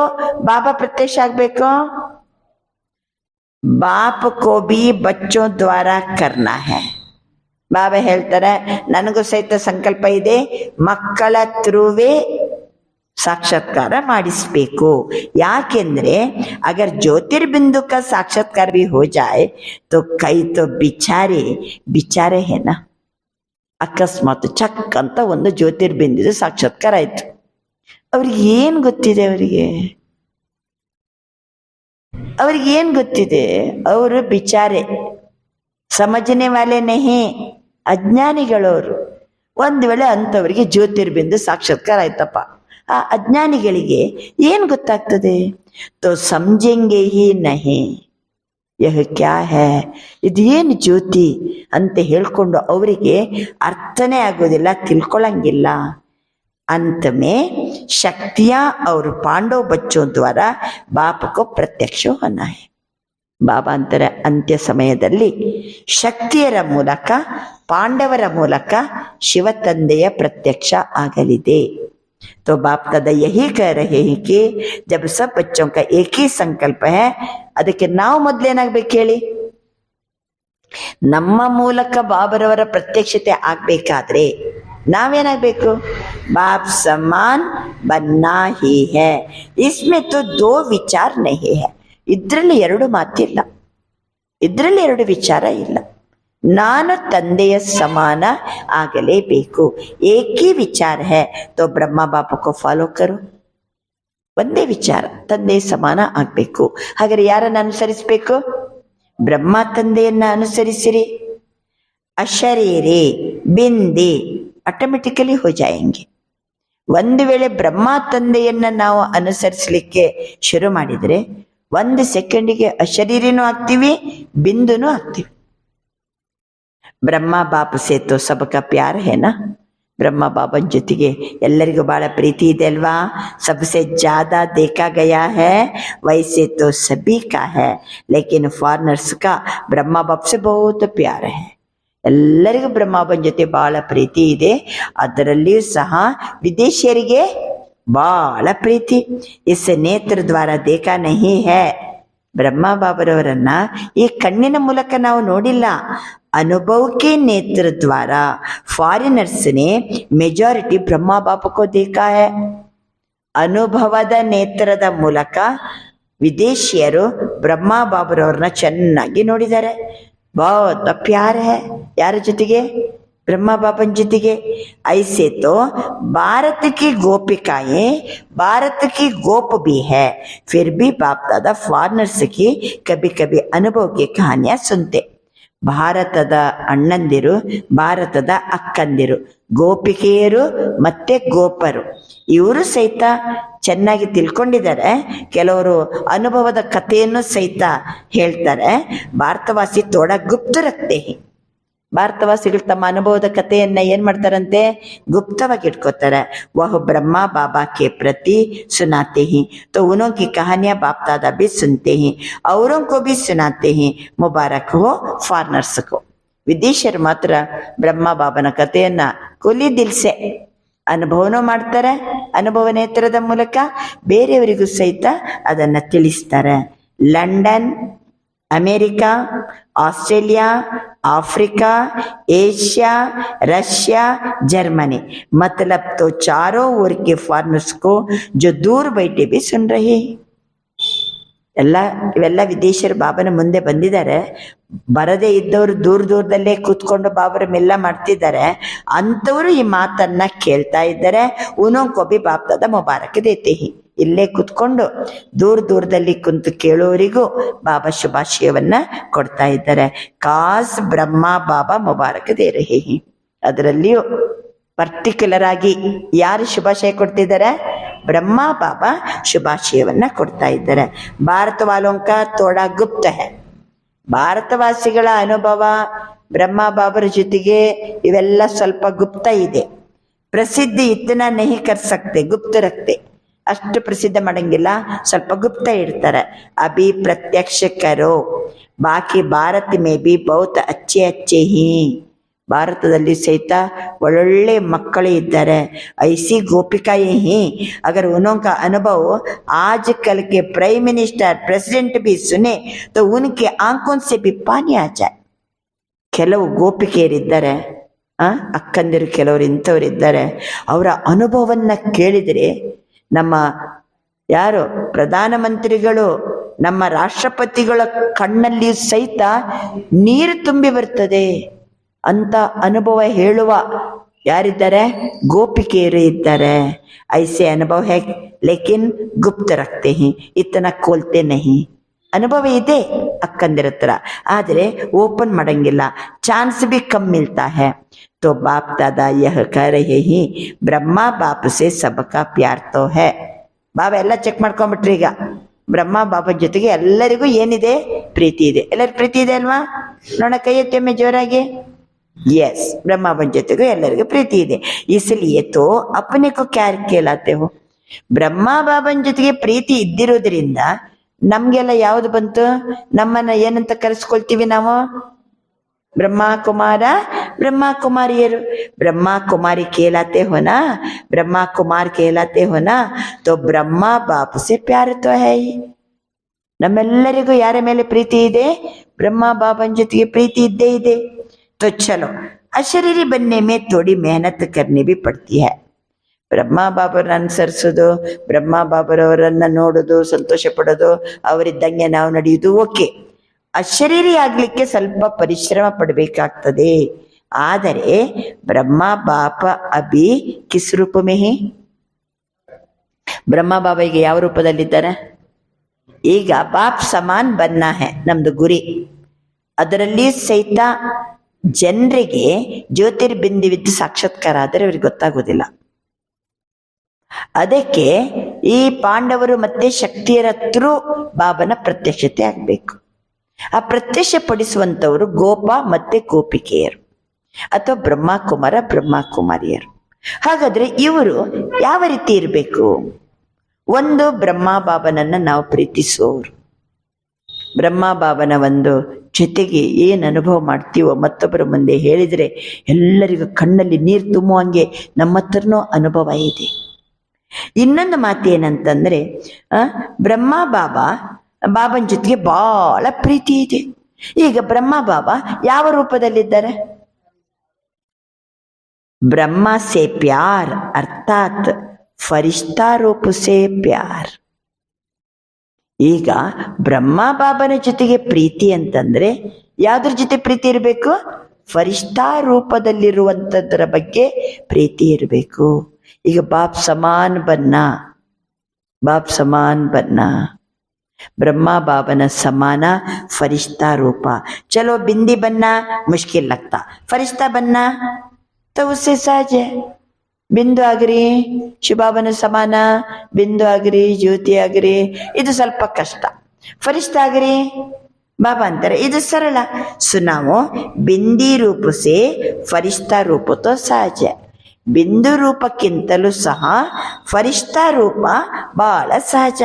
ಬಾಬಾ ಪ್ರತ್ಯಕ್ಷ ಆಗ್ಬೇಕು. ಬಾಪ್ ಕೋ ಬಿ ಬಚ್ಚೋ ದ್ವಾರ ಕರ್ನಾ ಹೈ. ಬಾಬಾ ಹೇಳ್ತಾರೆ ನನಗೂ ಸಹಿತ ಸಂಕಲ್ಪ ಇದೆ, ಮಕ್ಕಳ ಥ್ರೂವೇ ಸಾಕ್ಷಾತ್ಕಾರ ಮಾಡಿಸ್ಬೇಕು. ಯಾಕೆಂದ್ರೆ ಅಗರ್ ಜ್ಯೋತಿರ್ಬಿಂದು का साक्षात्कार भी हो जाए तो कई तो बिचारे है ना. ಅಕಸ್ಮಾತ್ ಚಕ್ ಅಂತ ಒಂದು ಜ್ಯೋತಿರ್ಬಿಂದು ಸಾಕ್ಷಾತ್ಕಾರ ಆಯ್ತು, ಅವ್ರಿಗೆ ಏನ್ ಗೊತ್ತಿದೆ? ಅವ್ರಿಗೆ ಏನ್ ಗೊತ್ತಿದೆ? ಅವರು ಬಿಚಾರೆ ಸಮಜನೆ ವಾಲೆ ನಹಿ, ಅಜ್ಞಾನಿಗಳವರು. ಒಂದ್ ವೇಳೆ ಅಂತವರಿಗೆ ಜ್ಯೋತಿರ್ಬಿಂದು ಸಾಕ್ಷಾತ್ಕಾರ ಆಯ್ತಪ್ಪ, ಆ ಅಜ್ಞಾನಿಗಳಿಗೆ ಏನ್ ಗೊತ್ತಾಗ್ತದೆ? ತೋ ಸಮಜೆಂಗೆ ಹಿ ನಹಿ ಯಹ ಕ್ಯಾ ಹೈ, ಇದೇನು ಜ್ಯೋತಿ ಅಂತ ಹೇಳ್ಕೊಂಡು ಅವರಿಗೆ ಅರ್ಥನೇ ಆಗೋದಿಲ್ಲ, ತಿಳ್ಕೊಳಂಗಿಲ್ಲ. अंत में शक्तियां और पांडव बच्चों द्वारा बाप को प्रत्यक्ष होना है. ಬಾಬಾ ಅಂತಾರೆ ಅಂತ್ಯ ಸಮಯದಲ್ಲಿ ಶಕ್ತಿಯರ ಮೂಲಕ, ಪಾಂಡವರ ಮೂಲಕ ಶಿವ ತಂದೆಯ ಪ್ರತ್ಯಕ್ಷ ಆಗಲಿದೆ. तो बाप दादा यही कह रहे हैं कि जब सब बच्चों का एक ही संकल्प है, ಅದಕ್ಕೆ ನಾವು ಮೊದಲೇನಾಗ್ಬೇಕು ಹೇಳಿ? ನಮ್ಮ ಮೂಲಕ ಬಾಬರವರ ಪ್ರತ್ಯಕ್ಷತೆ ಆಗ್ಬೇಕಾದ್ರೆ ನಾವೇನಾಗ್ಬೇಕು? बाप समान बनना ही है, इसमें तो दो विचार नहीं है. ಇದರಲ್ಲಿ ಎರಡು ಮಾತಿಲ್ಲ, ಇದರಲ್ಲಿ ಎರಡು ವಿಚಾರ ಇಲ್ಲ. ನಾನು ತಂದೆಯ ಸಮಾನ ಆಗಲೇಬೇಕು, ಏಕಿ ವಿಚಾರ ಹೈ. ತೋ ಬ್ರಹ್ಮ ಬಾಪ ಕೋ ಫಾಲೋ ಕರೋ, ಒಂದೇ ವಿಚಾರ, ತಂದೆಯ ಸಮಾನ ಆಗ್ಬೇಕು. ಹಾಗಾದ್ರೆ ಯಾರನ್ನ ಅನುಸರಿಸಬೇಕು? ಬ್ರಹ್ಮ ತಂದೆಯನ್ನ ಅನುಸರಿಸಿರಿ. ಅಶರೀರಿ ಬಿಂದಿ ಆಟೋಮೆಟಿಕಲಿ ಹೋ ಜಾಯಂಗೆ. ಒಂದು ವೇಳೆ ಬ್ರಹ್ಮ ತಂದೆಯನ್ನ ನಾವು ಅನುಸರಿಸಲಿಕ್ಕೆ ಶುರು ಮಾಡಿದ್ರೆ 1 ಸೆಕೆಂಡಿಗೆ ಅಶರೀರಿನೂ ಆಗ್ತೀವಿ, ಬಿಂದುನೂ ಆಗ್ತೀವಿ. ಬ್ರಹ್ಮ ಬಾಪ ಸೇ ತೋ ಸಬಕ ಪ್ಯಾರ ಹೇನಾ. ಬ್ರಹ್ಮ ಬಾಬನ್ ಜೊತೆಗೆ ಎಲ್ಲರಿಗೂ ಬಹಳ ಪ್ರೀತಿ ಇದೆ ಅಲ್ವಾ? ಸಬ್ಸೆ ಜ್ಯಾದಾ ದೇಖಾ ಗಯಾ ಹೈ ವೈಸೆ ತೋ ಸಭಿ ಕಾ ಹೈ, ಲೇಕಿನ್ ಫಾರಿನರ್ಸ್ ಕಾ ಬ್ರಹ್ಮ ಬಾಪ್ ಸೆ ಬಹುತ್ ಪ್ಯಾರ ಹೈ. ಎಲ್ಲರಿಗೂ ಬ್ರಹ್ಮಬನ್ ಜೊತೆ ಬಹಳ ಪ್ರೀತಿ ಇದೆ, ಅದರಲ್ಲಿಯೂ ಸಹ ವಿದೇಶಿಯರಿಗೆ ಬಹಳ ಪ್ರೀತಿ. ಇಸ್ ನೇತ್ರ ದ್ವಾರ ದೇಖಾ ನಹಿ ಹೈ. ಬ್ರಹ್ಮ ಬಾಬರವರನ್ನ ಈ ಕಣ್ಣಿನ ಮೂಲಕ ನಾವು ನೋಡಿಲ್ಲ, ಅನುಭವಕ್ಕೆ ನೇತ್ರ ದ್ವಾರ ಫಾರಿನರ್ಸ್ನೇ ಮೆಜಾರಿಟಿ ಬ್ರಹ್ಮ ಬಾಪಕೋ ದೇಖಾ ಹೈ. ಅನುಭವದ ನೇತ್ರದ ಮೂಲಕ ವಿದೇಶಿಯರು ಬ್ರಹ್ಮ ಬಾಬರವ್ರನ್ನ ಚೆನ್ನಾಗಿ ನೋಡಿದ್ದಾರೆ. बहुत प्यार है यार ಜೊತೆಗೆ? ब्रह्म बाबन ಜೊತೆಗೆ. ऐसे तो भारत की गोपिकाएं भारत की गोप भी है, फिर भी बाप दादा फॉरनर्स की कभी कभी अनुभव की कहानियां सुनते. ಭಾರತದ ಅಣ್ಣಂದಿರು, ಭಾರತದ ಅಕ್ಕಂದಿರು, ಗೋಪಿಕೆಯರು ಮತ್ತೆ ಗೋಪರು, ಇವರು ಸಹಿತ ಚೆನ್ನಾಗಿ ತಿಳ್ಕೊಂಡಿದ್ದಾರೆ. ಕೆಲವರು ಅನುಭವದ ಕಥೆಯನ್ನು ಸಹಿತ ಹೇಳ್ತಾರೆ. ಭಾರತವಾಸಿ ತೋಡ ಗುಪ್ತ ರಕ್ತೆ, ಭಾರತವಾಸಿಗಳು ತಮ್ಮ ಅನುಭವದ ಕಥೆಯನ್ನ ಏನ್ ಮಾಡ್ತಾರಂತೆ, ಗುಪ್ತವಾಗಿ ಇಟ್ಕೋತಾರೆ. ವಹ ಬ್ರಹ್ಮ ಬಾಬಾ ಕೆ ಪ್ರತಿ ಸುನಾತೆ ಹಿ, तो उन्हों की कहानियां बाप दादा भी सुनते हैं, औरों को भी सुनाते हैं. मुबारक हो ಫಾರಿನರ್ಸ್ को. ವಿದೇಶಿಯರು ಮಾತ್ರ ಬ್ರಹ್ಮ ಬಾಬನ ಕಥೆಯನ್ನ ಕೊಲಿ ದಿಲ್ಸೆ ಅನುಭವನೂ ಮಾಡ್ತಾರೆ. ಅನುಭವ ನೇತ್ರದ ಮೂಲಕ ಬೇರೆಯವರಿಗೂ ಸಹಿತ ಅದನ್ನ ತಿಳಿಸ್ತಾರೆ. London, America, Australia, Africa, Asia, Russia, Germany, मतलब तो चारों ओर के फॉरेनर्स को जो दूर बैठे भी सुन रहे हैं. ಇವೆಲ್ಲ ವಿದೇಶಿಯರು ಬಾಬನ ಮುಂದೆ ಬಂದಿದ್ದಾರೆ. ಬರದೇ ಇದ್ದವರು ದೂರದಲ್ಲೇ ಕೂತ್ಕೊಂಡು ಬಾಬರ ಮೆಲ್ಲ ಮಾಡ್ತಿದ್ದಾರೆ. ಅಂಥವರು ಈ ಮಾತನ್ನ ಕೇಳ್ತಾ ಇದ್ದಾರೆ. ಉನೋಂಕೋ ಬಿ ಬಾಪ್ ದಾದಾ ಮುಬಾರಕ್ ದೇತೆ ಹಿ, ಇಲ್ಲೇ ಕುತ್ಕೊಂಡು ದೂರದಲ್ಲಿ ಕುಂತು ಕೇಳೋರಿಗೂ ಬಾಬಾ ಶುಭಾಶಯವನ್ನ ಕೊಡ್ತಾ ಇದ್ದಾರೆ. ಕಾಸ್ ಬ್ರಹ್ಮ ಬಾಬಾ ಮುಬಾರಕ್ ದೇ ರಹೇ ಹಿ. ಅದರಲ್ಲಿಯೂ ಪರ್ಟಿಕ್ಯುಲರ್ ಆಗಿ ಯಾರು ಶುಭಾಶಯ ಕೊಡ್ತಿದ್ದಾರೆ, ಬ್ರಹ್ಮ ಬಾಬಾ ಶುಭಾಶಯವನ್ನ ಕೊಡ್ತಾ ಇದ್ದಾರೆ. ಭಾರತ ವಾಲೋಂಕ ತೋಡಾ ಗುಪ್ತ ಹೈ. ಭಾರತವಾಸಿಗಳ ಅನುಭವ ಬ್ರಹ್ಮ ಬಾಬರ ಜೊತೆಗೆ ಇವೆಲ್ಲ ಸ್ವಲ್ಪ ಗುಪ್ತ ಇದೆ. ಪ್ರಸಿದ್ಧಿ ಇತ್ತನ ನಹಿ ಕರ್ ಸಕ್ತೆ, ಗುಪ್ತ ರಕ್ತೆ, ಅಷ್ಟು ಪ್ರಸಿದ್ಧ ಮಾಡಂಗಿಲ್ಲ, ಸ್ವಲ್ಪ ಗುಪ್ತ ಇಡ್ತಾರೆ. ಅಭಿ ಪ್ರತ್ಯಕ್ಷ ಕರೋ, ಬಾಕಿ ಭಾರತ ಮೇ ಬಿ ಬಹುತ್ ಅಚ್ಚೆ ಹಿ. ಭಾರತದಲ್ಲಿ ಸಹಿತ ಒಳ್ಳೊಳ್ಳೆ ಮಕ್ಕಳು ಇದ್ದಾರೆ. ಐಸಿ ಗೋಪಿಕಾಯೇ ಹಿ, ಅಗರ್ ಉನೋಂಕಾ ಅನುಭವ आज कल के प्राइम मिनिस्टर प्रेसिडेंट भी सुने तो उनके आंखों से भी पानी आ जाए. ಕೆಲವು ಗೋಪಿಕೆಯರಿದ್ದಾರೆ, ಅಕ್ಕಂದಿರು ಕೆಲವರು ಇಂಥವರಿದ್ದಾರೆ. ಅವರ ಅನುಭವವನ್ನ ಕೇಳಿದರೆ ನಮ್ಮ ಯಾರು ಪ್ರಧಾನಮಂತ್ರಿಗಳು, ನಮ್ಮ ರಾಷ್ಟ್ರಪತಿಗಳ ಕಣ್ಣಲ್ಲಿ ಸಹಿತ ನೀರು ತುಂಬಿ ಬರ್ತದೆ ಅಂತ ಅನುಭವ ಹೇಳುವ ಯಾರಿದ್ದಾರೆ, ಗೋಪಿಕೆಯರು ಇದ್ದಾರೆ. ಐಸೆ ಅನುಭವ ಹೇ ಲೇಕಿನ್ ಗುಪ್ತ ರಕ್ತೆ ಹಿ, ಇತನ ಕೋಲ್ತೆ ನಹಿ. ಅನುಭವ ಇದೆ ಅಕ್ಕಂದಿರ ಹತ್ರ, ಆದರೆ ಓಪನ್ ಮಾಡಂಗಿಲ್ಲ. ಚಾನ್ಸ್ ಬಿ ಕಮ್ ಮಿಲ್ತಾ ಹೈ. तो बाप दादा यह कह रहे ही ब्रह्मा बाप से सबका प्यार तो है. ಬಾಬಾ ಎಲ್ಲ ಚೆಕ್ ಮಾಡ್ಕೊಂಡ್ಬಿಟ್ರಿ. ಈಗ ಬ್ರಹ್ಮ ಬಾಬಾ ಜೊತೆಗೆ ಎಲ್ಲರಿಗೂ ಏನಿದೆ, ಪ್ರೀತಿ ಇದೆ. ಎಲ್ಲರಿಗೂ ಪ್ರೀತಿ ಇದೆ ಅಲ್ವಾ? ನೋಡ ಕೈ ಎತ್ತೊಮ್ಮೆ ಜೋರಾಗಿ. यस, ब्रह्मा बाबा ಜೊತೆಗೂ ಎಲ್ಲರಿಗೂ ಪ್ರೀತಿ ಇದೆ. इसलिए तो अपने को क्या कहलाते हो. ಬ್ರಹ್ಮ ಬಾಬನ್ ಜೊತೆಗೆ ಪ್ರೀತಿ ಇದ್ದಿರೋದ್ರಿಂದ ನಮ್ಗೆಲ್ಲ ಯಾವ್ದು ಬಂತು, ನಮ್ಮನ್ನ ಏನಂತ ಕರೆಸ್ಕೊಳ್ತೀವಿ ನಾವು? ब्रह्मा कुमार, ब्रह्मा कुमारियರು. ब्रह्मा कुमारी कहलाते हो ना, ब्रह्मा कुमार कहलाते हो ना, तो ब्रह्मा बाप से प्यार तो है ही. ನಮ್ಮೆಲ್ಲರಿಗೂ ಯಾರ ಮೇಲೆ ಪ್ರೀತಿ ಇದೆ? ಬ್ರಹ್ಮ ಬಾಬನ್ ಜೊತೆಗೆ ಪ್ರೀತಿ ಇದ್ದೇ ಇದೆ. तो चलो अशरीरी बनने में थोड़ी मेहनत करनी भी पड़ती है. ಬ್ರಹ್ಮ ಬಾಬರನ್ನ ಅನುಸರಿಸೋದು, ಬ್ರಹ್ಮ ಬಾಬರವರನ್ನ ನೋಡೋದು, ಸಂತೋಷ ಪಡೋದು, ಅವರಿದ್ದಂಗೆ ನಾವು ನಡೆಯೋದು ಓಕೆ. ಅಶರೀರಿ ಆಗ್ಲಿಕ್ಕೆ ಸ್ವಲ್ಪ ಪರಿಶ್ರಮ ಪಡಬೇಕಾಗ್ತದೆ. ಆದರೆ ಬ್ರಹ್ಮ ಬಾಪ ಅಭಿ ಕಿಸ್ ರೂಪ ಮೇ ಹಿ. ಬ್ರಹ್ಮ ಬಾಬಾ ಈಗ ಯಾವ ರೂಪದಲ್ಲಿದ್ದಾರೆ? ಈಗ ಬಾಪ್ ಸಮಾನ್ ಬನ್ನ ಹೇ ನಮ್ದು ಗುರಿ. ಅದರಲ್ಲಿ ಸಹಿತ ಜನರಿಗೆ ಜ್ಯೋತಿರ್ಬಿಂದುವಿದ್ದು ಸಾಕ್ಷಾತ್ಕಾರ ಆದರೆ ಅವ್ರಿಗೆ ಗೊತ್ತಾಗೋದಿಲ್ಲ. ಅದಕ್ಕೆ ಈ ಪಾಂಡವರು ಮತ್ತೆ ಶಕ್ತಿಯರ ಥ್ರೂ ಬಾಬನ ಪ್ರತ್ಯಕ್ಷತೆ ಆಗ್ಬೇಕು. ಆ ಪ್ರತ್ಯಕ್ಷ ಪಡಿಸುವಂತವರು ಗೋಪ ಮತ್ತೆ ಗೋಪಿಕೆಯರು ಅಥವಾ ಬ್ರಹ್ಮಕುಮಾರ ಬ್ರಹ್ಮಕುಮಾರಿಯರು. ಹಾಗಾದ್ರೆ ಇವರು ಯಾವ ರೀತಿ ಇರಬೇಕು? ಒಂದು, ಬ್ರಹ್ಮ ಬಾಬನನ್ನ ನಾವು ಪ್ರೀತಿಸುವವರು. ಬ್ರಹ್ಮ ಬಾಬನ ಒಂದು ಜೊತೆಗೆ ಏನು ಅನುಭವ ಮಾಡ್ತೀವೋ ಮತ್ತೊಬ್ಬರ ಮುಂದೆ ಹೇಳಿದರೆ ಎಲ್ಲರಿಗೂ ಕಣ್ಣಲ್ಲಿ ನೀರು ತುಂಬುವಂಗೆ ನಮ್ಮ ಹತ್ರನೂ ಅನುಭವ ಇದೆ. ಇನ್ನೊಂದು ಮಾತು ಏನಂತಂದ್ರೆ, ಬ್ರಹ್ಮ ಬಾಬನ್ ಜೊತೆಗೆ ಬಹಳ ಪ್ರೀತಿ ಇದೆ. ಈಗ ಬ್ರಹ್ಮ ಬಾಬಾ ಯಾವ ರೂಪದಲ್ಲಿದ್ದಾರೆ? ಬ್ರಹ್ಮ ಸೇ ಪ್ಯಾರ್ ಅರ್ಥಾತ್ ಫರಿಷ್ಠಾ ರೂಪ ಸೇ ಪ್ಯಾರ್. ಈಗ ಬ್ರಹ್ಮ ಬಾಬನ ಜೊತೆಗೆ ಪ್ರೀತಿ ಅಂತಂದ್ರೆ ಯಾವ್ದ್ರ ಜೊತೆ ಪ್ರೀತಿ ಇರಬೇಕು? ಫರಿಷ್ಠಾ ರೂಪದಲ್ಲಿರುವಂತದ್ರ ಬಗ್ಗೆ ಪ್ರೀತಿ ಇರಬೇಕು. ಈಗ ಬಾಪ್ ಸಮಾನ್ ಬನ್ನ, ಬಾಪ್ ಸಮಾನ್ ಬನ್ನ, ಬ್ರಹ್ಮ ಬಾಬನ ಸಮಾನ ಫರಿಷ್ಠಾ ರೂಪ. ಚಲೋ ಬಿಂದಿ ಬನ್ನ ಮುಷ್ಕಿಲ್ ಲಗ್ತಾ, ಫರಿಷ್ಠಾ ಬನ್ನ तो उससे सहज है. ಬಿಂದು ಆಗ್ರಿ, ಶಿವಬಾಬನ ಸಮಾನ ಬಿಂದು ಆಗ್ರಿ, ಜ್ಯೋತಿ ಆಗ್ರಿ, ಇದು ಸ್ವಲ್ಪ ಕಷ್ಟ. ಫರಿಷ್ಠ ಆಗ್ರಿ, ಬಾಬಾ ಅಂತಾರೆ ಇದು ಸರಳ. ಸುನಾವೋ ಬಿಂದಿ ರೂಪ ಸೇ ಫರಿಷ್ಠಾ ರೂಪ ತೋ ಸಹಜ. ಬಿಂದು ರೂಪಕ್ಕಿಂತಲೂ ಸಹ ಫರಿಷ್ಠಾ ರೂಪ ಬಹಳ ಸಹಜ.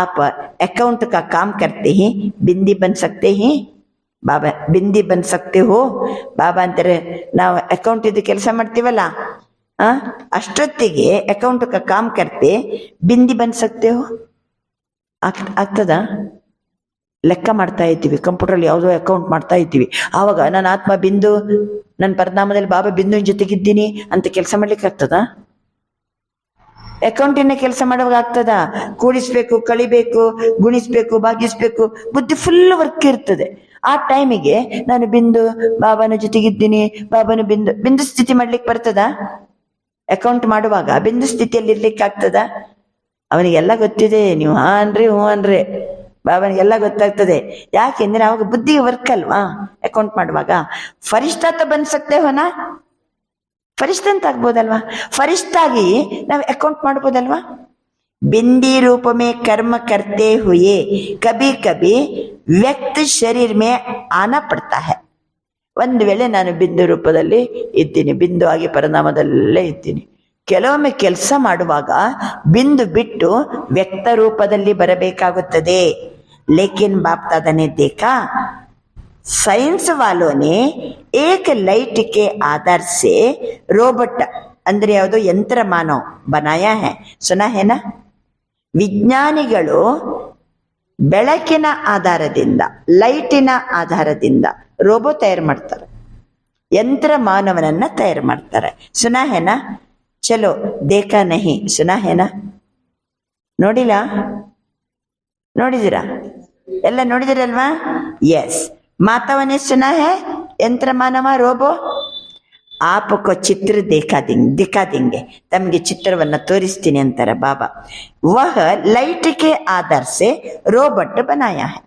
आप अकाउंट का काम करते हैं, बिंदी बन सकते हैं. ಬಾಬಾ ಬಿಂದಿ ಬನ್ ಸಕ್ತೆ ಹೋ. ಬಾಬಾ ಅಂತಾರೆ ನಾವು ಅಕೌಂಟ್ ಇದು ಕೆಲಸ ಮಾಡ್ತೀವಲ್ಲ, ಅಷ್ಟೊತ್ತಿಗೆ ಅಕೌಂಟ್ ಕ ಕಾಮ್ ಕರ್ತೆ ಬಿಂದಿ ಬನ್ ಸಕ್ತೆ ಹೋ. ಆಗ್ತದ? ಲೆಕ್ಕ ಮಾಡ್ತಾ ಇದ್ದೀವಿ ಕಂಪ್ಯೂಟರ್, ಯಾವುದೋ ಅಕೌಂಟ್ ಮಾಡ್ತಾ ಇದ್ದೀವಿ. ಆವಾಗ ನನ್ನ ಆತ್ಮ ಬಿಂದು, ನನ್ನ ಪರಿಣಾಮದಲ್ಲಿ ಬಾಬಾ ಬಿಂದುವಿನ ಜೊತೆಗಿದ್ದೀನಿ ಅಂತ ಕೆಲಸ ಮಾಡ್ಲಿಕ್ಕೆ ಆಗ್ತದ? ಅಕೌಂಟಿನ ಕೆಲಸ ಮಾಡುವಾಗ ಆಗ್ತದ? ಕೂಡಿಸ್ಬೇಕು, ಕಳಿಬೇಕು, ಗುಣಿಸ್ಬೇಕು, ಭಾಗಿಸ್ಬೇಕು, ಬುದ್ಧಿ ಫುಲ್ ವರ್ಕ್ ಇರ್ತದೆ. ಆ ಟೈಮಿಗೆ ನಾನು ಬಿಂದು ಬಾಬಾನ ಜೊತೆಗಿದ್ದೀನಿ, ಬಾಬಾನ ಬಿಂದು ಬಿಂದು ಸ್ಥಿತಿ ಮಾಡ್ಲಿಕ್ಕೆ ಬರ್ತದ? ಅಕೌಂಟ್ ಮಾಡುವಾಗ ಬಿಂದು ಸ್ಥಿತಿಯಲ್ಲಿ ಇರ್ಲಿಕ್ಕೆ ಆಗ್ತದ? ಅವನಿಗೆಲ್ಲ ಗೊತ್ತಿದೆ, ನೀವು ಹಾ ಅನ್ರಿ ಹ್ಞೂ ಅನ್ರಿ, ಬಾಬನಿಗೆಲ್ಲ ಗೊತ್ತಾಗ್ತದೆ. ಯಾಕೆಂದ್ರೆ ಅವಾಗ ಬುದ್ಧಿಗೆ ವರ್ಕ್ ಅಲ್ವಾ ಅಕೌಂಟ್ ಮಾಡುವಾಗ. ಫರಿಷ್ಠಾತ ಬನ್ಸಕ್ತೆ ಹೋನಾ, ಫರಿಷ್ಠ ಅಂತ ಆಗ್ಬೋದಲ್ವಾ? ಫರಿಷ್ಠಾಗಿ ನಾವು ಅಕೌಂಟ್ ಮಾಡ್ಬೋದಲ್ವಾ? बिंदी रूप में कर्म करते हुए कभी कभी व्यक्त शरीर में आना पड़ता है. ಒಂದು ವೇಳೆ ನಾನು ಬಿಂದು ರೂಪದಲ್ಲಿ ಇದ್ದೀನಿ, ಬಿಂದು ಆಗಿ ಪರಿಣಾಮದಲ್ಲೇ ಇದ್ದೀನಿ. ಕೆಲವೊಮ್ಮೆ ಕೆಲಸ ಮಾಡುವಾಗ ಬಿಂದು ಬಿಟ್ಟು ವ್ಯಕ್ತ ರೂಪದಲ್ಲಿ ಬರಬೇಕಾಗುತ್ತದೆ. ಲೇಕಿನ್ ಬಾಪ್ दादा ने देखा साइंस वालों ने एक लाइट के आधार से रोबोट ಅಂದ್ರೆ ಯಾವುದು ಯಂತ್ರ ಮಾನವ್ ಬನಾಯಾ ಹೈ. ಸುನಾ ಹೈ ನಾ? ವಿಜ್ಞಾನಿಗಳು ಬೆಳಕಿನ ಆಧಾರದಿಂದ, ಲೈಟಿನ ಆಧಾರದಿಂದ ರೋಬೋ ತಯಾರು ಮಾಡ್ತಾರೆ, ಯಂತ್ರ ಮಾನವನನ್ನ ತಯಾರು ಮಾಡ್ತಾರೆ. ಸುನಾ ಹೈ ನಾ? ಚಲೋ ದೇಖಾ ನಹಿ, ಸುನಾ ಹೈ ನಾ? ನೋಡಿಲ್ಲ? ನೋಡಿದಿರಾ? ಎಲ್ಲ ನೋಡಿದಿರಲ್ವಾ? ಎಸ್. ಮಾತಾವನ್ನೇ ಸುನಾ ಹೈ ಯಂತ್ರ ಮಾನವ ರೋಬೋ. आपको चित्र दिखा देंगे, तमगे चित्रवನ್ನ ತೋರಿಸ್ತೀನಿ ಅಂತಾರೆ ಬಾಬಾ. वह लाइट के आधार से रोबोट बनाया है.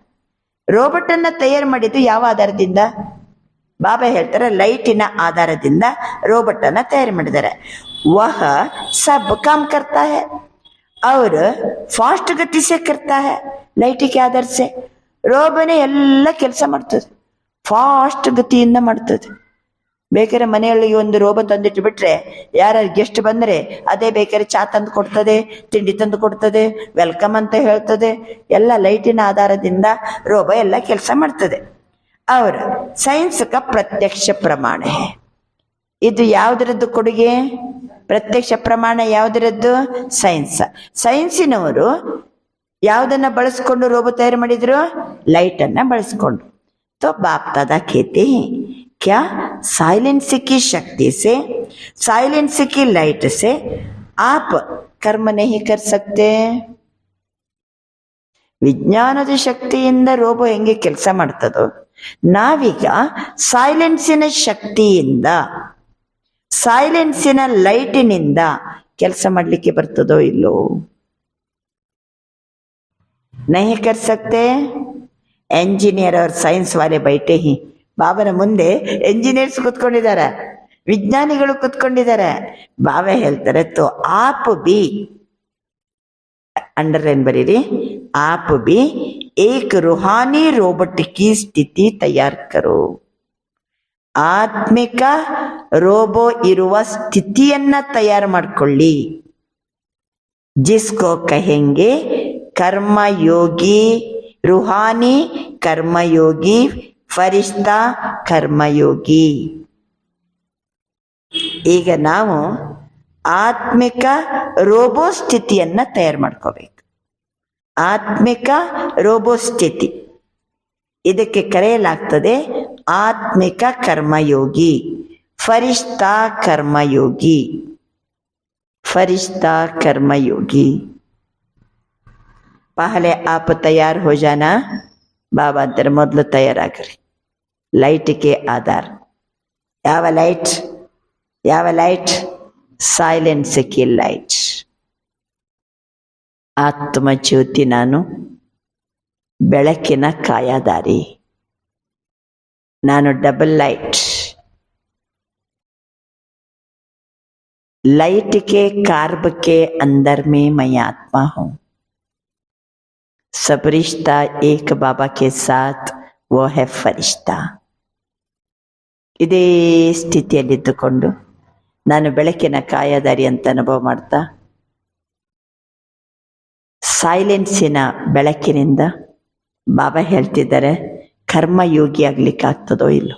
ರೋಬೋಟ್ ಅನ್ನ ತಯಾರು ಮಾಡಿದ್ದು ಯಾವ ಆಧಾರದಿಂದ? ಬಾಬಾ ಹೇಳ್ತಾರೆ ಲೈಟಿನ ಆಧಾರದಿಂದ ರೋಬೋಟ್ ಅನ್ನ ತಯಾರು ಮಾಡಿದ್ದಾರೆ. वह सब काम करता है और फास्ट गति से करता है. लाइट के आधार से ರೋಬೋನೇ ಎಲ್ಲ ಕೆಲಸ ಮಾಡ್ತದೆ, ಫಾಸ್ಟ್ ಗತಿಯಿಂದ ಮಾಡ್ತದೆ. ಬೇಕಾದ್ರೆ ಮನೆಯಲ್ಲಿ ಒಂದು ರೋಬೋ ತಂದಿಟ್ಟು ಬಿಟ್ರೆ ಯಾರು ಗೆಸ್ಟ್ ಬಂದ್ರೆ ಅದೇ ಬೇಕಾದ್ರೆ ಚಾ ತಂದು ಕೊಡ್ತದೆ, ತಿಂಡಿ ತಂದು ಕೊಡ್ತದೆ, ವೆಲ್ಕಮ್ ಅಂತ ಹೇಳ್ತದೆ. ಎಲ್ಲ ಲೈಟಿನ ಆಧಾರದಿಂದ ರೋಬೋ ಎಲ್ಲ ಕೆಲಸ ಮಾಡ್ತದೆ. ಅವರ ಸೈನ್ಸ್ ಕ ಪ್ರತ್ಯಕ್ಷ ಪ್ರಮಾಣ. ಇದು ಯಾವುದರದ್ದು ಕೊಡುಗೆ? ಪ್ರತ್ಯಕ್ಷ ಪ್ರಮಾಣ ಯಾವುದರದ್ದು? ಸೈನ್ಸ್. ಸೈನ್ಸಿನವರು ಯಾವುದನ್ನ ಬಳಸ್ಕೊಂಡು ರೋಬೋ ತಯಾರು ಮಾಡಿದ್ರು? ಲೈಟ್ ಅನ್ನ ಬಳಸ್ಕೊಂಡು. तो बाप दादा कहते हैं क्या साइलेंस की शक्ति से, साइलेंस की लाइट से आप कर्म नहीं कर सकते? ವಿಜ್ಞಾನದ ಶಕ್ತಿಯಿಂದ ರೋಬೋ ಹೆಂಗೆ ಕೆಲಸ ಮಾಡ್ತದೋ ನಾವೀಗ ಸೈಲೆನ್ಸಿನ ಶಕ್ತಿಯಿಂದ, ಸೈಲೆನ್ಸಿನ ಲೈಟಿನಿಂದ ಕೆಲಸ ಮಾಡ್ಲಿಕ್ಕೆ ಬರ್ತದೋ ಇಲ್ಲೋ? नहीं कर सकते. ಎಂಜಿನಿಯರ್ और ಸೈನ್ಸ್ ವಾಲೆ ಬೈಟೆ ಹಿ. ಬಾಬನ ಮುಂದೆ ಎಂಜಿನಿಯರ್ಸ್ ಕುತ್ಕೊಂಡಿದ್ದಾರೆ, ವಿಜ್ಞಾನಿಗಳು ಕುತ್ಕೊಂಡಿದ್ದಾರೆ. ಬಾಬಾ ಹೇಳ್ತಾರೆ ತೋ ಆಪ್ ಬಿ, ಅಂಡರ್ಲೈನ್ ಬರೀರಿ, ಆಪ್ ಬಿ ಏಕ್ ರೂಹಾನಿ ರೋಬೋಟ್ ಕಿ ಸ್ಥಿತಿ ತಯಾರ್ ಕರೋ. ಆತ್ಮಿಕ ರೋಬೋ ಇರುವ ಸ್ಥಿತಿಯನ್ನ ತಯಾರು ಮಾಡ್ಕೊಳ್ಳಿ. ಜಿಸ್ಕೋ ಕಹೆಂಗೆ ಕರ್ಮಯೋಗಿ, ರೂಹಾನಿ ಕರ್ಮಯೋಗಿ, ಫರಿಷ್ಠಾ ಕರ್ಮಯೋಗಿ. ಈಗ ನಾವು ಆತ್ಮಿಕ ರೋಬೋ ಸ್ಥಿತಿಯನ್ನ ತಯಾರು ಮಾಡ್ಕೋಬೇಕು. ಆತ್ಮಿಕ ರೋಬೋ ಸ್ಥಿತಿ, ಇದಕ್ಕೆ ಕರೆಯಲಾಗ್ತದೆ ಆತ್ಮಿಕ ಕರ್ಮಯೋಗಿ, ಫರಿಷ್ಠಾ ಕರ್ಮಯೋಗಿ, ಫರಿಷ್ಠಾ ಕರ್ಮಯೋಗಿ. पहले आप तैयार हो जाना. बाबा अंतर ಮೊದಲು ತಯಾರಾಗ್ರಿ. ಲೈಟ್ ಕೆ ಆಧಾರ. ಯಾವ ಲೈಟ್? ಯಾವ ಲೈಟ್? Silence K light. ಆತ್ಮ ಜ್ಯೋತಿ ನಾನು, ಬೆಳಕಿನ ಕಾಯದಾರಿ ನಾನು. Double light. लाइट के कार्ब के अंदर में मैं आत्मा हूं. सब रिश्ता एक बाबा के साथ ವೋ ಹೆ ಫರಿಷ್ಠಾ. ಇದೇ ಸ್ಥಿತಿಯಲ್ಲಿದ್ದುಕೊಂಡು ನಾನು ಬೆಳಕಿನ ಕಾಯದಾರಿ ಅಂತ ಅನುಭವ ಮಾಡ್ತಾ ಸೈಲೆನ್ಸಿನ ಬೆಳಕಿನಿಂದ ಬಾಬಾ ಹೇಳ್ತಿದ್ದಾರೆ, ಕರ್ಮಯೋಗಿ ಆಗ್ಲಿಕ್ಕೆ ಆಗ್ತದೋ ಇಲ್ಲೋ?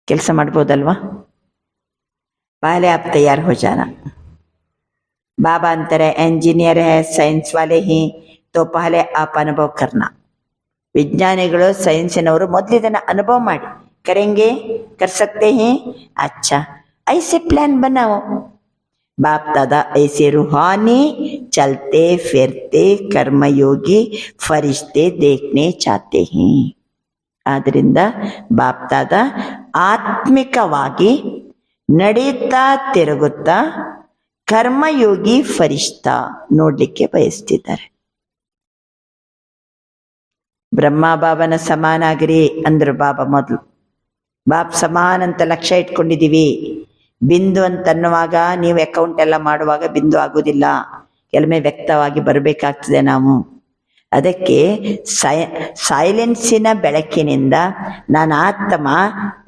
ಕೆಲಸ ಮಾಡ್ಬೋದಲ್ವಾ? पहले आप तैयार हो जाना. बाबा अंतर है इंजीनियर है साइंस वाले ही तो पहले आप अनुभव करना. ವಿಜ್ಞಾನಿಗಳು ಸೈನ್ಸಿನವರು ಮೊದಲು ಇದನ್ನ ಅನುಭವ ಮಾಡಿ. ಕರೆಂಗೆ कर सकते हैं? अच्छा ऐसे प्लान बनाओ. बाप दादा ऐसे रूहानी चलते फिरते कर्मयोगी फरिश्ते देखने चाहते हैं. ಆದ್ರಿಂದ ಬಾಪ್ ದಾದಾ ಆತ್ಮಿಕವಾಗಿ ನಡೀತಾ ತಿರುಗುತ್ತಾ ಕರ್ಮಯೋಗಿ ಫರಿಷ್ಠಾ ನೋಡ್ಲಿಕ್ಕೆ ಬಯಸ್ತಿದ್ದಾರೆ. ಬ್ರಹ್ಮ ಬಾಬನ ಸಮಾನ ಆಗಿರಿ ಅಂದ್ರು ಬಾಬಾ ಮೊದಲು. ಬಾಬ್ ಸಮಾನ ಅಂತ ಲಕ್ಷ್ಯ ಇಟ್ಕೊಂಡಿದೀವಿ. ಬಿಂದು ಅಂತ ಅನ್ನುವಾಗ ನೀವು ಅಕೌಂಟ್ ಎಲ್ಲ ಮಾಡುವಾಗ ಬಿಂದು ಆಗುದಿಲ್ಲ, ಕೆಲವೊಮ್ಮೆ ವ್ಯಕ್ತವಾಗಿ ಬರಬೇಕಾಗ್ತದೆ ನಾವು. ಅದಕ್ಕೆ ಸೈಲೆನ್ಸಿನ ಬೆಳಕಿನಿಂದ ನಾನು ಆತ್ಮ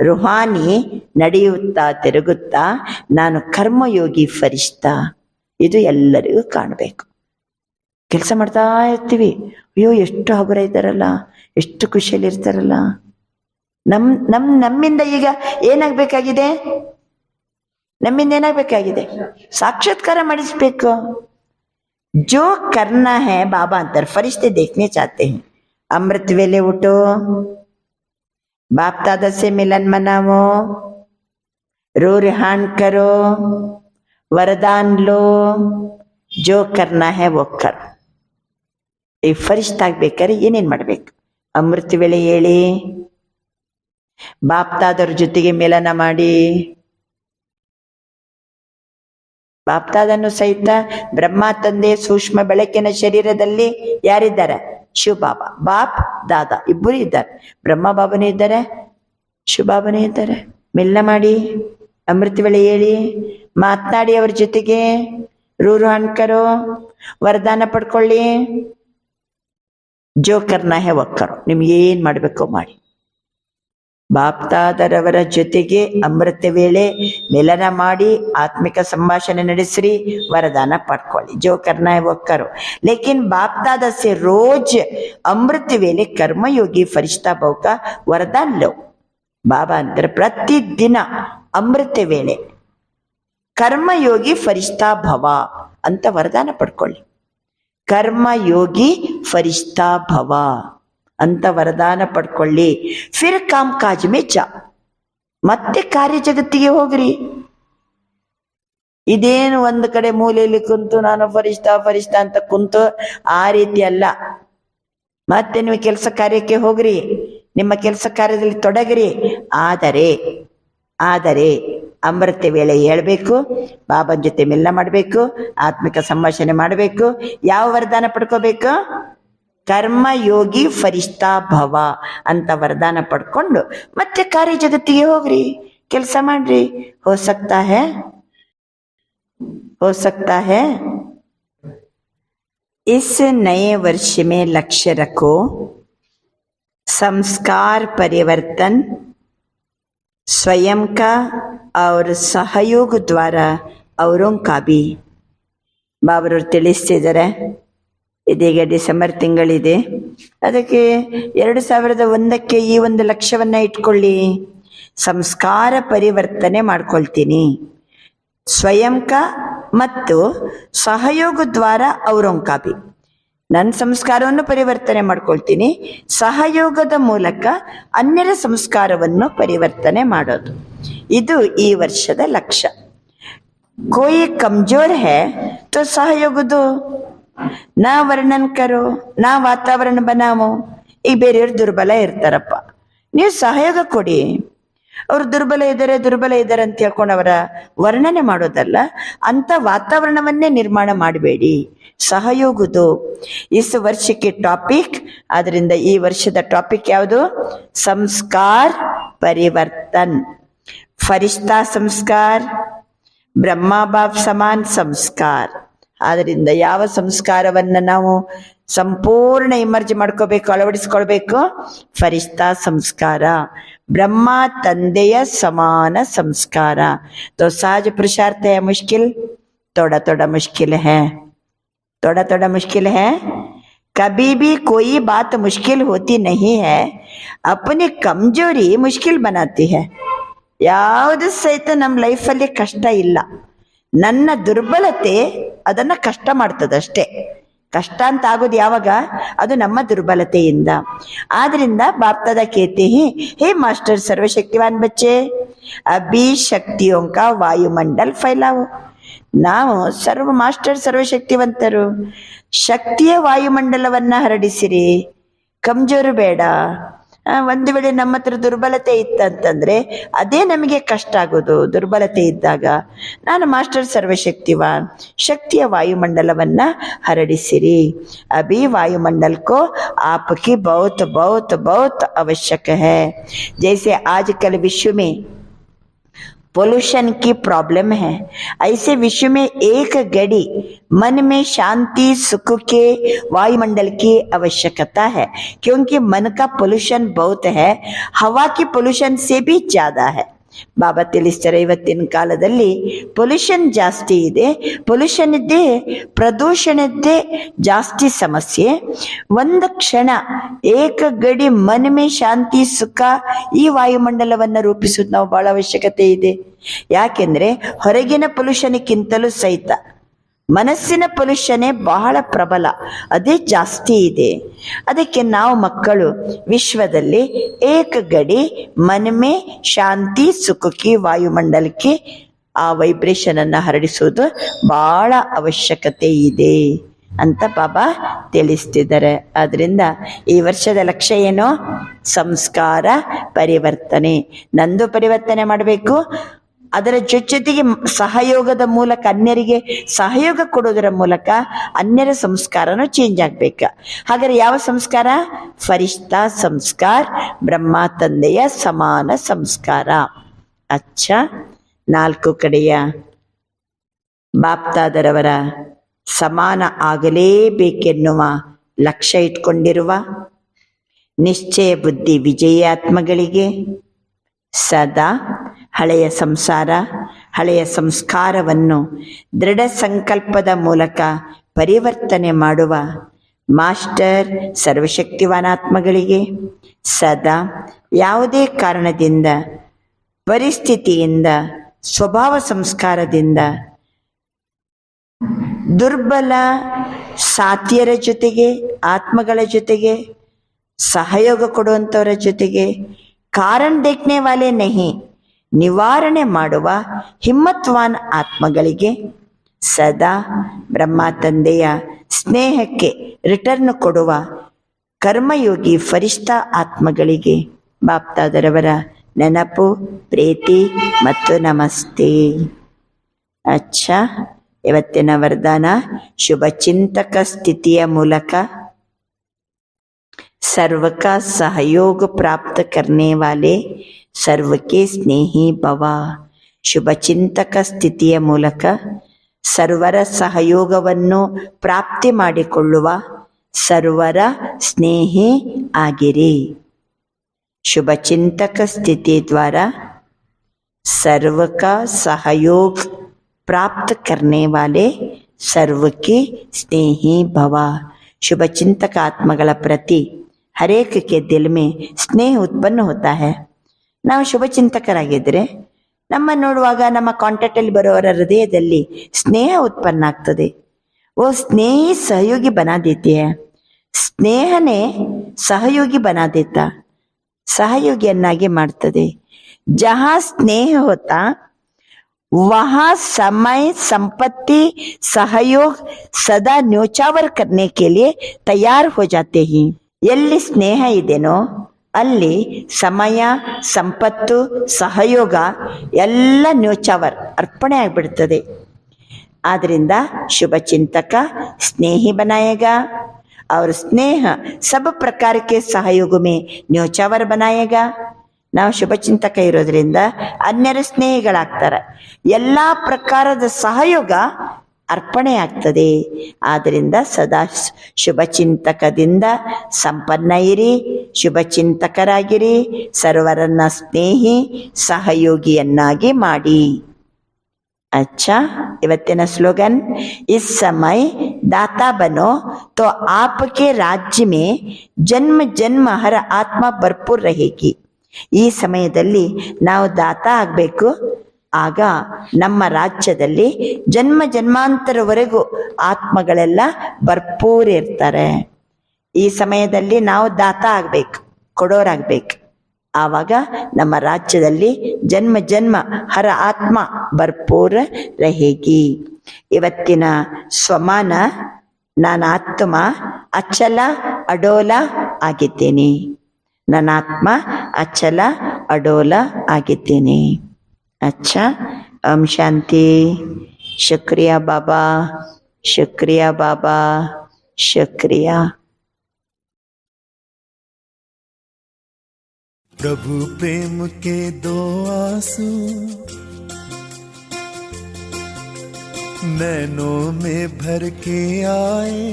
ರುಹಾನಿ ನಡೆಯುತ್ತಾ ತಿರುಗುತ್ತಾ ನಾನು ಕರ್ಮಯೋಗಿ ಫರಿಷ್ಠಾ. ಇದು ಎಲ್ಲರಿಗೂ ಕಾಣಬೇಕು. ಕೆಲಸ ಮಾಡ್ತಾ ಇರ್ತೀವಿ, ಅಯ್ಯೋ ಎಷ್ಟು ಹಗುರ ಇದ್ದಾರಲ್ಲ, ಎಷ್ಟು ಖುಷಿಯಲ್ಲಿ ಇರ್ತಾರಲ್ಲ. ನಮ್ಮಿಂದ ಈಗ ಏನಾಗಬೇಕಾಗಿದೆ? ನಮ್ಮಿಂದ ಏನಾಗಬೇಕಾಗಿದೆ? ಸಾಕ್ಷಾತ್ಕಾರ ಮಾಡಿಸ್ಬೇಕು. जो करना है बाबा अंतर फरिश्ते देखने चाहते हैं. अमृत वेले उठो, बाप दादा से मिलन मनाओ, रो रिहान करो, वरदान लो, जो करना है वो करो. ಈ ಫರಿಷ್ಠ ಆಗ್ಬೇಕಾದ್ರೆ ಏನೇನ್ ಮಾಡ್ಬೇಕು? ಅಮೃತ ವೇಳೆ ಹೇಳಿ, ಬಾಪ್ ದಾದರ ಜೊತೆಗೆ ಮಿಲನ ಮಾಡಿ. ಬಾಪ್ತಾದನ್ನು ಸಹಿತ ಬ್ರಹ್ಮ ತಂದೆ ಸೂಕ್ಷ್ಮ ಬೆಳಕಿನ ಶರೀರದಲ್ಲಿ ಯಾರಿದ್ದಾರೆ? ಶಿವ ಬಾಬಾ, ಬಾಪ್ ದಾದಾ ಇಬ್ಬರು ಇದ್ದಾರೆ. ಬ್ರಹ್ಮ ಬಾಬನೇ ಇದ್ದಾರೆ, ಶಿವ ಬಾಬನೇ ಇದ್ದಾರೆ. ಮಿಲನ ಮಾಡಿ, ಅಮೃತ ವೇಳೆ ಹೇಳಿ, ಮಾತನಾಡಿ ಅವ್ರ ಜೊತೆಗೆ, ರೂರು ಹಣ್ಕರೋ, ವರದಾನ ಪಡ್ಕೊಳ್ಳಿ. ಜೋ ಕರ್ನಾ ಹೇ ಒಕ್ಕರು, ನಿಮ್ಗೆ ಏನ್ ಮಾಡ್ಬೇಕೋ ಮಾಡಿ. ಬಾಪ್ತಾದರವರ ಜೊತೆಗೆ ಅಮೃತ ವೇಳೆ ಮಿಲನ ಮಾಡಿ ಆತ್ಮಿಕ ಸಂಭಾಷಣೆ ನಡೆಸ್ರಿ, ವರದಾನ ಪಡ್ಕೊಳ್ಳಿ. ಜೋ ಕರ್ನಾ ಹೈ वो करो. लेकिन बाप दादा से रोज अमृत वेले कर्मयोगी फरिश्ता भाव का वरदान लो. ಬಾಬಾ ಅಂತಾರೆ ಪ್ರತಿದಿನ ಅಮೃತ ವೇಳೆ ಕರ್ಮಯೋಗಿ ಫರಿಷ್ಠಾ ಭವ ಅಂತ ವರದಾನ ಪಡ್ಕೊಳ್ಳಿ. ಕರ್ಮಯೋಗಿ ಫರಿಷ್ಠಾ ಭವ ಅಂತ ವರದಾನ ಪಡ್ಕೊಳ್ಳಿ. ಫಿರ್ ಕಾಮ್ ಕಾಜ್ ಮೇ ಜಾ, ಮತ್ತೆ ಕಾರ್ಯ ಜಗತ್ತಿಗೆ ಹೋಗ್ರಿ. ಇದೇನು ಒಂದು ಕಡೆ ಮೂಲೆಯಲ್ಲಿ ಕುಂತು ನಾನು ಫರಿಷ್ಠಾ ಫರಿಷ್ಠಾ ಅಂತ ಕುಂತು ಆ ರೀತಿ ಅಲ್ಲ. ಮತ್ತೆ ನೀವು ಕೆಲಸ ಕಾರ್ಯಕ್ಕೆ ಹೋಗ್ರಿ, ನಿಮ್ಮ ಕೆಲಸ ಕಾರ್ಯದಲ್ಲಿ ತೊಡಗ್ರಿ. ಆದರೆ ಅಮೃತ ವೇಳೆ ಹೇಳ್ಬೇಕು, ಬಾಬನ ಜೊತೆ ಮಿಲನ ಮಾಡಬೇಕು, ಆತ್ಮಿಕ ಸಂಭಾಷಣೆ ಮಾಡಬೇಕು. ಯಾವ ವರದಾನ ಪಡ್ಕೋಬೇಕು? ಕರ್ಮಯೋಗಿ ಫರಿಷ್ಠಾ ಭವ ಅಂತ ವರದಾನ ಪಡ್ಕೊಂಡು ಮತ್ತೆ ಕಾರ್ಯ ಜಗತ್ತಿಗೆ ಹೋಗ್ರಿ, ಕೆಲಸ ಮಾಡ್ರಿ. ಹೋ सकता है इस नए वर्ष में लक्ष्य रखो, संस्कार परिवर्तन स्वयं का और सहयोग द्वारा औरों का भी. ಬಾಬರವ್ರು ತಿಳಿಸ್ತಿದ್ದಾರೆ. ಇದೀಗ ಡಿಸೆಂಬರ್ ತಿಂಗಳಿದೆ, ಅದಕ್ಕೆ 2001ಕ್ಕೆ ಈ ಒಂದು ಲಕ್ಷ್ಯವನ್ನ ಇಟ್ಕೊಳ್ಳಿ. ಸಂಸ್ಕಾರ ಪರಿವರ್ತನೆ ಮಾಡ್ಕೊಳ್ತೀನಿ, ಸ್ವಯಂಕ ಮತ್ತು ಸಹಯೋಗ ದ್ವಾರ ಔರಂಕಾಬಿ. ನನ್ನ ಸಂಸ್ಕಾರವನ್ನು ಪರಿವರ್ತನೆ ಮಾಡ್ಕೊಳ್ತೀನಿ, ಸಹಯೋಗದ ಮೂಲಕ ಅನ್ಯರ ಸಂಸ್ಕಾರವನ್ನು ಪರಿವರ್ತನೆ ಮಾಡೋದು. ಇದು ಈ ವರ್ಷದ ಲಕ್ಷ್ಯ. ಕೋಯಿ ಕಮ್ಜೋರ್ ಹೈ ತೋ ಸಹಯೋಗ ದೋ, ನಾ ವರ್ಣನ್ ಕರೋ, ನಾ ವಾತಾವರಣ ಬನಾವೋ. ಈಗ ಬೇರೆಯವ್ರು ದುರ್ಬಲ ಇರ್ತಾರಪ್ಪ, ನೀವು ಸಹಯೋಗ ಕೊಡಿ. ಅವರು ದುರ್ಬಲ ಇದ್ದಾರೆ ಅಂತ ಹೇಳ್ಕೊಂಡು ಅವರ ವರ್ಣನೆ ಮಾಡೋದಲ್ಲ, ಅಂತ ವಾತಾವರಣವನ್ನೇ ನಿರ್ಮಾಣ ಮಾಡಬೇಡಿ. ಸಹಯೋಗದು ಇಸ್ ವರ್ಷಕ್ಕೆ ಟಾಪಿಕ್. ಆದ್ರಿಂದ ಈ ವರ್ಷದ ಟಾಪಿಕ್ ಯಾವುದು? ಸಂಸ್ಕಾರ ಪರಿವರ್ತನ್. ಫರಿಷ್ಠಾ ಸಂಸ್ಕಾರ, ಬ್ರಹ್ಮ ಬಾಪ್ ಸಮಾನ್ ಸಂಸ್ಕಾರ ಆದ್ರಿಂದ ಯಾವ ಸಂಸ್ಕಾರವನ್ನ ನಾವು ಸಂಪೂರ್ಣ ಇಮರ್ಜ್ ಮಾಡ್ಕೋಬೇಕು, ಅಳವಡಿಸ್ಕೊಳ್ಬೇಕು? ಫರಿಷ್ಠಾ ಸಂಸ್ಕಾರ, ಬ್ರಹ್ಮ ತಂದೆಯ ಸಮಾನ ಸಂಸ್ಕಾರ. तो सहज पुरुषार्थ है मुश्किल, थोड़ा थोड़ा मुश्किल है, थोड़ा थोड़ा मुश्किल है. कभी भी कोई बात मुश्किल होती नहीं है, अपनी कमजोरी मुश्किल बनाती है. ಯಾವುದು ಸಹಿತ ನಮ್ಮ ಲೈಫಲ್ಲಿ ಕಷ್ಟ ಇಲ್ಲ, ನನ್ನ ದುರ್ಬಲತೆ ಅದನ್ನ ಕಷ್ಟ ಮಾಡ್ತದಷ್ಟೇ. ಕಷ್ಟ ಅಂತ ಆಗೋದು ಯಾವಾಗ? ಅದು ನಮ್ಮ ದುರ್ಬಲತೆಯಿಂದ. ಆದ್ರಿಂದ ಬಾಪ್ತಾದ कहते हैं, हे मास्टर सर्वशक्तिवान बच्चे, अभी शक्तियों का वायुमंडल फैलाओ. ನಾವು ಮಾಸ್ಟರ್ ಸರ್ವಶಕ್ತಿವಂತರು, ಶಕ್ತಿಯ ವಾಯುಮಂಡಲವನ್ನ ಹರಡಿಸಿರಿ, ಕಮ್ಜೋರು ಬೇಡ. ಒಂದು ವೇಳೆ ನಮ್ಮ ಹತ್ರ ದುರ್ಬಲತೆ ಇತ್ತಂತಂದ್ರೆ ಅದೇ ನಮಗೆ ಕಷ್ಟ ಆಗೋದು. ದುರ್ಬಲತೆ ಇದ್ದಾಗ ನಾನು ಮಾಸ್ಟರ್ ಸರ್ವಶಕ್ತಿವಾನ್, ಶಕ್ತಿಯ ವಾಯುಮಂಡಲವನ್ನ ಹರಡಿಸಿರಿ. ಅಭಿ ವಾಯುಮಂಡಲ್ को आपकी बहुत बहुत बहुत आवश्यक है. जैसे आजकल विश्व में पोल्यूशन की प्रॉब्लम है, ऐसे विश्व में एक घड़ी मन में शांति सुख के वायुमंडल की आवश्यकता है, क्योंकि मन का पोल्यूशन बहुत है, हवा की पोल्यूशन से भी ज्यादा है. ಬಾಬಾ ತಿಳಿಸ್ತಾರೆ, ಇವತ್ತಿನ ಕಾಲದಲ್ಲಿ ಪೊಲ್ಯೂಷನ್ ಜಾಸ್ತಿ ಇದೆ, ಪೊಲ್ಯೂಷನ್ ಇದ್ದೇ ಪ್ರದೂಷಣದ್ದೇ ಜಾಸ್ತಿ ಸಮಸ್ಯೆ. ಒಂದು ಕ್ಷಣ ಏಕ ಗಡಿ ಮನಮೇ ಶಾಂತಿ ಸುಖ ಈ ವಾಯುಮಂಡಲವನ್ನು ರೂಪಿಸುವುದು ನಾವು ಬಹಳ ಅವಶ್ಯಕತೆ ಇದೆ. ಯಾಕೆಂದ್ರೆ ಹೊರಗಿನ ಪೊಲ್ಯೂಷನ್ಕ್ಕಿಂತಲೂ ಸಹಿತ ಮನಸ್ಸಿನ ಪೊಲ್ಯೂಷನ್ ಬಹಳ ಪ್ರಬಲ, ಅದೇ ಜಾಸ್ತಿ ಇದೆ. ಅದಕ್ಕೆ ನಾವು ಮಕ್ಕಳು ವಿಶ್ವದಲ್ಲಿ ಏಕ ಗಡಿ ಮನಮೇ ಶಾಂತಿ ಸುಖಕ್ಕೆ ವಾಯುಮಂಡಲಕ್ಕೆ ಆ ವೈಬ್ರೇಷನ್ ಅನ್ನ ಹರಡಿಸುವುದು ಬಹಳ ಅವಶ್ಯಕತೆ ಇದೆ ಅಂತ ಬಾಬಾ ತಿಳಿಸ್ತಿದ್ದಾರೆ. ಆದ್ರಿಂದ ಈ ವರ್ಷದ ಲಕ್ಷ್ಯ ಏನು? ಸಂಸ್ಕಾರ ಪರಿವರ್ತನೆ. ನಂದು ಪರಿವರ್ತನೆ ಮಾಡಬೇಕು, ಅದರ ಜೊತೆಗೆ ಸಹಯೋಗದ ಮೂಲಕ ಅನ್ಯರಿಗೆ ಸಹಯೋಗ ಕೊಡೋದರ ಮೂಲಕ ಅನ್ಯರ ಸಂಸ್ಕಾರನೂ ಚೇಂಜ್ ಆಗ್ಬೇಕು. ಹಾಗಾದ್ರೆ ಯಾವ ಸಂಸ್ಕಾರ? ಫರಿಷ್ಠಾ ಸಂಸ್ಕಾರ, ಬ್ರಹ್ಮ ತಂದೆಯ ಸಮಾನ ಸಂಸ್ಕಾರ. ಅಚ್ಚ, 4 ಕಡೆಯ ಬಾಪ್ತಾದರವರ ಸಮಾನ ಆಗಲೇಬೇಕೆನ್ನುವ ಲಕ್ಷ್ಯ ಇಟ್ಕೊಂಡಿರುವ ನಿಶ್ಚಯ ಬುದ್ಧಿ ವಿಜಯಾತ್ಮಗಳಿಗೆ ಸದಾ ಹಳೆಯ ಸಂಸಾರ, ಹಳೆಯ ಸಂಸ್ಕಾರವನ್ನು ದೃಢ ಸಂಕಲ್ಪದ ಮೂಲಕ ಪರಿವರ್ತನೆ ಮಾಡುವ ಮಾಸ್ಟರ್ ಸರ್ವಶಕ್ತಿವಾನಾತ್ಮಗಳಿಗೆ ಸದಾ ಯಾವುದೇ ಕಾರಣದಿಂದ, ಪರಿಸ್ಥಿತಿಯಿಂದ, ಸ್ವಭಾವ ಸಂಸ್ಕಾರದಿಂದ ದುರ್ಬಲ ಸಾತಿಯರ ಜೊತೆಗೆ, ಆತ್ಮಗಳ ಜೊತೆಗೆ ಸಹಯೋಗ ಕೊಡುವಂಥವರ ಜೊತೆಗೆ ಕಾರಣ ದೇಖ್ನೆ ವಾಲೆ ನಹಿ, ನಿವಾರಣೆ ಮಾಡುವ ಹಿಮ್ಮತ್ವಾನ್ ಆತ್ಮಗಳಿಗೆ ಸದಾ ಬ್ರಹ್ಮ ತಂದೆಯ ಸ್ನೇಹಕ್ಕೆ ರಿಟರ್ನ್ ಕೊಡುವ ಕರ್ಮಯೋಗಿ ಫರಿಷ್ಠಾ ಆತ್ಮಗಳಿಗೆ ಬಾಪ್ತಾದರವರ ನೆನಪು, ಪ್ರೀತಿ ಮತ್ತು ನಮಸ್ತೆ. ಅಚ್ಚ, ಇವತ್ತಿನ ವರದಾನ ಶುಭ ಚಿಂತಕ ಸ್ಥಿತಿಯ ಮೂಲಕ सर्व का सहयोग प्राप्त करने वाले सर्व के स्नेही भव. ಶುಭ ಚಿಂತಕ ಸ್ಥಿತಿಯ ಮೂಲಕ ಸರ್ವರ ಸಹಯೋಗವನ್ನು ಪ್ರಾಪ್ತಿ ಮಾಡಿಕೊಳ್ಳುವ ಸರ್ವರ ಸ್ನೇಹಿ ಆಗಿರಿ. ಶುಭ ಚಿಂತಕ ಸ್ಥಿತಿ द्वारा सर्व का सहयोग प्राप्त करने वाले सर्व के स्नेही भव. ಶುಭ ಚಿಂತಕ ಆತ್ಮಗಳ ಪ್ರತಿ ಹರೇಕ್ ಕೆ ದಿಲ್ ಮೇ ಸ್ನೇಹ ಉತ್ಪನ್ನ ಹೋತಾ ಹೈ. ನಾವು ಶುಭ ಚಿಂತಕರಾಗಿದ್ದರೆ ನಮ್ಮ ನೋಡುವಾಗ ನಮ್ಮ ಕಾಂಟ್ಯಾಕ್ಟ್ ಅಲ್ಲಿ ಬರೋವರ ಹೃದಯದಲ್ಲಿ ಸ್ನೇಹ ಉತ್ಪನ್ನ ಆಗ್ತದೆ. ಓ ಸ್ನೇಹಿ ಸಹಯೋಗಿ ಬನಾ ದೇತಿ ಹೈ, ಸ್ನೇಹನೇ ಸಹಯೋಗಿ ಬನಾ ದೇತಾ, ಸಹಯೋಗಿಯನ್ನಾಗಿ ಮಾಡ್ತದೆ. ಜಹಾ ಸ್ನೇಹ ಹೋತಾ वहां समय संपत्ति सहयोग सदा न्योचावर करने के लिए तैयार हो जाते हैं. ಎಲ್ಲಿ ಸ್ನೇಹ ಇದೆನೋ ಅಲ್ಲಿ ಸಮಯ, ಸಂಪತ್ತು, ಸಹಯೋಗ ಎಲ್ಲ ನ್ಯೋಚಾವರ್ ಅರ್ಪಣೆ ಆಗ್ಬಿಡ್ತದೆ. ಆದ್ರಿಂದ ಶುಭ ಚಿಂತಕ ಸ್ನೇಹಿ बनाएगा और स्नेह सब प्रकार के सहयोग में न्योचावर बनाएगा. ನಾವು ಶುಭ ಚಿಂತಕ ಇರೋದ್ರಿಂದ ಅನ್ಯರ ಸ್ನೇಹಿಗಳಾಗ್ತಾರೆ. ಎಲ್ಲಾ ಪ್ರಕಾರದ ಸಹಯೋಗ ಅರ್ಪಣೆ ಆಗ್ತದೆ. ಆದ್ದರಿಂದ ಸದಾ ಶುಭಚಿಂತಕದಿಂದ ಸಂಪನ್ನ ಇರಿ, ಶುಭಚಿಂತಕರಾಗಿರಿ, ಸರ್ವರನ್ನ ಸ್ನೇಹಿ ಸಹಯೋಗಿಯನ್ನಾಗಿ ಮಾಡಿ. अच्छा, ಇವತ್ತಿನ ಸ್ಲೋಗನ್, इस समय दाता बनो तो आपके राज्य में जन्म जन्म हर आत्मा भरपूर रहेगी. ಈ ಸಮಯದಲ್ಲಿ ನಾವು ದಾತ ಆಗಬೇಕು. ಆಗ ನಮ್ಮ ರಾಜ್ಯದಲ್ಲಿ ಜನ್ಮ ಜನ್ಮಾಂತರವರೆಗೂ ಆತ್ಮಗಳೆಲ್ಲ ಭರ್ಪೂರ್ ಇರ್ತಾರೆ. ಈ ಸಮಯದಲ್ಲಿ ನಾವು ದಾತ ಆಗಬೇಕು, ಕೊಡೋರಾಗಬೇಕು. ಆವಾಗ ನಮ್ಮ ರಾಜ್ಯದಲ್ಲಿ ಜನ್ಮ ಜನ್ಮ ಹರ ಆತ್ಮ ಭರ್ಪೂರ್ रहेगी. ಇವತ್ತಿನ ಸ್ವಮಾನ, ನಾನು ಆತ್ಮ ಅಚಲ ಅಡೋಲ ಆಗಿದ್ದೇನೆ. ನನ್ನ ಆತ್ಮ ಅಚಲ ಅಡೋಲ ಆಗಿದ್ದೇನೆ. अच्छा, ओम शांति. शुक्रिया बाबा, शुक्रिया बाबा, शुक्रिया. प्रभु प्रेम के दो आंसू नैनों में भर के आए,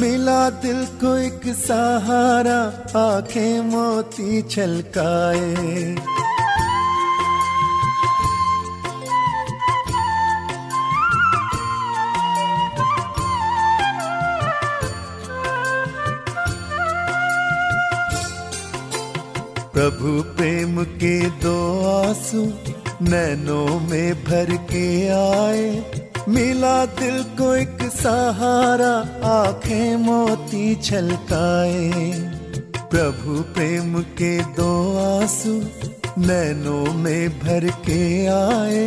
मिला दिल को एक सहारा, आंखें मोती छलकाए. प्रभु प्रेम के दो आंसू नैनों में भर के आए, मिला दिल को एक सहारा, आंखें मोती छलकाए. प्रभु प्रेम के दो आंसू नैनों में भर के आए,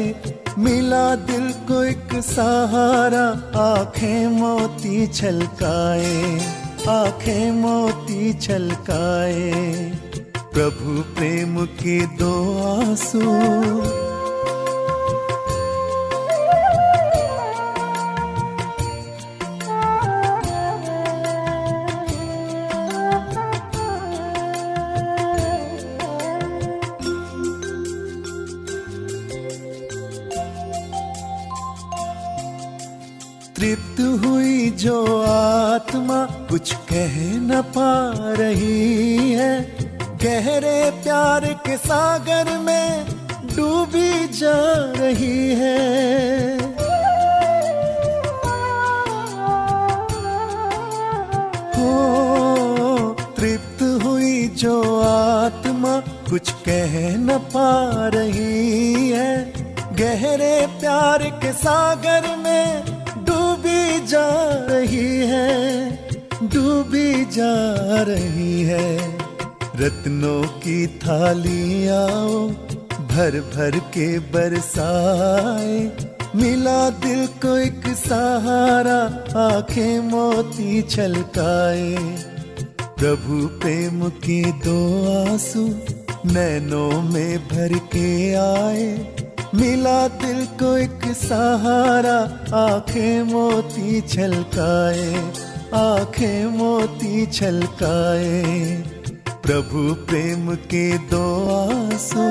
मिला दिल को एक सहारा, आंखें मोती छलकाए, आंखें मोती छलकाए. प्रभु प्रेम के दो आंसू. तृप्त हुई जो आत्मा कुछ कह न पा रही है, गहरे प्यार के सागर में डूबी जा रही है. हो तृप्त हुई जो आत्मा कुछ कह न पा रही है, गहरे प्यार के सागर में डूबी जा रही है, डूबी जा रही है. रत्नों की थाली आओ भर भर के बरसाए, मिला दिल को एक सहारा, आंखें मोती छलकाए. प्रभु प्रेम के दो आंसू नैनों में भर के आए, मिला दिल को एक सहारा, आंखें मोती छलकाए, आंखें मोती छलकाए. प्रभु प्रेम के दो आंसू.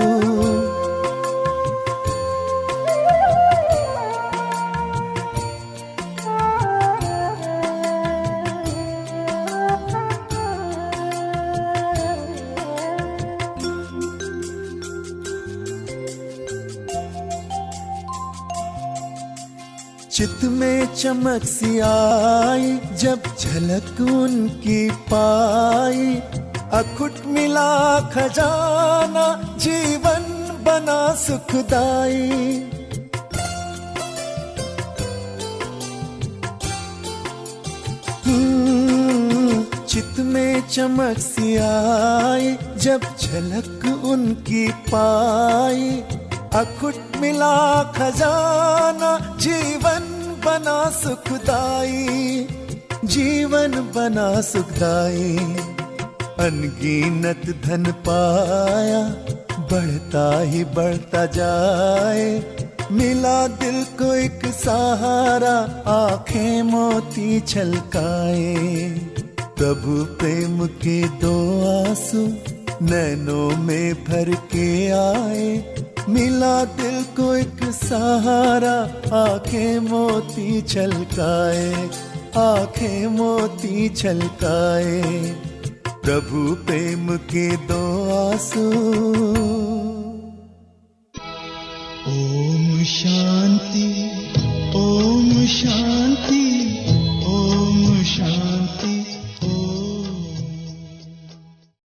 चित में चमक सी आई जब झलक उनकी पाई, अखुट मिला खजाना, जीवन बना सुखदाई. चित में चमक सी आई जब झलक उनकी पाई, अखुट मिला खजाना, जीवन बना सुखदाई, जीवन बना सुखदाई. अनगिनत धन पाया, बढ़ता ही बढ़ता जाए, मिला दिल को एक सहारा, आंखें मोती छलकाए. प्रभु प्रेम के दो आंसू नैनों में भर के आए, मिला दिल को एक सहारा, आंखें मोती छलकाए, आंखें मोती छलकाए, प्रभु प्रेम के दो आंसू। ओम शांति, ओम शांति, ओम शांति।